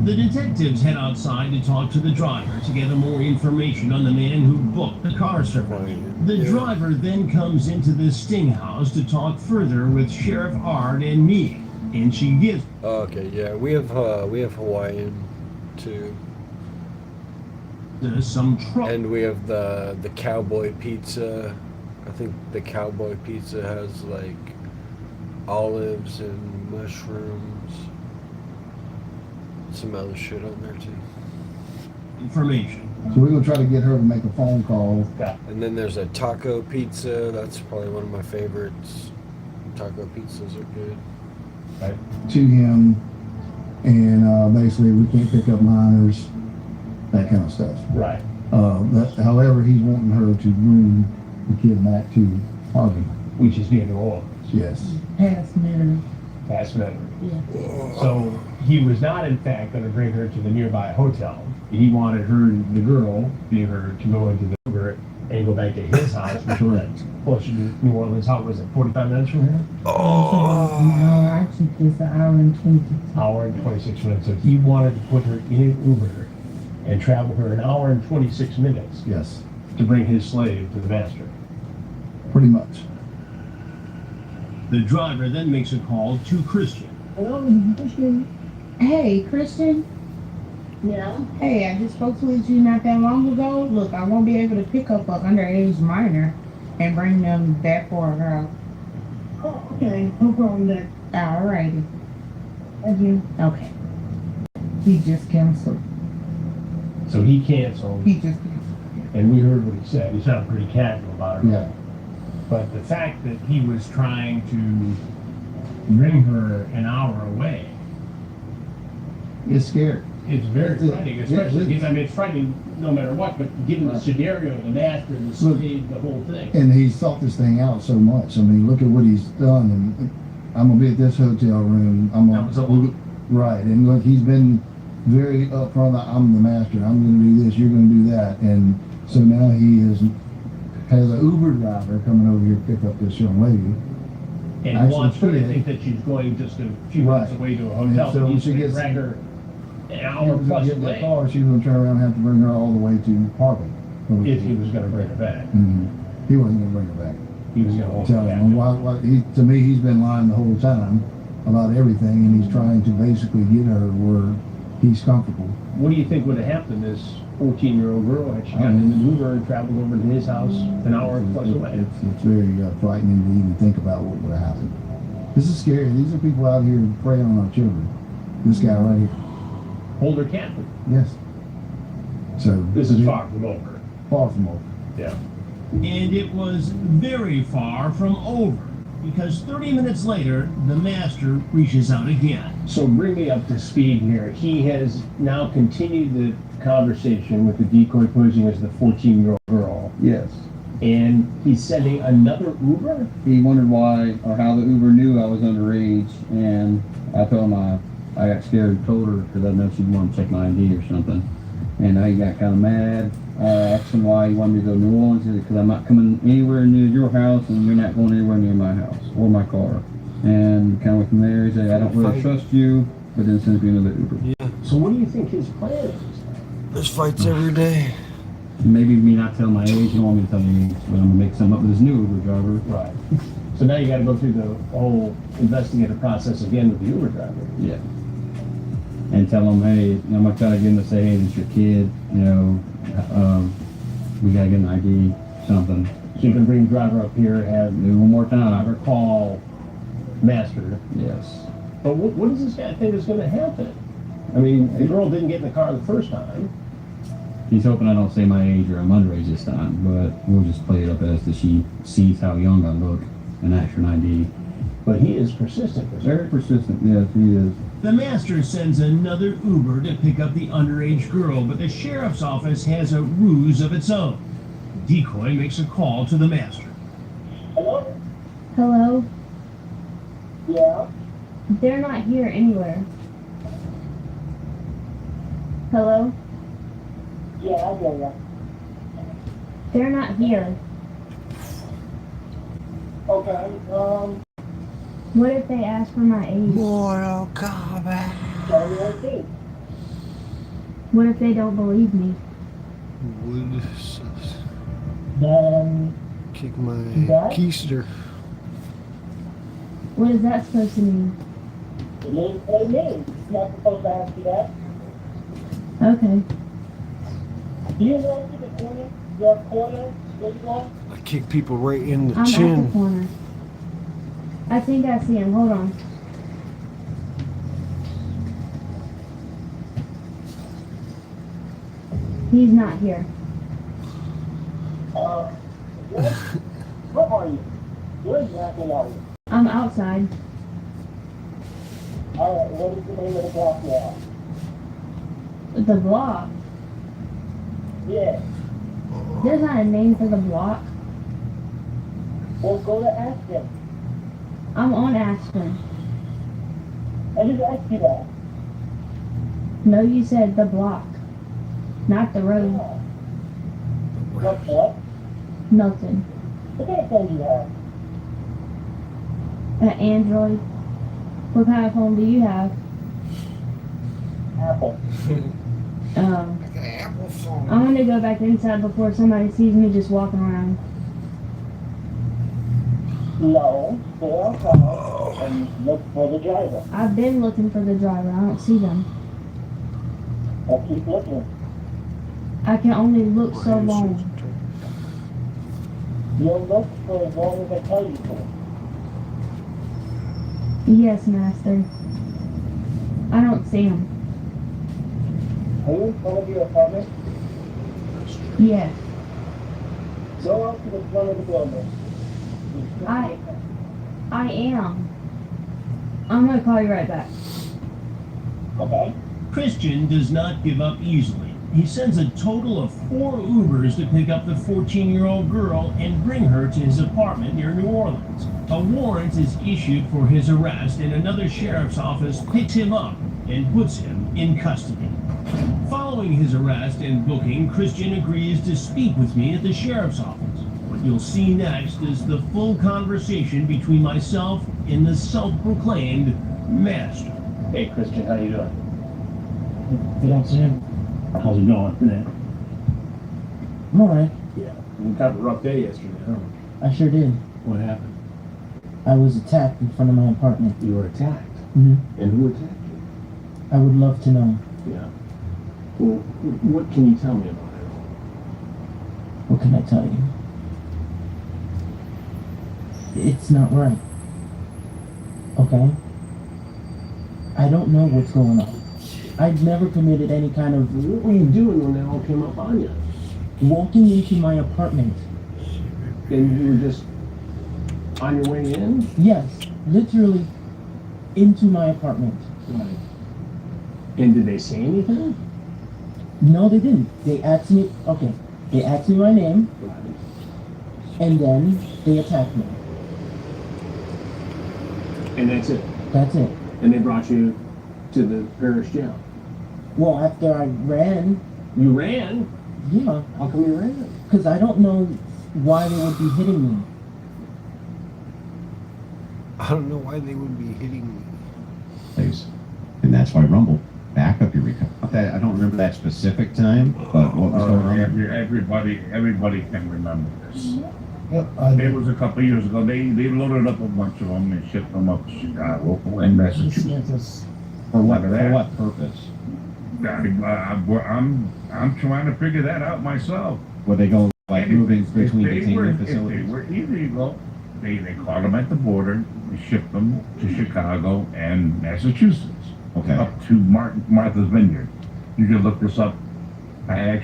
The detectives head outside to talk to the driver to gather more information on the man who booked the car service. The driver then comes into the Sting house to talk further with Sheriff Ard and Mia, and she gives. Okay, yeah, we have Hawaiian too. There's some trouble. And we have the cowboy pizza. I think the cowboy pizza has like olives and mushrooms. Some other shit on there too. Information. So we're gonna try to get her to make a phone call. And then there's a taco pizza. That's probably one of my favorites. Taco pizzas are good. Right. To him, and basically we can't pick up minors, that kind of stuff. Right. However, he's wanting her to bring the kid back to Harvey. Which is near New Orleans. Yes. Past minute. Past minute. Yeah. So he was not, in fact, going to bring her to the nearby hotel. He wanted her, the girl, being her, to go into the Uber and go back to his house, which was closer to New Orleans. How was it? 45 minutes from here? No, actually, it's an hour and 26. Hour and 26 minutes. So he wanted to put her in an Uber and travel her an hour and 26 minutes. Yes. To bring his slave to the master. Pretty much. The driver then makes a call to Christian. Hello, Christian. Hey, Christian. Yeah. Hey, I just spoke to you not that long ago. Look, I won't be able to pick up an underage minor. and bring them that far out. Oh, okay, no problem then. Alrighty. Thank you. Okay. He just canceled. So he canceled, He just and we heard what he said. He sounded pretty casual about it. Yeah. But the fact that he was trying to bring her an hour away, It's scary. it's very It's- frightening, yeah, especially, it is. I mean, it's frightening no matter what, but given the scenario, the master, the speed, the whole thing. And he's thought this thing out so much. I mean, look at what he's done. And I'm gonna be at this hotel room. That was a lot. Right. And look, he's been very upfront. I'm the master. I'm gonna do this. You're gonna do that. And so now he has an Uber driver coming over here to pick up this young lady. And Actually, wants her to she- think that she's going just a few minutes Right. away to a And hotel. so He's she gonna gets- drag her an She hour was plus gonna get in the away car. She was gonna turn around and have to bring her all the way to Harvey. if he was gonna bring her back. He wasn't gonna bring her back. He was gonna hold Tell her him, back. to me, he's been lying the whole time about everything, and he's trying to basically get her where he's comfortable. What do you think would have happened to this 14-year-old girl had she gotten in the Uber and traveled over to his house an hour plus away? It's very frightening to even think about what would have happened. This is scary. These are people out here preying on our children. This guy right here. Hold her captive. Yes. So This is far from over. Far from over. Yeah. And it was very far from over, because 30 minutes later, the master reaches out again. So bring me up to speed here. He has now continued the conversation with the decoy posing as the 14-year-old girl, Yes. and he's sending another Uber? He wondered why or how the Uber knew I was underage, and I told him I got scared and told her because I know she'd want to check my ID or something. And he got kind of mad. I asked him why he wanted me to go to New Orleans. He said, because I'm not coming anywhere near your house, and you're not going anywhere near my house or my car. And kind of went from there. He said, I don't really trust you, but then sends me another Uber. Yeah. So what do you think his plan is? There's fights every day. Maybe me not telling my age. You don't want me to tell you age, but I'm going to make something up with this new Uber driver. Right. So now you got to go through the whole investigative process again with the Uber driver. Yeah. And tell them, hey, I'm gonna try to get them to say, hey, this is your kid, you know, we gotta get an ID, something. So you can bring the driver up here, have Do one more time. driver call master. Yes. But what does this guy think is going to happen? I mean, the girl didn't get in the car the first time. He's hoping I don't say my age or I'm underage this time, but we'll just play it up as that she sees how young I look and asks for an ID. But he is persistent. Very persistent, yes, he is. The master sends another Uber to pick up the underage girl, but the sheriff's office has a ruse of its own. Decoy makes a call to the master. Hello? Hello? Yeah? They're not here anywhere. Hello? Yeah, I get ya. They're not here. Okay, What if they ask for my age? Mortal Kombat. tell me what it What if they don't believe me? Then, Kick my That? keister. What is that supposed to mean? it means what it means. You're not supposed to ask you that. Okay. Do you want to the corner? Your corner? Where you want? I kick people right in the I'm at the chin. corner. I think I see him. Hold on. He's not here. What? What are you? Where exactly are you? I'm outside. Alright, what is the name of the block now? The block. Yeah. There's not a name for the block. Well, go to Aspen. I'm on Aspen. I just asked you that. No, you said the block, not the road. What? Nothing. What kind of phone do you have? An Android. What kind of phone do you have? Apple. Apple phone. I'm gonna go back inside before somebody sees me just walking around. No, stay outside and look for the driver. I've been looking for the driver. I don't see them. I'll keep looking. I can only look so long. You'll look for as long as I tell you to. Yes, master. I don't see him. Are you in front of your apartment? Yes. Go out to the front of the building. I am. I'm gonna call you right back. Okay. Christian does not give up easily. He sends a total of 4 Ubers to pick up the 14-year-old girl and bring her to his apartment near New Orleans. A warrant is issued for his arrest, and another sheriff's office picks him up and puts him in custody. Following his arrest and booking, Christian agrees to speak with me at the sheriff's office. What you'll see next is the full conversation between myself and the self-proclaimed master. Hey, Christian, how you doing? Good afternoon. How's it going today? I'm alright. Yeah. You had a rough day yesterday, huh? I sure did. What happened? I was attacked in front of my apartment. You were attacked? Mm-hmm. And who attacked you? I would love to know. Yeah. Well, what can you tell me about it? What can I tell you? It's not right. Okay? I don't know what's going on. I've never committed any kind of... What were you doing when they all came up on you? Walking into my apartment. And you were just on your way in? Yes, literally into my apartment. Right. And did they say anything? No, they didn't. They asked me... Okay. They asked me my name. Right. And then they attacked me. And that's it? That's it. And they brought you to the parish jail? Well, after I ran... You ran? Yeah. How come you ran? Because I don't know why they would be hitting me. I don't know why they would be hitting me. Place. And that's why Rumble back up your recovery. I don't remember that specific time, but what was going on? Everybody can remember this. Yep, It was a couple of years ago. They loaded up a bunch of them and shipped them up to Chicago and Massachusetts. For what? After For that, what purpose? I'm trying to figure that out myself. Were they going like moving If between they detainment facilities? If they were illegal, they caught them at the border, they shipped them to Chicago and Massachusetts. Okay. Up to Martha's Vineyard. You can look this up. I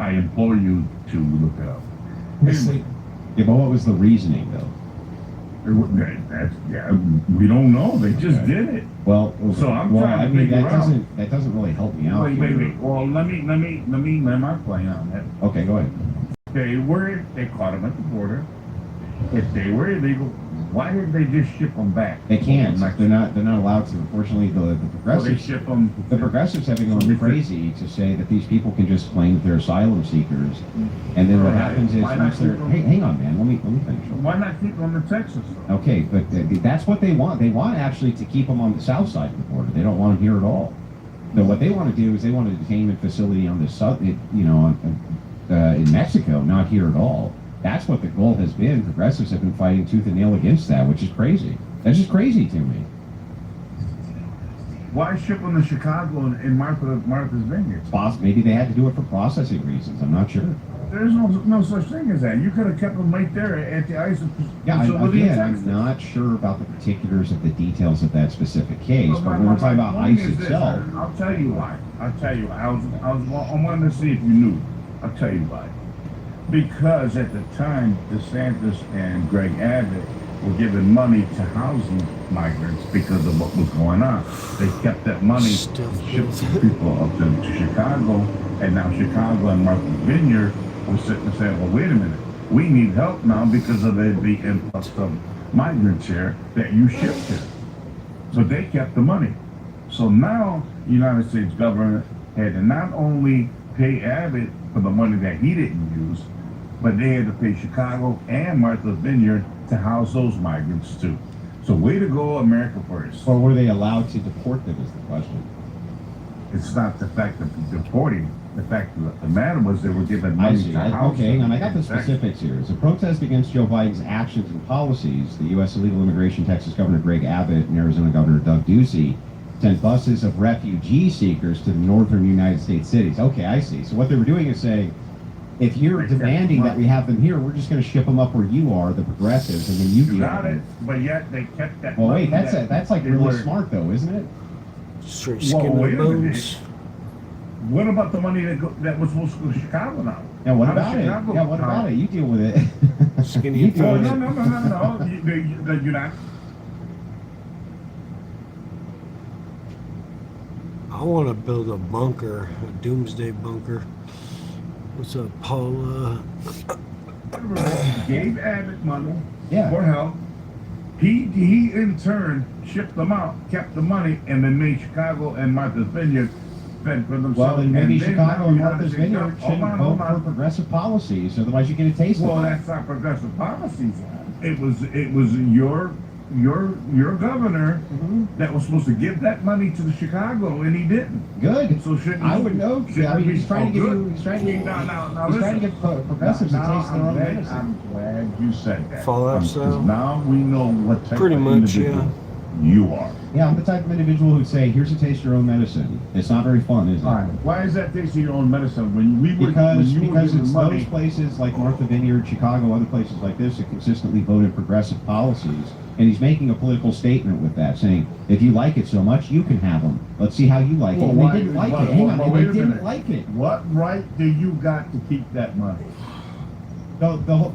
implore you to look it up. Yeah, but what was the reasoning though? We don't know. They just did it. Well, So I'm trying to figure out. that doesn't really help me out. Wait. here. Well, let me my plan on that. Okay, go ahead. They caught them at the border. If they were illegal, why did they just ship them back? They can't. They're not allowed to. Unfortunately, the Well, they progressives. ship them. The progressives have been going crazy to say that these people can just claim that they're asylum seekers, and then what Right. happens is Why not once they're keep them- hey, hang on, man, let me finish. Why not keep them in Texas? Though? Okay, but that's what they want. They want actually to keep them on the south side of the border. They don't want them here at all. So what they want to do is they want a detainment facility on the south, in Mexico, not here at all. That's what the goal has been. Progressives have been fighting tooth and nail against that, which is crazy. That's just crazy to me. Why ship them to Chicago and Martha's Vineyard? Maybe they had to do it for processing reasons. I'm not sure. There's no such thing as that. You could have kept them right there at the ICE facility in Again, Texas. I'm not sure about the particulars of the details of that specific case, Well, but when we're talking about my point ICE is this, itself, I'll tell you why. I wanted to see if you knew. I'll tell you why. Because at the time, DeSantis and Greg Abbott were giving money to housing migrants because of what was going on. They kept that money to ship people up to Chicago, and now Chicago and Martha's Vineyard were sitting and saying, well, wait a minute, we need help now because of the influx of migrants here that you shipped here. So they kept the money. So now the United States government had to not only pay Abbott for the money that he didn't use, but they had to pay Chicago and Martha's Vineyard to house those migrants too. So way to go, America first. or were they allowed to deport them is the question. It's not the fact of deporting. The fact of the matter was they were given I money see. to house Okay, hang on. I got the them. specifics here. It's a protest against Joe Biden's actions and policies. The U.S. illegal immigration Texas Governor Greg Abbott and Arizona Governor Doug Ducey sent buses of refugee seekers to the northern United States cities. Okay, I see. So what they were doing is saying, If you're demanding that we have them here, we're just going to ship them up where you are, the progressives, and then you You deal got with it, them. but yet they kept that. Well, wait, money that's like they really were- smart though, isn't it? Straight Well, skin wait and a minute. bones. What about the money that was supposed to go to Chicago now? Yeah, what How does about it? Chicago Yeah, what count? about it? You deal with it. Skinny You and deal with No, it. no, you're not. I want to build a bunker, a doomsday bunker. What's up, Paula? Gave Abbott money Yeah. for help. He in turn shipped them out, kept the money, and then made Chicago and Martha's Vineyard fend for themselves. Well, then maybe And then Chicago now and the United Martha's States- Vineyard hold shouldn't on, vote hold for on. progressive policies, otherwise you get a taste Well, of it. that's not progressive policies. It was your governor that was supposed to give that money to the Chicago, and he didn't. Good. So shouldn't I he- would know. shouldn't I mean, he he's be- trying to give oh, you. good. He's trying to give. Now, He's trying to give progressives a taste of their own I'm medicine. glad you said that. Fallout 'Cause style? now we know what type Pretty of much, individual you are. Yeah, I'm the type of individual who'd say, "Here's a taste of your own medicine." It's not very fun, is it? All right. Why is that tasting your own medicine when we were Because when you were because giving it's money? those places like Martha Vineyard, Chicago, other places like this that consistently voted progressive policies, and he's making a political statement with that, saying, "If you like it so much, you can have them. Let's see how you like Well, it." And why- they didn't like but- it. Hang on, but and wait they a didn't minute. like it. What right do you got to keep that money?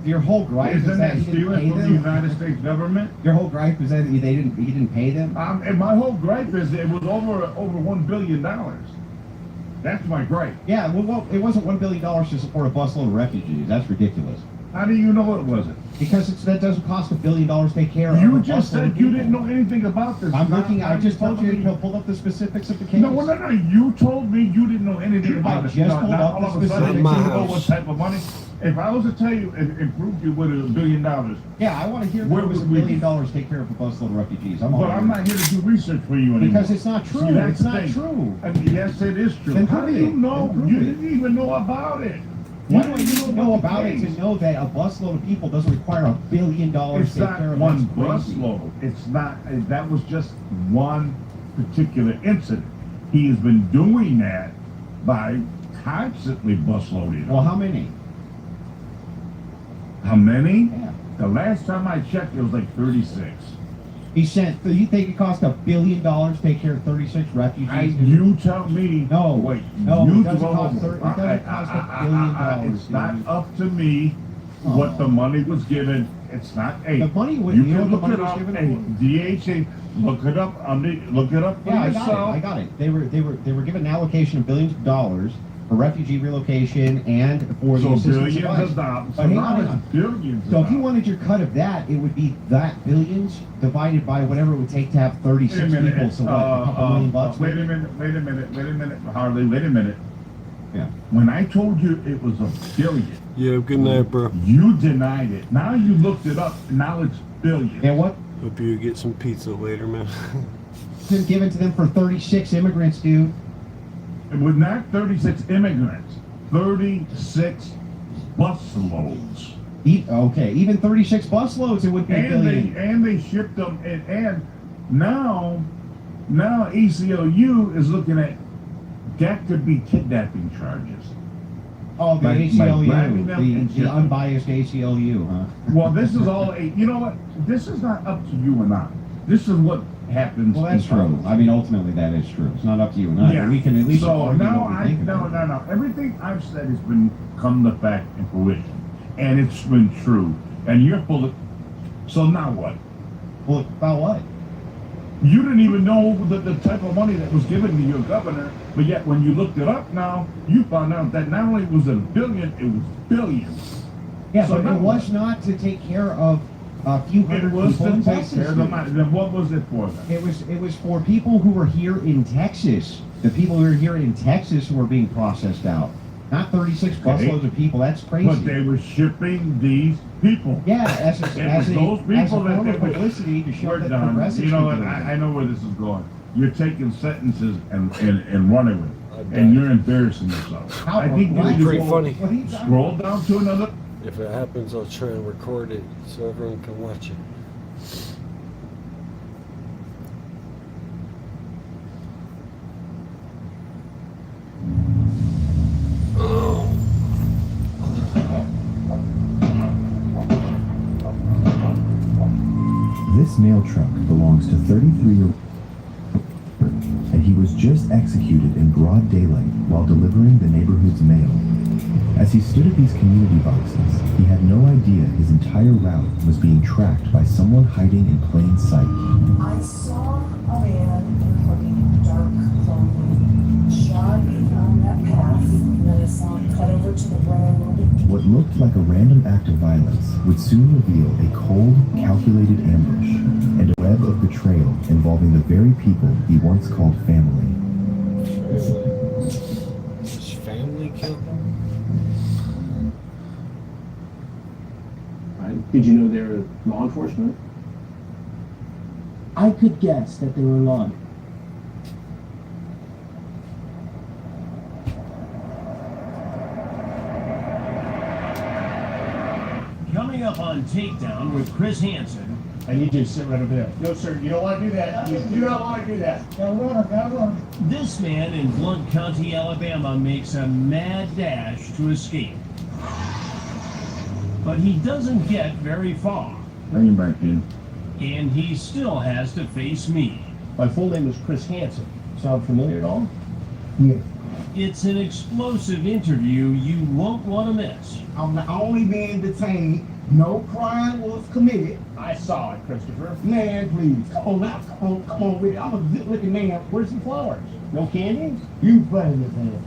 Your whole gripe is Isn't that that he didn't pay stealing from the them. United States government? Your whole gripe is that he didn't pay them. And my whole gripe is it was over $1 billion. That's my gripe. Yeah, well, it wasn't $1 billion to support a busload of refugees. That's ridiculous. How do you know it wasn't? Because that doesn't cost $1 billion to take care of. You a just busload said of you people. didn't know anything about this. I'm Now- looking. now I just you're told you telling to me- pull up the specifics of the case. No, no. You told me you didn't know anything about it. just Now- pulled now up all the of a sudden specifics. you My know house. what type of money. If I was to tell you and prove you with $1 billion, Yeah, I want to hear Where where was $1 would we billion be? to take care of a busload of refugees. I'm all but I'm ears. not here to do research for you anymore. Because it's not true. See, that's It's the not thing. true. I mean, yes, it is true. Then How prove do you it. know? Then prove You it. didn't even know about it. Why You do I didn't need to know about it case. to know that a busload of people doesn't require $1 billion to It's take not care of? one That's crazy. busload. It's not. That was just one particular incident. He has been doing that by constantly busloading. Well, how many? How many? Yeah. The last time I checked, it was like 36. He sent. So you think it cost $1 billion to take care of 36 refugees? You tell me. No. Wait. No, you it doesn't throw- cost it doesn't cost $1 billion. It's not up to me Oh. what the money was given. It's not. Hey, The money was- you you know can what the look money it was up. given Hey, DHA, look it up. Look it up for Yeah, yourself. I got it. They were given an allocation of billions of dollars for refugee relocation and for the So assistance billions of ICE. of dollars. But So hang now on, hang it's on. billions. So of if you dollars. wanted your cut of that, it would be that billions divided by whatever it would take to have 36 Wait a minute. people. So what, a couple million bucks? Wait a maybe? minute, Harley. Wait a minute. Yeah. When I told you it was $1 billion, Yeah, good night, bro. you denied it. Now you looked it up. Now it's billion. And what? Hope you get some pizza later, man. Been given to them for 36 immigrants, dude. It was not 36 immigrants. 36 busloads. Okay, even 36 busloads, it would be a billion. And they shipped them. And now ACLU is looking at that could be kidnapping charges. Oh, the By ACLU, grabbing them and the shipping. unbiased ACLU, huh? Well, this is all. You know what? This is not up to you and I. This is what happens. Well, that's in true. Congress. I mean, ultimately, that is true. It's not up to you and I. Yeah. But we can at least So argue now what we think about it. no. Everything I've said has been come to fact and fruition, and it's been true. And you're full of. So now what? Well, about what? You didn't even know the type of money that was given to your governor, but yet when you looked it up now, you found out that not only was it $1 billion, it was billions. Yeah, So but now it was not to take care of a few It hundred was people to in take Texas. care of the money. Then what was it for then? It was for people who were here in Texas. The people who are here in Texas who are being processed out. Not 36 Okay. busloads of people. That's crazy. But they were shipping these people. Yeah, as a, It as was a, those people as a that form they of were- publicity to show We're that done. progressives You know what? can do it. I know where this is going. You're taking sentences and running with it, bet. and you're embarrassing yourself. How- I think you why? need to Pretty go- funny. What are you talking Scroll down to another. If it happens, I'll try and record it so everyone can watch it. Oh, This mail truck belongs to 33-year-old, and he was just executed in broad daylight while delivering the neighborhood's mail. As he stood at these community boxes, he had no idea his entire route was being tracked by someone hiding in plain sight. I saw a man in dark clothing jogging on that path, and then I saw him cut over to the road. What looked like a random act of violence would soon reveal a cold, calculated ambush and a web of betrayal involving the very people he once called family. Is family killed? Did you know they were law enforcement? I could guess that they were law enforcement. Coming up on Takedown with Chris Hansen. I need you to sit right over there. No, sir, you don't want to do that. You do not want to do that. Gotta run. This man in Blount County, Alabama makes a mad dash to escape. But he doesn't get very far. Bring him back in. And he still has to face me. My full name is Chris Hansen. Sound familiar at all? Yeah. It's an explosive interview you won't want to miss. I'm the only man detained. No crime was committed. I saw it, Christopher. Man, please. Come on now. Come on with it. I'm a good looking man. Where's the flowers? No candy? You funny, man.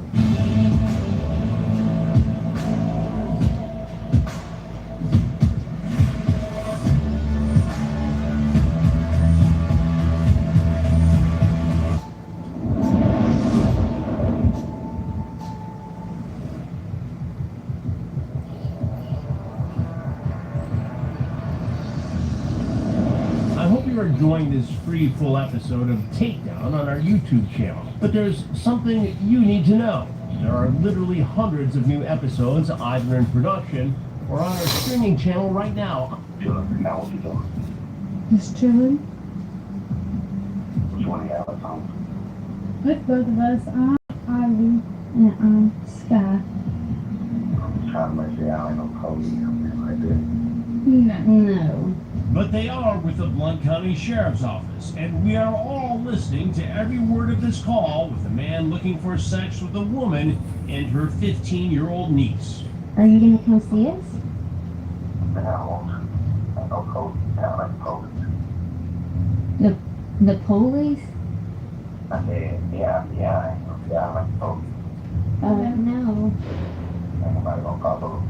Enjoying this free full episode of Takedown on our YouTube channel. But there's something you need to know. There are literally hundreds of new episodes either in production or on our streaming channel right now. Just chilling. Which one do you have at home? With both of us, Ivy and Sky. I'm trying to make sure I ain't no police or something like that. No. But they are with the Blount County Sheriff's Office, and we are all listening to every word of this call with a man looking for sex with a woman and her 15-year-old niece. Are you gonna come see us? No, ain't no police down like police. The police? I said, yeah, ain't no down like police. No. Ain't nobody gonna call police.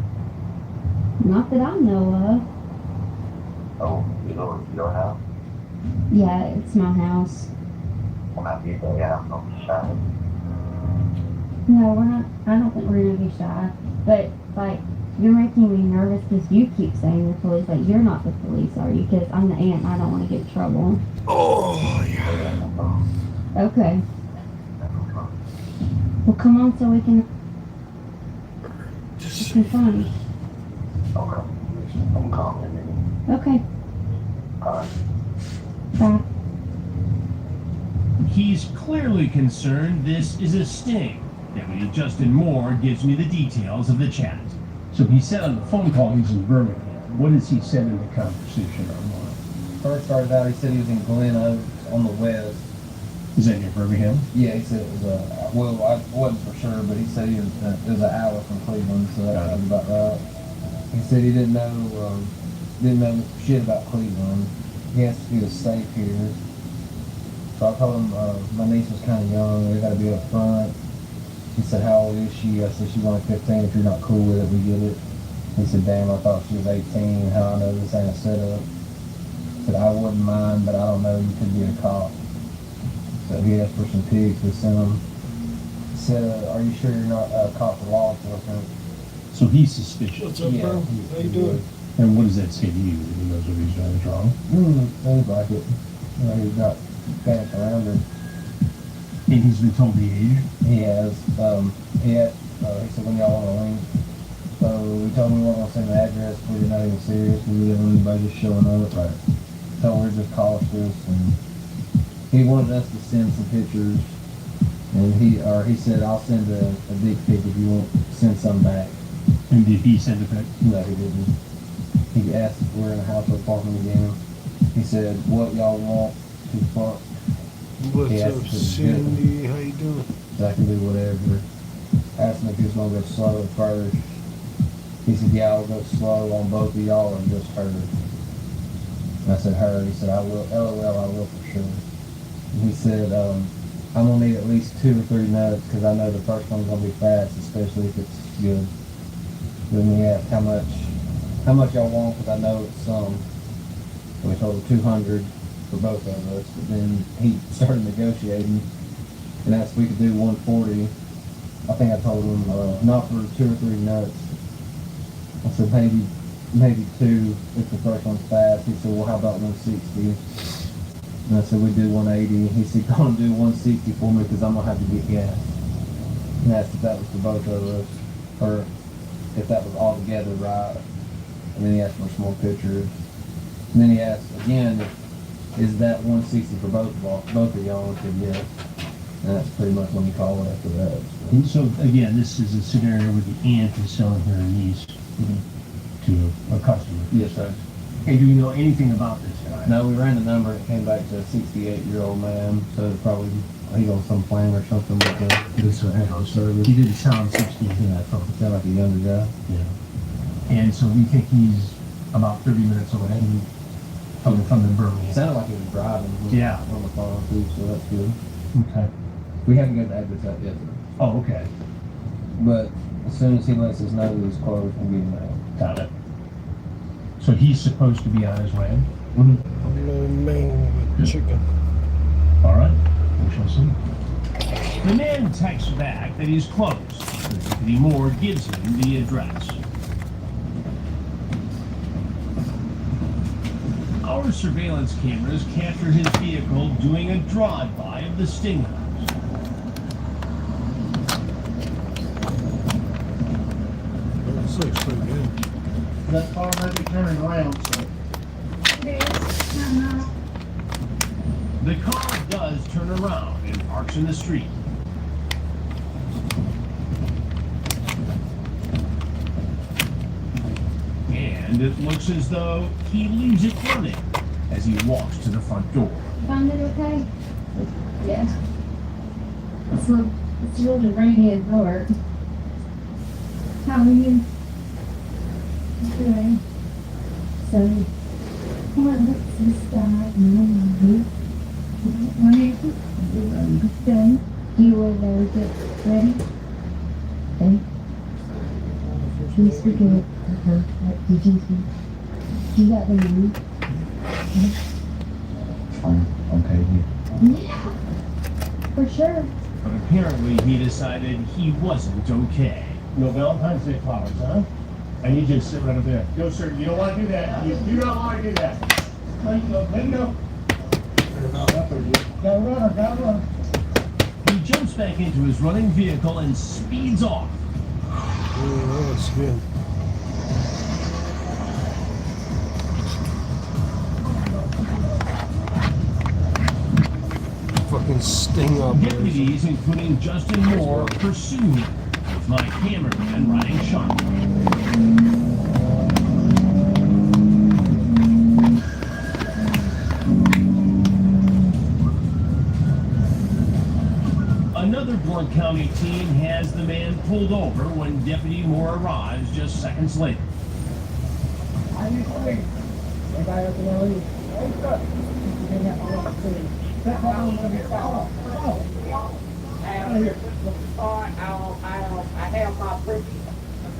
Not that I know of. Oh, you know it's your house? Yeah, it's my house. When I get there, yeah, I'm gonna be shy. No, we're not. I don't think we're gonna be shy. But, like, you're making me nervous because you keep saying the police. Like, you're not the police, are you? Because I'm the aunt and I don't want to get in trouble. Oh, yeah. Okay. Well, come on so we can have fun. Okay. I'm calling. Okay. Alright. Bye. He's clearly concerned this is a sting. Deputy Justin Moore gives me the details of the chat. So he said on the phone call he's in Birmingham. What has he said in the conversation online? First started out, he said he was in Glen Oaks on the west. Is that near Birmingham? Yeah, he said it was well, I wasn't for sure, but he said it was an hour from Cleveland, so that sounds about right. He said he didn't know shit about Cleveland. He was safe here. So I told him my niece was kind of young, they got to be up front. He said, how old is she? I said, she's only 15. If you're not cool with it, we get it. He said, damn, I thought she was 18. How I know this ain't a setup? I said, I wouldn't mind, but I don't know. You could be a cop. So he asked for some pics. We sent him. He said, are you sure you're not a cop for law enforcement? So he's suspicious. What's up, bro? How you doing? And what does that say to you? That he knows what he's doing is wrong? Seems like it. You know, he's got pants around her. And he's been told the age? He has. He said, when y'all want to link. So we told him we weren't going to send the address. We were not even serious. We didn't want anybody just showing up. Right. Told her we're just cautious. And he wanted us to send some pictures. And he said, I'll send a dick pic if you want to send some back. And did he send it back? No, he didn't. He asked if we're in a house apartment again. He said, what y'all want to fuck? What's He asked up, if it was Cindy? How you doing? So I can do whatever. Asked him if he was gonna go slow at first. He said, yeah, I'll go slow on both of y'all or just her. And I said, her. He said, I will. LOL, I will for sure. And he said, I'm gonna need at least 2 or 3 nuts because I know the first one's gonna be fast, especially if it's good. Then he asked how much y'all want because I know it's some. So we told him 200 for both of us, but then he started negotiating and asked if we could do 140. I think I told him not for 2 or 3 nuts. I said maybe 2 if the first one's fast. He said, well, how about 160? And I said, we do 180. He said, go and do 160 for me because I'm gonna have to get gas. And asked if that was for both of us or if that was all together right. And then he asked for some more pictures. And then he asked again, is that 160 for both of y'all? I said yes. And that's pretty much when he called after that. And so, again, this is a scenario where the aunt is selling her niece to a customer. Yes, sir. And do you know anything about this guy? No, we ran the number and it came back to a 68-year-old man. So it's probably he's on some plan or something with this echo service. He didn't sound 60. Yeah, I thought he sounded like a younger guy. Yeah. And so we think he's about 30 minutes away from the Birmingham. It sounded like he was driving. Yeah. On the phone too, so that's good. Okay. We haven't got the address out yet, though. Oh, okay. But as soon as he lets us know that he's closed, we'll get him out. Got it. So he's supposed to be on his way? Little man with chicken. All right. We shall see. The man texts back that he's close. Deputy Moore gives him the address. Our surveillance cameras capture his vehicle doing a drive-by of the Sting House. This looks pretty good. That car might be turning around, so. The car does turn around and parks in the street. And it looks as though he leaves it running as he walks to the front door. Found it okay? Yeah. It's a little rainy and dark. How are you? Good. So, come on, let's start. Okay. You will get ready. Okay. She's speaking with her. Did you see? You got the news? Okay. Yeah. For sure. But apparently he decided he wasn't okay. No Valentine's Day flowers, huh? I need you to sit right up there. Go, sir. You don't want to do that. You do not want to do that. Let him go. Let him go. Got a runner. He jumps back into his running vehicle and speeds off. Oh, that's good. Fucking sting operation. Deputies, including Justin Moore, pursue him, with my cameraman riding shotgun. Another Blount County team has the man pulled over when Deputy Moore arrives just seconds later. I have my brick.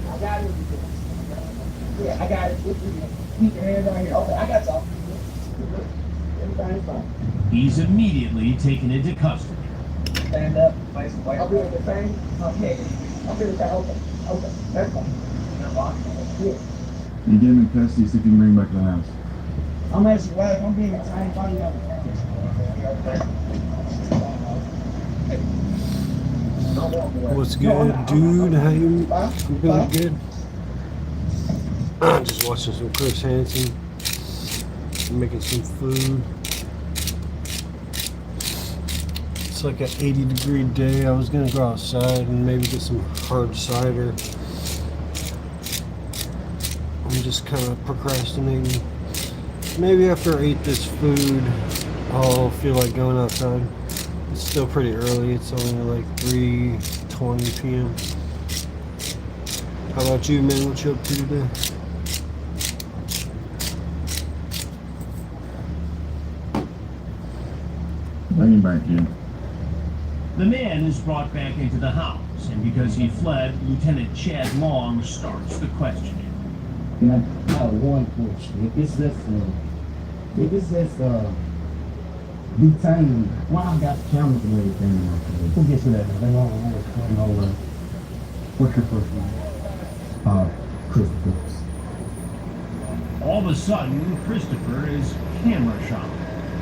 I got it. Yeah, I got it. Keep your hand right here. Okay, I got something. Everything's fine. He's immediately taken into custody. Stand up. I'll be at the same. Okay. I'll be at the open. Okay. That's fine. Yeah. You get him in custody, see if you can bring him back to the house. I'm asking why I'm being the same body of What's good, dude? How you feeling good? I'm just watching some Chris Hansen, making some food. It's like an 80-degree day. I was gonna go outside and maybe get some hard cider. I'm just kind of procrastinating. Maybe after I eat this food, I'll feel like going outside. It's still pretty early. It's only like 3:20 p.m. How about you, man? What you up to today? Bring him back, Jim. The man is brought back into the house, and because he fled, Lieutenant Chad Long starts the questioning. I have one question. If it's just detained, why I got cameras and everything in my place? Who gets to that? They all coming over. What's your first name? Christopher. All of a sudden, Christopher is camera shy.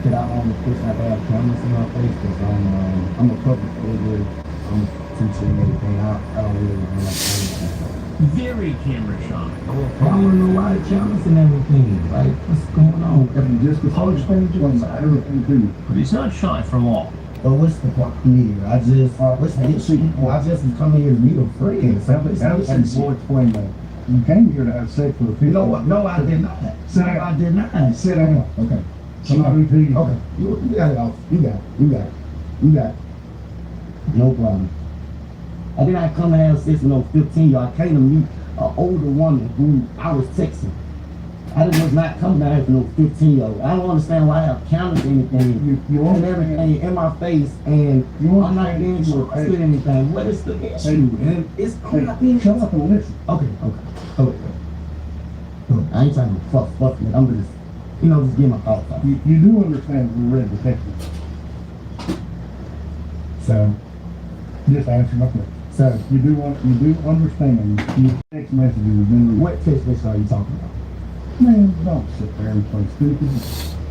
Could I only push I have cameras in my face because I'm a public figure. I'm teaching everything. I don't really want to Very camera shy. I want to know why the cameras and everything. Like, what's going on? Just before the stage, everything too. But he's not shy for long. But what's the point here? I just come here to meet a friend. That's the point. You came here to have sex with a female. You know what? No, I did not. Sit down. I did not. Sit down. Okay. Somebody repeat. Okay. You got it off. You got it. No problem. I did not come to have sex with no 15-year-old. I came to meet an older woman who I was texting. I was not coming down here for no 15-year-old. I don't understand why I have cameras and anything. You want everything in my face, and I'm not getting into anything. What is the issue? And it's not being shut up and listen. Okay. Look, I ain't trying to fuck it. I'm just, just get my thoughts out. You do understand we're red detectives. So, Just answer my question. sir, You do understand your text messages have been what text message are you talking about? Man, don't sit there and play stupid.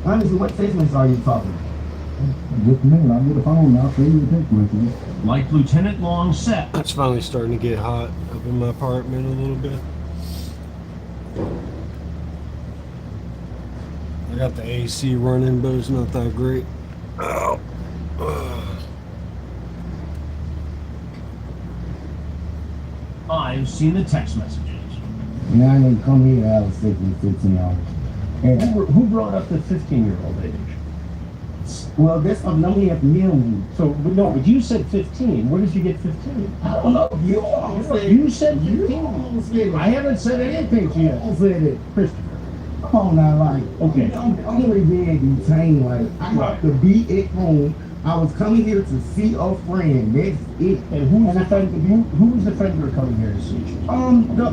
Honestly, what text message are you talking about? Just a minute, I'll get a phone and I'll show you the text messages. Like Lieutenant Long said, It's finally starting to get hot up in my apartment a little bit. I got the AC running, but it's not that great. Ow. I've seen the text messages. Now I need to come here to have a sex with 15 hours. And Who brought up the 15-year-old age? well, that's something I'm here to meal me. But you said 15. Where did you get 15? I don't know. You all said You said You 15. all said it. I haven't said anything to you. all said it. Christopher. Come on now, like, Okay. I'm really being detained. Like, I have to be at home. I was coming here to see a friend. That's it. And who's the friend you were coming here to see? The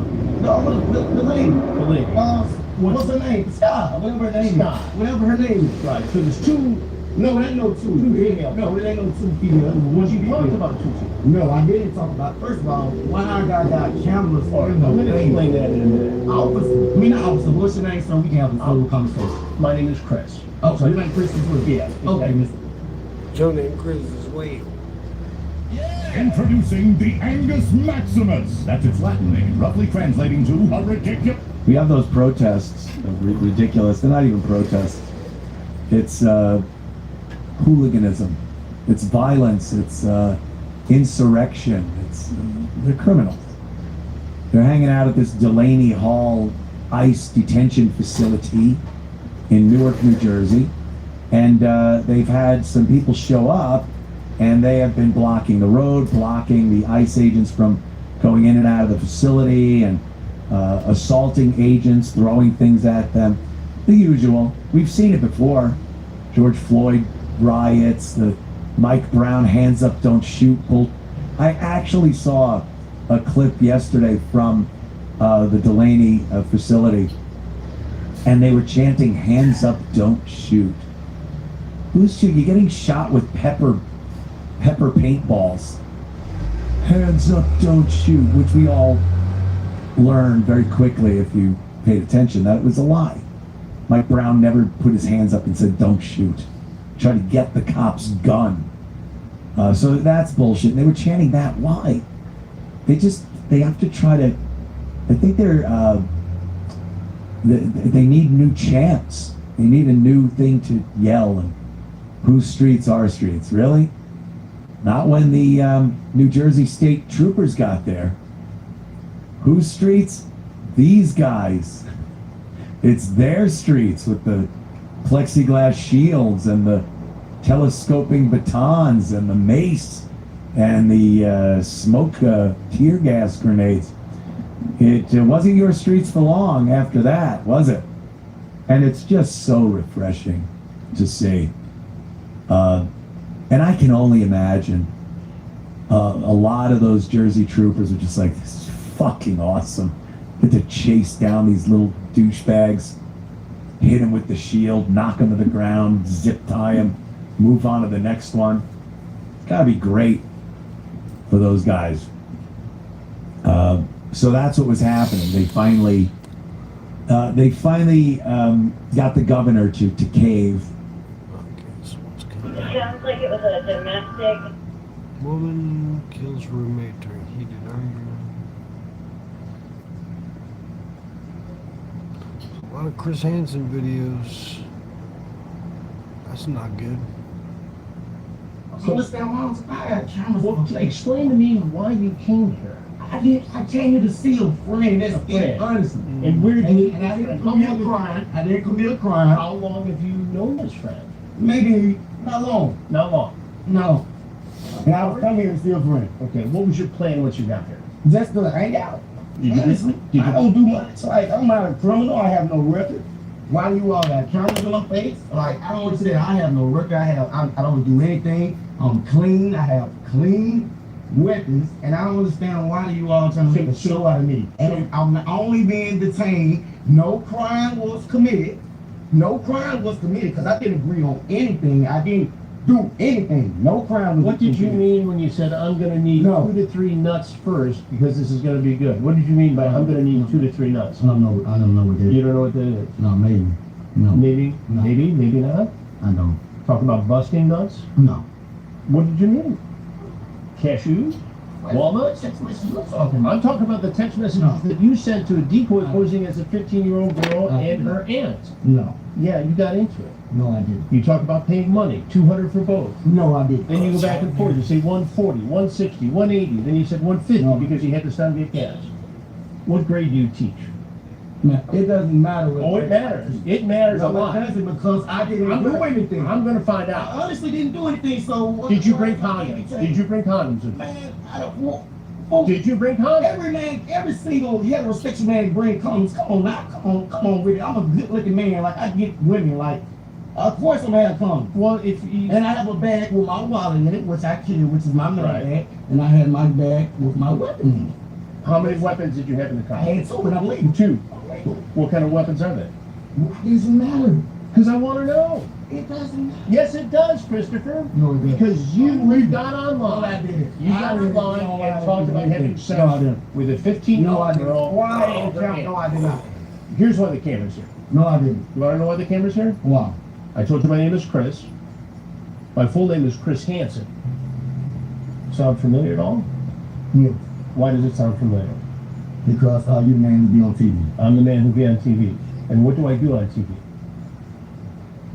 lady. The lady. What's her name? Scott. Whatever her name. Scott. Whatever her name is. Right. So there's two. No, it ain't no two. females. No, it ain't no two females. What you talked about two? No, I didn't talk about. First of all, why I got cameras in I'm the gonna explain that in a minute. Officer, what's your name so we can have a full conversation? My name is Chris. Oh, so your name Chris as well? Yeah. Okay, Mr. Joe named Chris as well. Introducing the Angus Maximus. That's its Latin name, roughly translating to a ridiculous. We have those protests, ridiculous. They're not even protests. It's hooliganism. It's violence. It's insurrection. They're criminals. They're hanging out at this Delaney Hall ICE detention facility in Newark, New Jersey, and they've had some people show up, and they have been blocking the road, blocking the ICE agents from going in and out of the facility, and assaulting agents, throwing things at them. The usual. We've seen it before. George Floyd riots, the Mike Brown hands up, don't shoot bull. I actually saw a clip yesterday from the Delaney facility, and they were chanting, hands up, don't shoot. Who's shooting? You're getting shot with pepper paintballs. Hands up, don't shoot, which we all learned very quickly if you paid attention. That was a lie. Mike Brown never put his hands up and said, don't shoot. Try to get the cop's gun. So that's bullshit. And they were chanting that. Why? They have to try to, I think they need new chants. They need a new thing to yell. And whose streets are streets? Really? Not when the New Jersey State Troopers got there. Whose streets? These guys. It's their streets with the plexiglass shields and the telescoping batons and the mace and the smoke tear gas grenades. It wasn't your streets for long after that, was it? And it's just so refreshing to see. And I can only imagine a lot of those Jersey troopers are just like, this is fucking awesome. Get to chase down these little douchebags, hit them with the shield, knock them to the ground, zip tie them, move on to the next one. It's gotta be great for those guys. So that's what was happening. They finally got the governor to cave. It sounds like it was a domestic. Woman kills roommate during heated argument. A lot of Chris Hansen videos. That's not good. So what's that mom's bad? Well, explain to me why you came here. I came here to see a friend. That's it, honestly. And where did you? And I didn't commit a crime. I didn't commit a crime. How long have you known this friend? Maybe not long. Not long. No. And I was coming here to see a friend. Okay, what was your plan once you got here? Just to hang out. Did Honestly, you I don't do much. Like, I'm not a criminal. I have no record. Why do you all got cameras on my face? Like, I don't understand. I have no record. I don't do anything. I'm clean. I have clean weapons. And I don't understand why you all trying to make a show out of me. And I'm only being detained. No crime was committed. No crime was committed because I didn't agree on anything. I didn't do anything. No crime was What did you committed. mean when you said I'm going to need 2 to 3 nuts first because this is going to be good? What did you mean by I'm going to need 2 to 3 nuts? I don't know what that is. You don't know what that is? No, maybe. No. Maybe? No. Maybe not? I don't. Talking about busting nuts? No. What did you mean? Cashews? Walnuts? I'm talking about the text messages that you sent to a decoy posing as a 15-year-old girl and her aunt. No. Yeah, you got into it. No, I didn't. You talk about paying money, $200 for both. No, I didn't. Then you go back and forth. You say 140, 160, 180. Then you said 150 because you had to stop and get gas. What grade do you teach? Man, it doesn't matter. Oh, it matters. It matters a lot. It doesn't because I didn't do anything. I'm going to find I out. honestly didn't do anything, so... Did you bring condoms? Did you bring condoms with you? Man, I don't want... Did you bring condoms? Every single heterosexual man bring condoms. Come on now, come on with it. I'm a good-looking man. Like, I get women, like... Of course I'm gonna have condoms. Well, if you... And I have a bag with my wallet in it, which I carry, which is my main bag. And I had my bag with my weapon in it. How many weapons did you have in the car? I had 2, but I'm leaving. 2. What kind of weapons are they? Why does it matter? Because I want to know. It doesn't matter. Yes, it does, Christopher. No, it doesn't. Because you got online. No, I didn't. You got online and talked about having sex with a 15-year-old girl. Why? No, I did not. Here's why the camera's here. No, I didn't. You want to know why the camera's here? Why? I told you my name is Chris. My full name is Chris Hansen. Sound familiar at all? Yeah. Why does it sound familiar? Because your name will be on TV. I'm the man who'll be on TV. And what do I do on TV?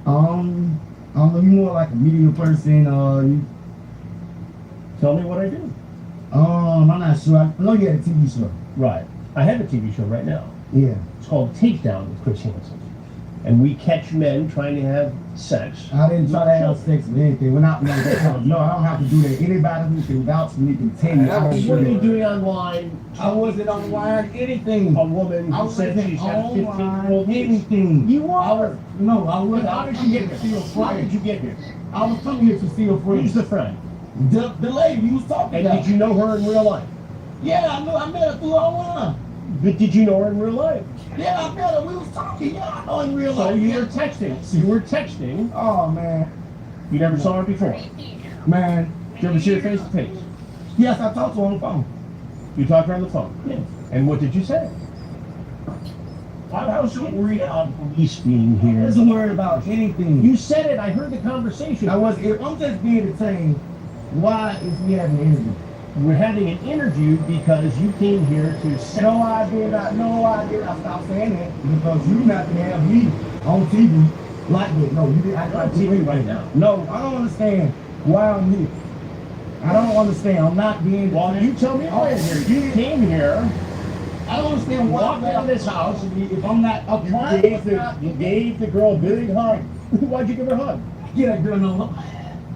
I don't know, you more like a media person, you... Tell me what I do. I'm not sure. I know you had a TV show. Right. I have a TV show right now. Yeah. It's called Takedown with Chris Hansen. And we catch men trying to have sex. I didn't try to have sex with anything. No, I don't have to do that. Anybody who can vouch for me can tell you. What are you doing online? I wasn't online anything. A woman who said she's got a 15-year-old anything. You are. No, I wasn't. How did you get here? Why did you get here? I was coming here to see a friend. Who's the friend? The lady you was talking about. And did you know her in real life? Yeah, I met her through online. But did you know her in real life? Yeah, I met her. We was talking. Yeah, I know in real life. So you were texting. You were texting. Oh, man. You never saw her before? Man. Did you ever see her face to face? Yes, I talked to her on the phone. You talked to her on the phone? Yes. And what did you say? I was worried about police being here. I wasn't worried about anything. You said it. I heard the conversation. If I'm just being detained, why is we having an interview? We're having an interview because you came here to say... No, I did not. No, I did not. Stop saying that because you not to have me on TV like that. No, you didn't. I'm on TV right now. No, I don't understand why I'm here. I don't understand. I'm not being... Well, you tell me why you're here. You came here I don't understand why. Walked into this house. If I'm not a crime, You gave the girl a big hug. Why'd you give her a hug? get that girl no hug.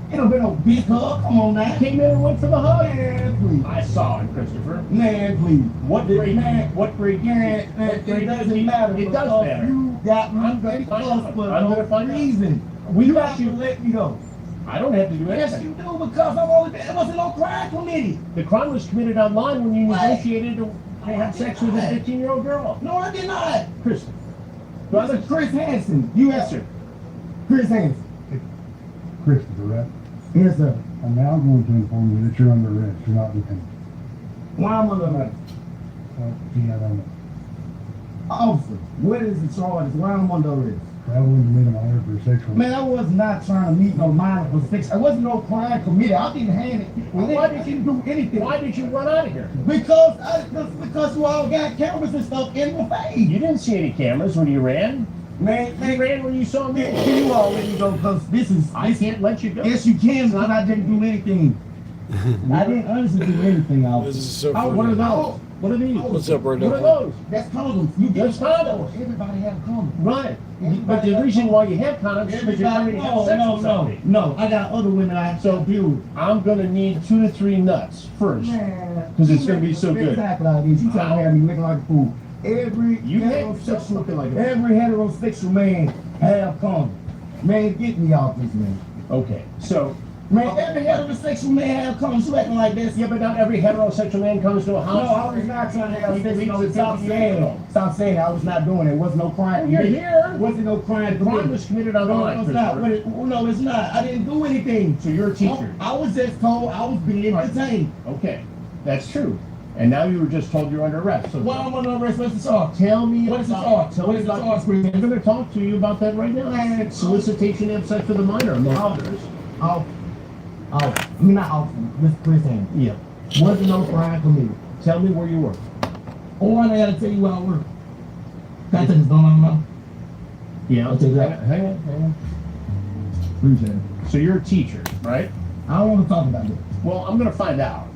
Ain't no been no big hug. Come on now. Came in and went for the hug. Man, please. I saw it, Christopher. Man, please. What grade? Man, What grade? man, What grade it doesn't matter. It does because matter. You got me I'm gonna find out. for I'm no gonna find out. reason. We You got have to you. let me go. I don't have to do Yes, anything. you do, because I'm only, it wasn't no crime committee. The crime was committed online when you What? negotiated to have sex with a 15-year-old girl. No, I did not. Christopher. Brother Chris Hansen. You Yes, answer. sir. Chris Hansen. Christopher, right? Yes, sir. And now I'm going to inform you that you're under arrest. You're not detained. Why am I under arrest? Well, gee, I don't know. Officer, what is the charge? Why am I under arrest? Traveling to meet a minor for sexual. Man, I was not trying to meet no minor for sex. I wasn't no crime committed. I didn't hand it. Why I didn't do anything. Why did you run out of here? Because you all got cameras and stuff in my face. You didn't see any cameras when you ran. Man, You ran when you saw me. can you all let me go? Because this is. I can't let you go. Yes, you can, because I didn't do anything. I didn't honestly do anything, officer. This is so Oh, what are funny. those? What are these? What's up, right What are now? those? That's condoms. You That's condoms. Everybody have condoms. Right. But the reason why you have condoms is because you're ready to have sex with somebody. No. I got other women I have to deal with. I'm gonna need 2 to 3 nuts first. Man, 'Cause it's gonna be so good. Exactly like this. You trying to have me looking like a fool. Every You have sex heterosexual, looking like a fool. every heterosexual man have condoms. Man, get me off this, man. Okay, so, Man, every heterosexual man have condoms. You acting like this? yeah, but not every heterosexual man comes to a No, house. I was not trying to have sex. You Stop saying it. Stop saying it. I was not doing it. It wasn't no crime. You're here. Wasn't no crime. The crime was committed online, No, it's not. Christopher. No, it's not. I didn't do anything. So you're a teacher. I was just told I was being detained. Okay, that's true. And now you were just told you're under arrest. So Why am I under arrest? What's the charge? tell me What is the about- charge? Tell What me is the about- charge, Chris? I'm gonna talk to you about that right now. Man, Solicitation of sex with a minor, among others. I mean, not officer. Mr. Chris Hansen. Yeah. Wasn't no crime committed. Tell me where you work. Or I gotta tell you where I work. Can I take this gun on my mouth? Yeah. I'll take that. Hang on. Appreciate it. So you're a teacher, right? I don't want to talk about it. Well, I'm gonna find out.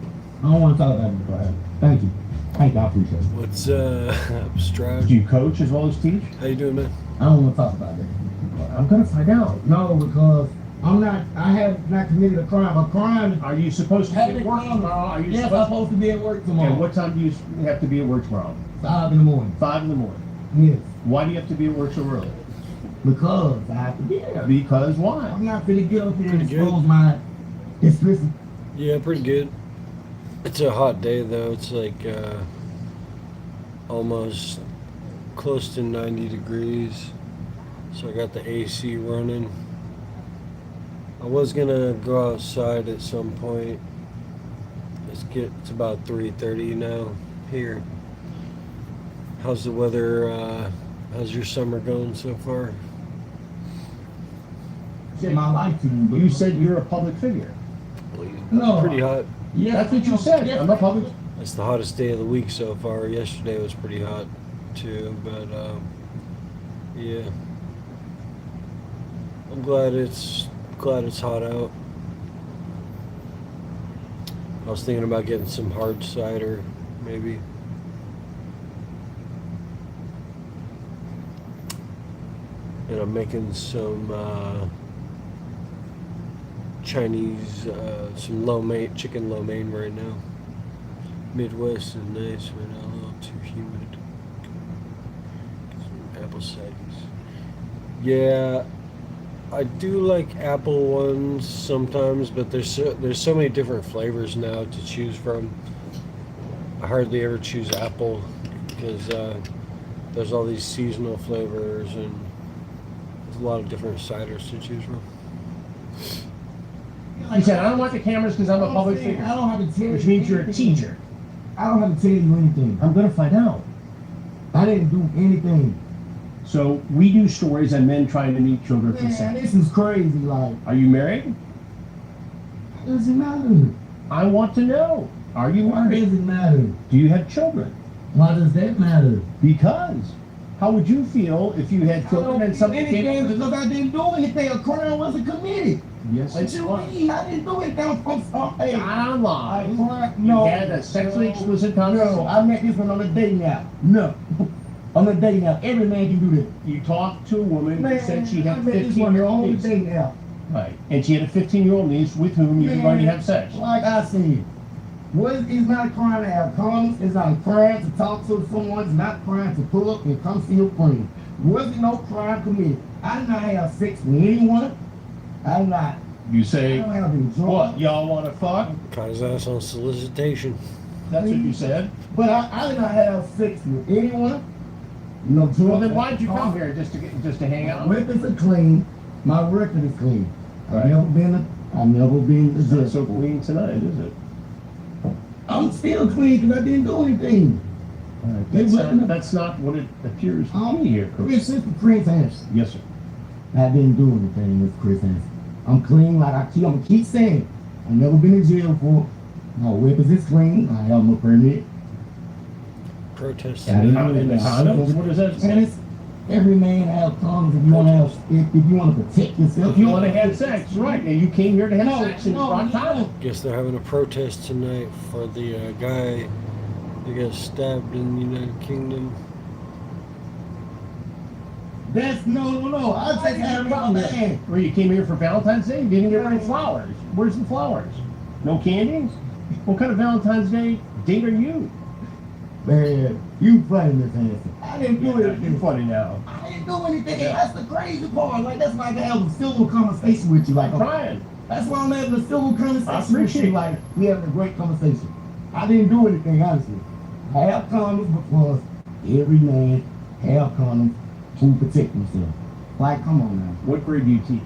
I don't want to talk about it. Go ahead. Thank you. Thank you. I appreciate it. What's Strive? Do you coach as well as teach? How you doing, man? I don't want to talk about that. I'm gonna find out. No, because I have not committed a crime. A crime. Are you supposed to be at work tomorrow? Are you Yes, I'm supposed to be at work tomorrow. Okay, what time do you have to be at work tomorrow? 5 in the morning. 5 in the morning. Yes. Why do you have to be at work so early? Because I have to be there. Because why? I'm not finna get up here and Pretty good. expose my explicit. Yeah, pretty good. It's a hot day though. It's like almost close to 90 degrees. So I got the AC running. I was gonna go outside at some point. It's about 3:30 now here. How's the weather? How's your summer going so far? Shit, my life to you. But You said you're a public figure. No. Pretty hot. Yeah, That's what you said. I'm a public. It's the hottest day of the week so far. Yesterday was pretty hot too, but yeah. I'm glad it's hot out. I was thinking about getting some hard cider, maybe. And I'm making some Chinese, some lo mein, chicken lo mein right now. Midwest is nice right now, a little too humid. Some apple ciders. Yeah, I do like apple ones sometimes, but there's so many different flavors now to choose from. I hardly ever choose apple because there's all these seasonal flavors and there's a lot of different ciders to choose from. He said, I don't want the cameras because I'm a public figure. I don't have to tell you. Which means you're a teacher. I don't have to tell you anything. I'm gonna find out. I didn't do anything. So we do stories on men trying to meet children for Man, sex. this is crazy. Like, Are you married? does it matter? I want to know. Are you Why married? does it matter? Do you have children? Why does that matter? Because. How would you feel if you had I children don't and do something anything came? because I didn't do anything. A crime wasn't committed. Yes, What it's you fun. mean? I didn't do it. I'm sorry. Online. No. You had a sexually explicit conversation. No, I met this one on a dating app. No. On a dating app. Every man can do that. You talked to a woman who said she I had met this one 15-year-old on a niece. dating app. Right. And she had a 15-year-old niece with whom you were going to have sex. Like I said, it's not a crime to have condoms. It's not a crime to talk to someone. It's not a crime to pull up and come see your friend. Wasn't no crime committed. I did not have sex with anyone. I'm not. You say, I don't have any drugs. what, y'all want to fuck? Caught his ass on solicitation. That's what you said. But I did not have sex with anyone. No drugs. Well, then why'd you come here just to hang out? My records are clean. My record is clean. Right. I've never been It's a not judge. so clean tonight, is it? I'm still clean because I didn't do anything. That's not what it appears to me here, It's Chris. just for Chris Hansen. Yes, sir. I didn't do anything with Chris Hansen. I'm clean like I'm gonna keep saying. I've never been in jail for. My weapons is clean. I have my permit. Protest. And the condoms, what does that And say? it's every man have condoms if you want to have if you want to protect yourself. If you want to have sex, right, and you came here to have sex and brought condoms. Guess they're having a protest tonight for the guy that got stabbed in the United Kingdom. That's no. I just have my man. Where you came here for Valentine's Day? You didn't get any flowers. Where's the flowers? No candies? What kind of Valentine's Day date are you? Man, you funny, Miss Hanson. I didn't do anything. You're funny now. I didn't do anything. That's the crazy part. Like that's why I can have a civil conversation with you. Like Brian. That's why I'm having a civil conversation I with appreciate you. it. Like we having a great conversation. I didn't do anything, honestly. I have condoms because every man have condoms to protect himself. Like, come on now. What grade do you teach?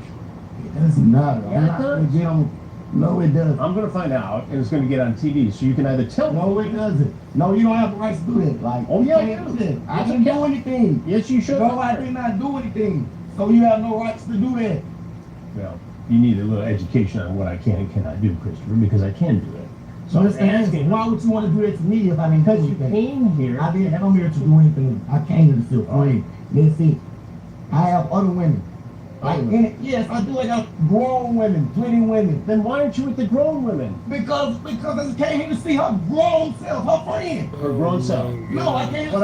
It doesn't matter. Yeah, I'm it not does. in jail. No, it doesn't. I'm going to find out, and it's going to get on TV, so you can either tell me. No, it doesn't. No, you don't have the right to do that. Like, Oh, yeah, you I can't do. do that. I didn't do anything. Yes, you should. No, I did not do anything. So you have no rights to do that. Well, you need a little education on what I can and cannot do, Christopher, because I can do it. So I'm Listen, asking, why would you want to do that to me if I didn't do because you anything? came here. I didn't come here to do anything. I came here to feel free. That's it. I have other women. Like, yes, I do. I got grown women, pretty women. Then why aren't you with the grown women? Because I just came here to see her grown self, her friend. Her grown self. No, I can't. What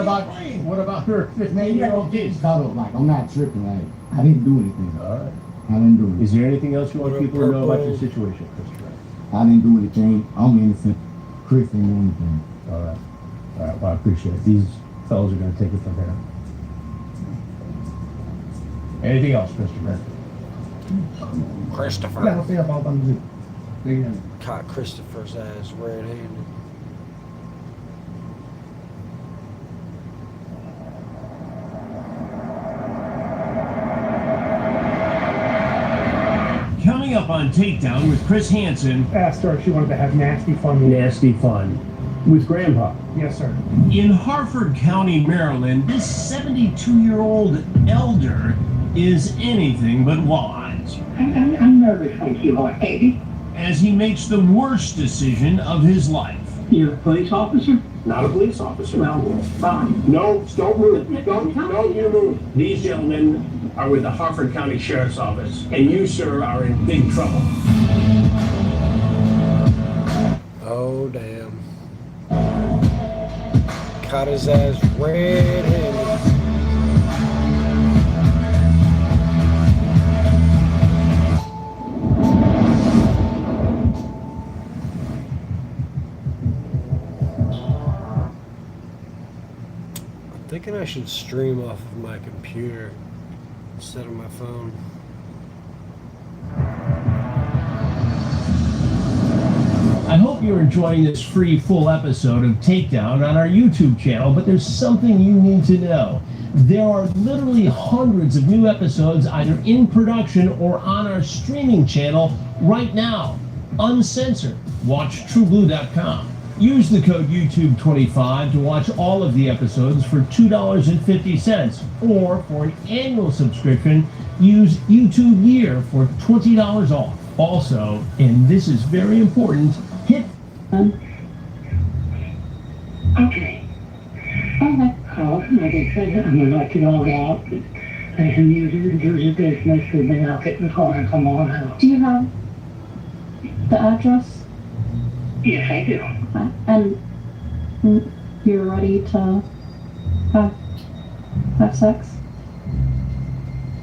about her Man, you 15-year-old get kids? caught up. Like, I'm not tripping. Like, I didn't do anything. All right. I didn't do it. Is there anything else you want What people to know about your purple? situation, Christopher? I didn't do anything. I'm innocent. Chris didn't do anything. All right. All right. Well, I appreciate it. These fellows are going to take it from here. Anything else, Christopher? I Christopher. gotta say about them. Caught Christopher's ass red-handed. Coming up on Takedown with Chris Hansen. Asked her if she wanted to have nasty fun. Nasty fun with Grandpa. Yes, sir. In Harford County, Maryland, this 72-year-old elder is anything but wise. I'm nervous when you are 80. As he makes the worst decision of his life. You're a police officer? Not a police officer. Well, fine. No, don't move. Don't you move. These gentlemen are with the Harford County Sheriff's Office, and you, sir, are in big trouble. Oh, damn. Caught his ass red-handed. I'm thinking I should stream off of my computer instead of my phone. I hope you're enjoying this free full episode of Takedown on our YouTube channel, but there's something you need to know. There are literally hundreds of new episodes either in production or on our streaming channel right now, uncensored. Watch TrueBlue.com. Use the code YouTube25 to watch all of the episodes for $2.50, or for an annual subscription, use YouTube Year for $20 off. Also, and this is very important, hit Okay. On that call, like I said, I'm gonna knock it all out. And you do your business, and then I'll get in the car and come on home. Do you have the address? Yes, I do. Okay. And you're ready to have sex?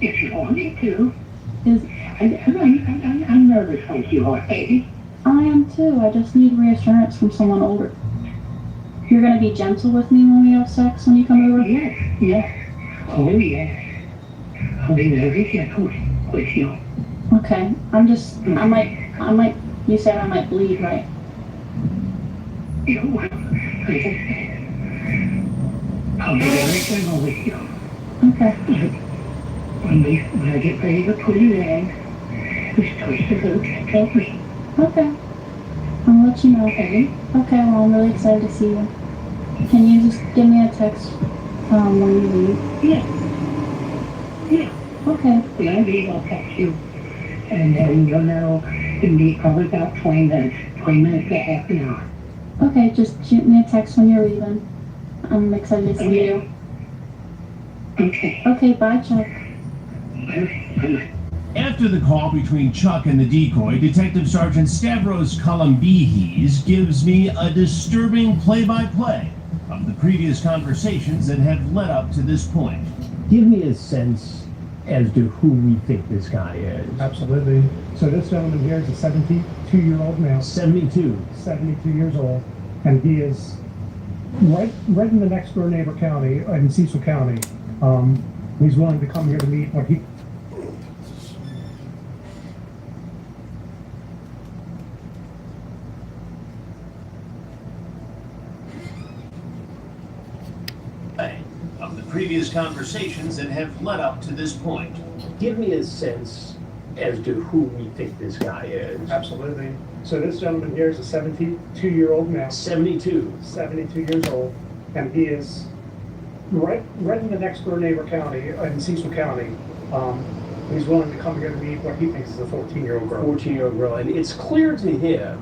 If you want me to. Is I'm nervous like you are, baby. I am too. I just need reassurance from someone older. You're gonna be gentle with me when we have sex when you come over? Yes, yes. Oh, yes. I'll be very gentle with you. Okay. I might, you said I might bleed, right? You will. Like I said, I'll be very gentle with you. Okay. When I get ready to put it in, just twist it a little gently. Okay. I'll let you know. Okay, well, I'm really excited to see you. Can you just give me a text when you leave? Yeah. Yeah. Okay. When I leave, I'll text you. And then you'll know it'll be probably about 20 minutes to half an hour. Okay, just shoot me a text when you're leaving. I'm excited to see you. Okay. Okay, bye, Chuck. Bye. After the call between Chuck and the decoy, Detective Sergeant Stavros Kolombihis gives me a disturbing play-by-play of the previous conversations that have led up to this point. Give me a sense as to who we think this guy is. Absolutely. So this gentleman here is a 72-year-old male. 72 years old. And he is right in the next door neighbor county, in Cecil County. He's willing to come here to meet what he... Of the previous conversations that have led up to this point. Give me a sense as to who we think this guy is. Absolutely. So this gentleman here is a 72-year-old male. 72 years old. And he is right in the next door neighbor county, in Cecil County. He's willing to come here to meet what he thinks is a 14-year-old girl. 14-year-old girl. And it's clear to him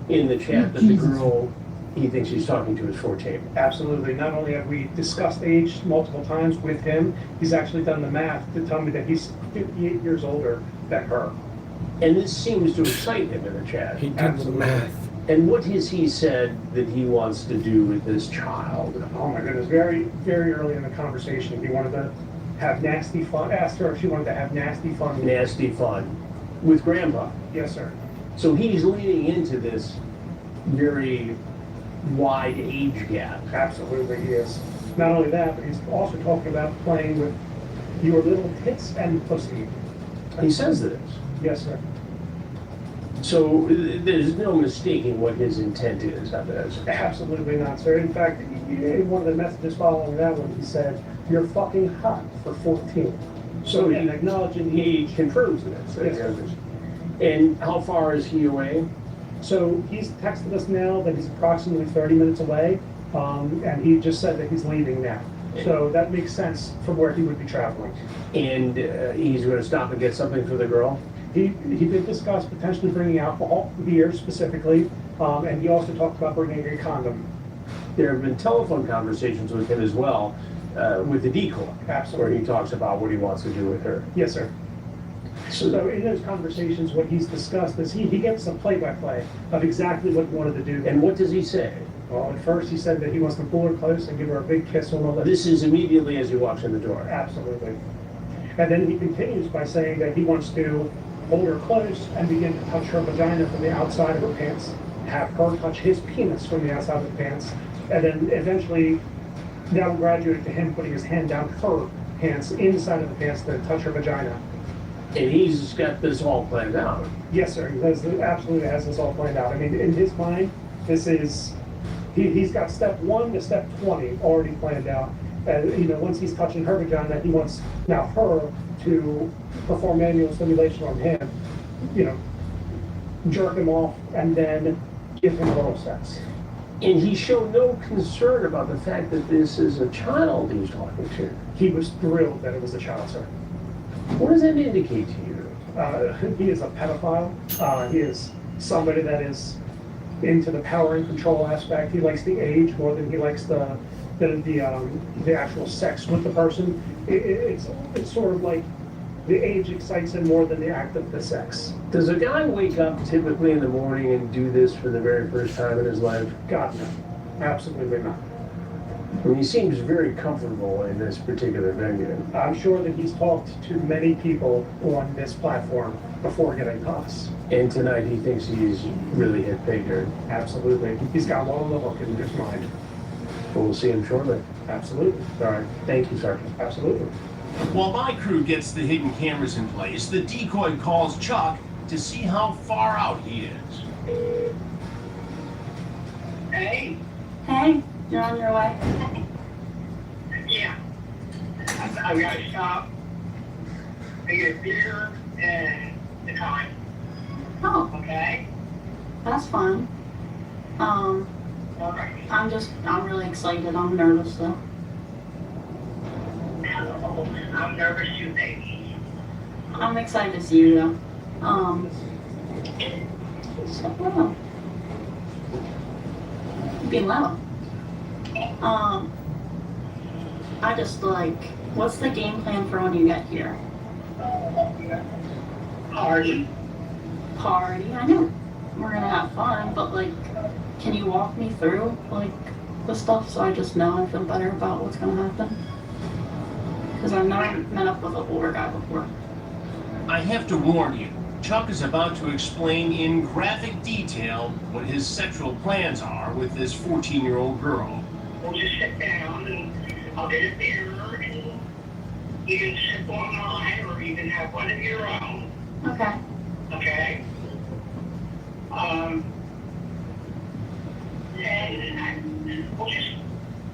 in the chat that the girl he thinks he's talking to is 14. Absolutely. Not only have we discussed age multiple times with him, he's actually done the math to tell me that he's 58 years older than her. And this seems to excite him in the chat. He did the math. And what has he said that he wants to do with this child? Oh my goodness, very, very early in the conversation, he wanted to have nasty fun. Asked her if she wanted to have nasty fun. Nasty fun. With Grandpa? Yes, sir. So he's leaning into this very wide age gap. Absolutely, he is. Not only that, but he's also talking about playing with your little tits and pussy. He says this. Yes, sir. So there's no mistaking what his intent is on this. Absolutely not, sir. In fact, in one of the messages following that one, he said, "You're fucking hot for 14." So he acknowledging he confirms this. Yes, sir. And how far is he away? So he's texted us now that he's approximately 30 minutes away, and he just said that he's leaving now. So that makes sense from where he would be traveling. And he's going to stop and get something for the girl? He did discuss potentially bringing alcohol, beer specifically, and he also talked about bringing a condom. There have been telephone conversations with him as well, with the decoy. Absolutely. Where he talks about what he wants to do with her. Yes, sir. So in those conversations, what he's discussed is he gets a play-by-play of exactly what he wanted to do. And what does he say? Well, at first he said that he wants to pull her close and give her a big kiss on the lips. This is immediately as he walks in the door. Absolutely. And then he continues by saying that he wants to hold her close and begin to touch her vagina from the outside of her pants, have her touch his penis from the outside of the pants, and then eventually that will graduate to him putting his hand down her pants, inside of the pants, to touch her vagina. And he's got this all planned out. Yes, sir. He absolutely has this all planned out. I mean, in his mind, this is, he's got step 1 to step 20 already planned out. Once he's touching her vagina, he wants now her to perform manual stimulation on him, jerk him off, and then give him oral sex. And he showed no concern about the fact that this is a child he's talking to. He was thrilled that it was a child, sir. What does that indicate to you? He is a pedophile. He is somebody that is into the power and control aspect. He likes the age more than he likes the the actual sex with the person. It's sort of like the age excites him more than the act of the sex. Does a guy wake up typically in the morning and do this for the very first time in his life? God, no. Absolutely not. I mean, he seems very comfortable in this particular venue. I'm sure that he's talked to many people on this platform before getting us. And tonight he thinks he's really hit pay dirt. Absolutely. He's got one on the hook in his mind. But we'll see him shortly. Absolutely. All right. Thank you, Sergeant. Absolutely. While my crew gets the hidden cameras in place, the decoy calls Chuck to see how far out he is. Hey. Hey, you're on your way? Yeah. I gotta stop. I get beer and the time. Oh. Okay. That's fine. I'm really excited. I'm nervous though. I'm nervous too, baby. I'm excited to see you though. So, well, be loud. I just like, what's the game plan for when you get here? Party. Party, I know. We're gonna have fun, but like, can you walk me through like the stuff so I just know and feel better about what's gonna happen? Because I've never met up with an older guy before. I have to warn you, Chuck is about to explain in graphic detail what his sexual plans are with this 14-year-old girl. We'll just sit down and I'll get a beer and you can sip on mine or you can have one of your own. Okay. Okay? And we'll just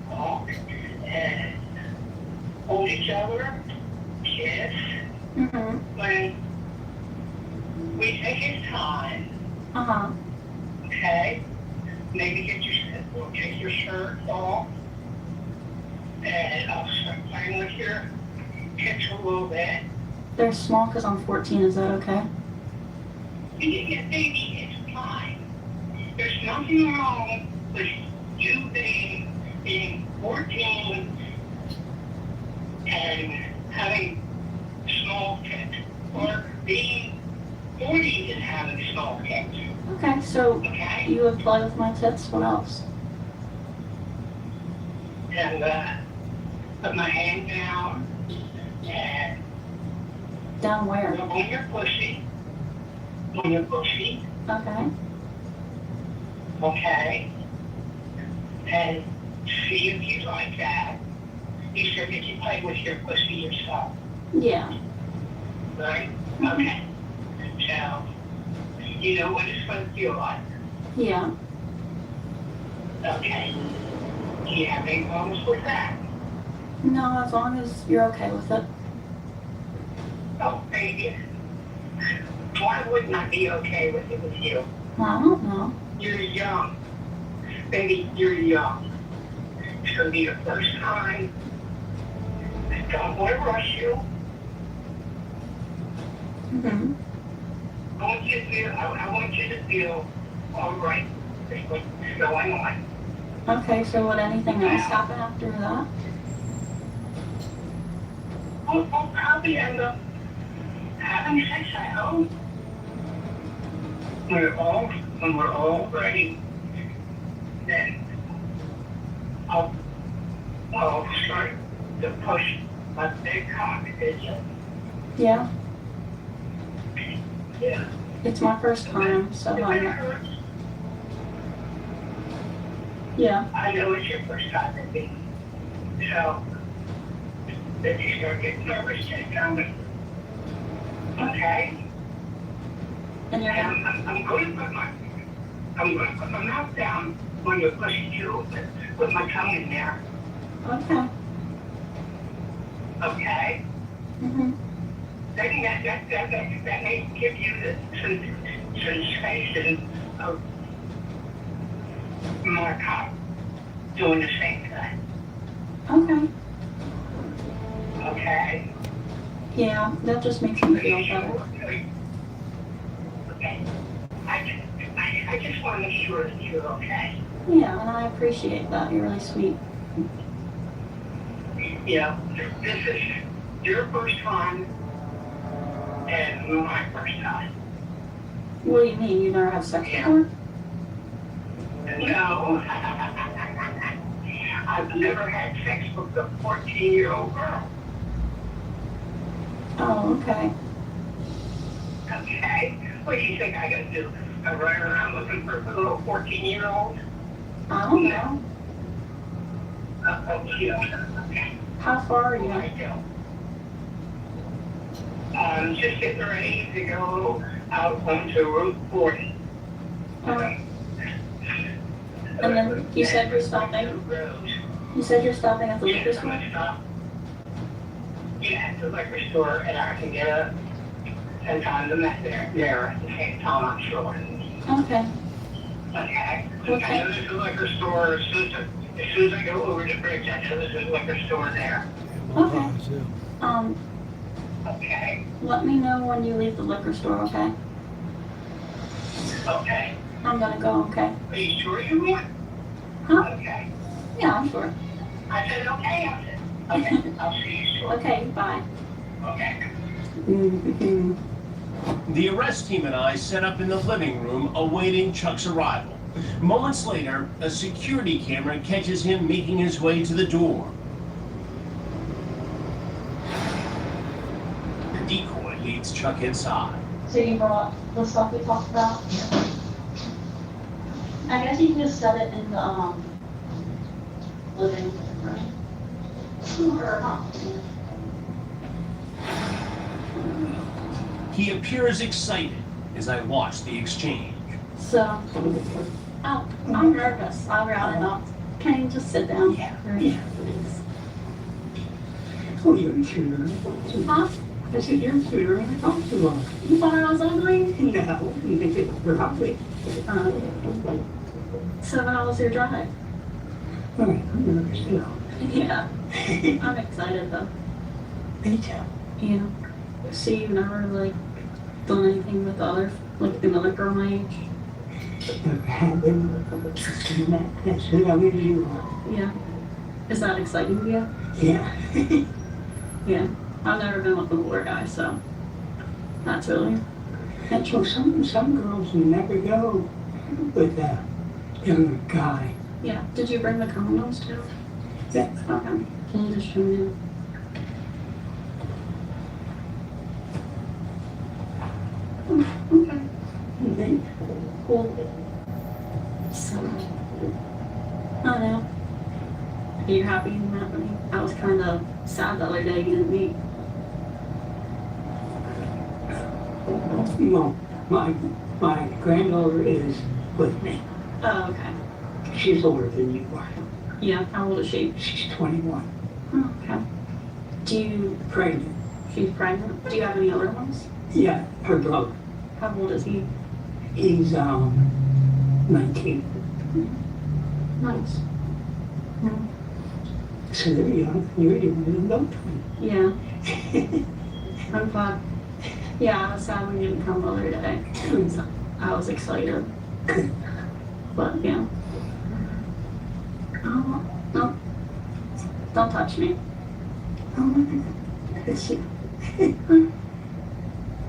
talk and hold each other, kiss. When we take his time. Okay? Maybe we'll take your shirt off. And I'll start playing with your hips a little bit. They're small because I'm 14, is that okay? Yeah, baby, it's fine. There's nothing wrong with you being 14 and having small tits, or being 40 and having small tits. Okay, so you would play with my tits, what else? And put my hand down and down where? On your pussy. On your pussy. Okay. Okay. And see if you like that. You said that you play with your pussy yourself. Yeah. Right? Okay. So, you know what it's going to feel like? Yeah. Okay. Do you have any problems with that? No, as long as you're okay with it. Oh, baby. Why wouldn't I be okay with it with you? I don't know. You're young. Baby, you're young. It's going to be your first time. I don't want to rush you. I want you to feel all right with what's going on. Okay, so would anything else happen after that? We'll probably end up having sex, I hope. When we're all ready, then I'll start to push my big cock at you. Yeah. Yeah. It's my first time, so I'm... Yeah. I know it's your first time with me. So, if you start getting nervous, take down me. Okay? And I'm going to put my mouth down when you're pushing you with my tongue in there. Okay. Okay? That may give you some sensation of my cock doing the same thing. Okay. Okay. Yeah, that just makes me feel better. Okay. I just want to make sure that you're okay. Yeah, and I appreciate that. You're really sweet. You know, this is your first time and my first time. What do you mean? You never have sex before? No. I've never had sex with a 14-year-old girl. Oh, okay. Okay. What do you think I gotta do? I run around looking for a little 14-year-old? I don't know. Okay. How far are you? Just getting ready to go out onto Route 40. Okay. And then you said you're stopping? You said you're stopping at the liquor store? Yeah, at the liquor store, and I can get a sometimes I'm not there at the same time, I'm sure. Okay. Okay. Okay. There's a liquor store as soon as I go over the bridge, I know there's a liquor store there. Okay. Okay. Let me know when you leave the liquor store, okay? Okay. I'm gonna go, okay? Are you sure you want? Huh? Okay. Yeah, I'm sure. I said okay, I said. Okay, I'll see you soon. Okay, bye. Okay. The arrest team and I set up in the living room awaiting Chuck's arrival. Moments later, a security camera catches him making his way to the door. The decoy leads Chuck inside. So you brought the stuff we talked about? Yeah. I guess you can just set it in the living room. Or not. He appears excited as I watch the exchange. So, oh, I'm nervous. I'll route it up. Can you just sit down? Yeah. Yeah. Oh, you're sure. Huh? I said, you're sure. I talked to her. You thought I was ugly? No, probably. So how was your drive? Oh, I'm nervous too. Yeah. I'm excited though. Me too. Yeah. So you've never like done anything with another girl my age? Never had been. That's who I really you are. Yeah. Is that exciting to you? Yeah. Yeah. I've never been with an older guy, so that's really. That's what some girls never go with a younger guy. Yeah. Did you bring the condoms too? Yeah. Okay. Can you just show me? Okay. Okay. Cool. So, I don't know. Are you happy you met me? I was kind of sad the other day you didn't meet. No, my granddaughter is with me. Oh, okay. She's older than you are. Yeah, how old is she? She's 21. Oh, okay. Do you... Pregnant. She's pregnant? Do you have any other ones? Yeah, her brother. How old is he? He's, 19. Nice. Mm. So they're young. You're young and adult. Yeah. I'm glad. Yeah, I was sad when you didn't come the other day. I was excited. But, yeah. Oh, no. Don't touch me. Oh, it's you.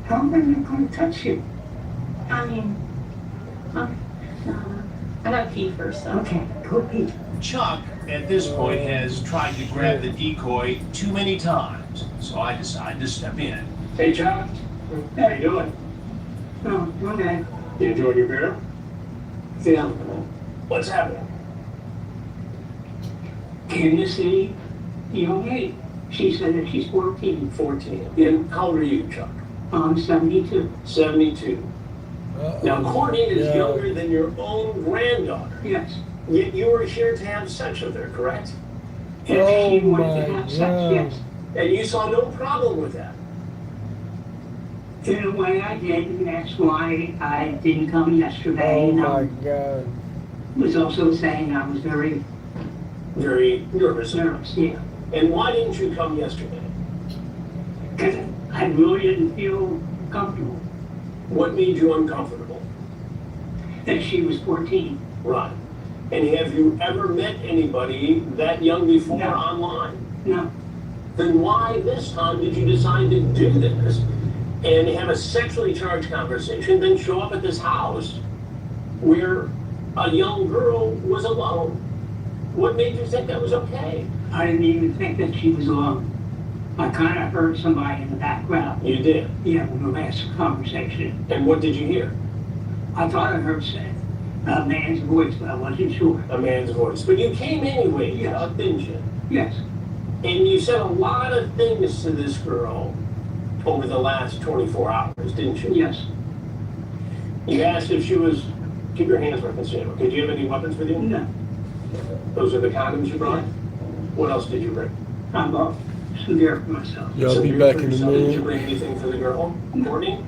How am I not going to touch you? I mean, no. I gotta pee first, though. Okay, go pee. Chuck, at this point, has tried to grab the decoy too many times, so I decide to step in. Hey, Chuck. How you doing? Oh, okay. You enjoying your beer? Yeah. What's happening? Can you see the young lady? She said that she's 14. 14. And how old are you, Chuck? I'm 72. 72. Now, Courtney is younger than your own granddaughter. Yes. Yet you were here to have sex with her, correct? If she wanted to have sex, yes. And you saw no problem with that? In a way I did, and that's why I didn't come yesterday. Oh my God. Was also saying I was very nervous. Nervous, yeah. And why didn't you come yesterday? Because I really didn't feel comfortable. What made you uncomfortable? That she was 14. Right. And have you ever met anybody that young before No. online? No. then why this time did you decide to do this and have a sexually charged conversation, then show up at this house where a young girl was alone? What made you think that was okay? I didn't even think that she was alone. I kind of heard somebody in the background. You did? Yeah, when we had some conversation. And what did you hear? I thought I heard a man's voice, but I wasn't sure. A man's voice. But you came anyway, Yes. didn't you? Yes. And you said a lot of things to this girl over the last 24 hours, didn't you? Yes. You asked if she was, keep your hands where I can see them. Okay, do you have any weapons with you? No. Those are the condoms you brought? What else did you bring? I bought some beer for myself. Yeah, I'll Some be beer back for in a yourself. Did you minute. bring anything for the girl, Courtney?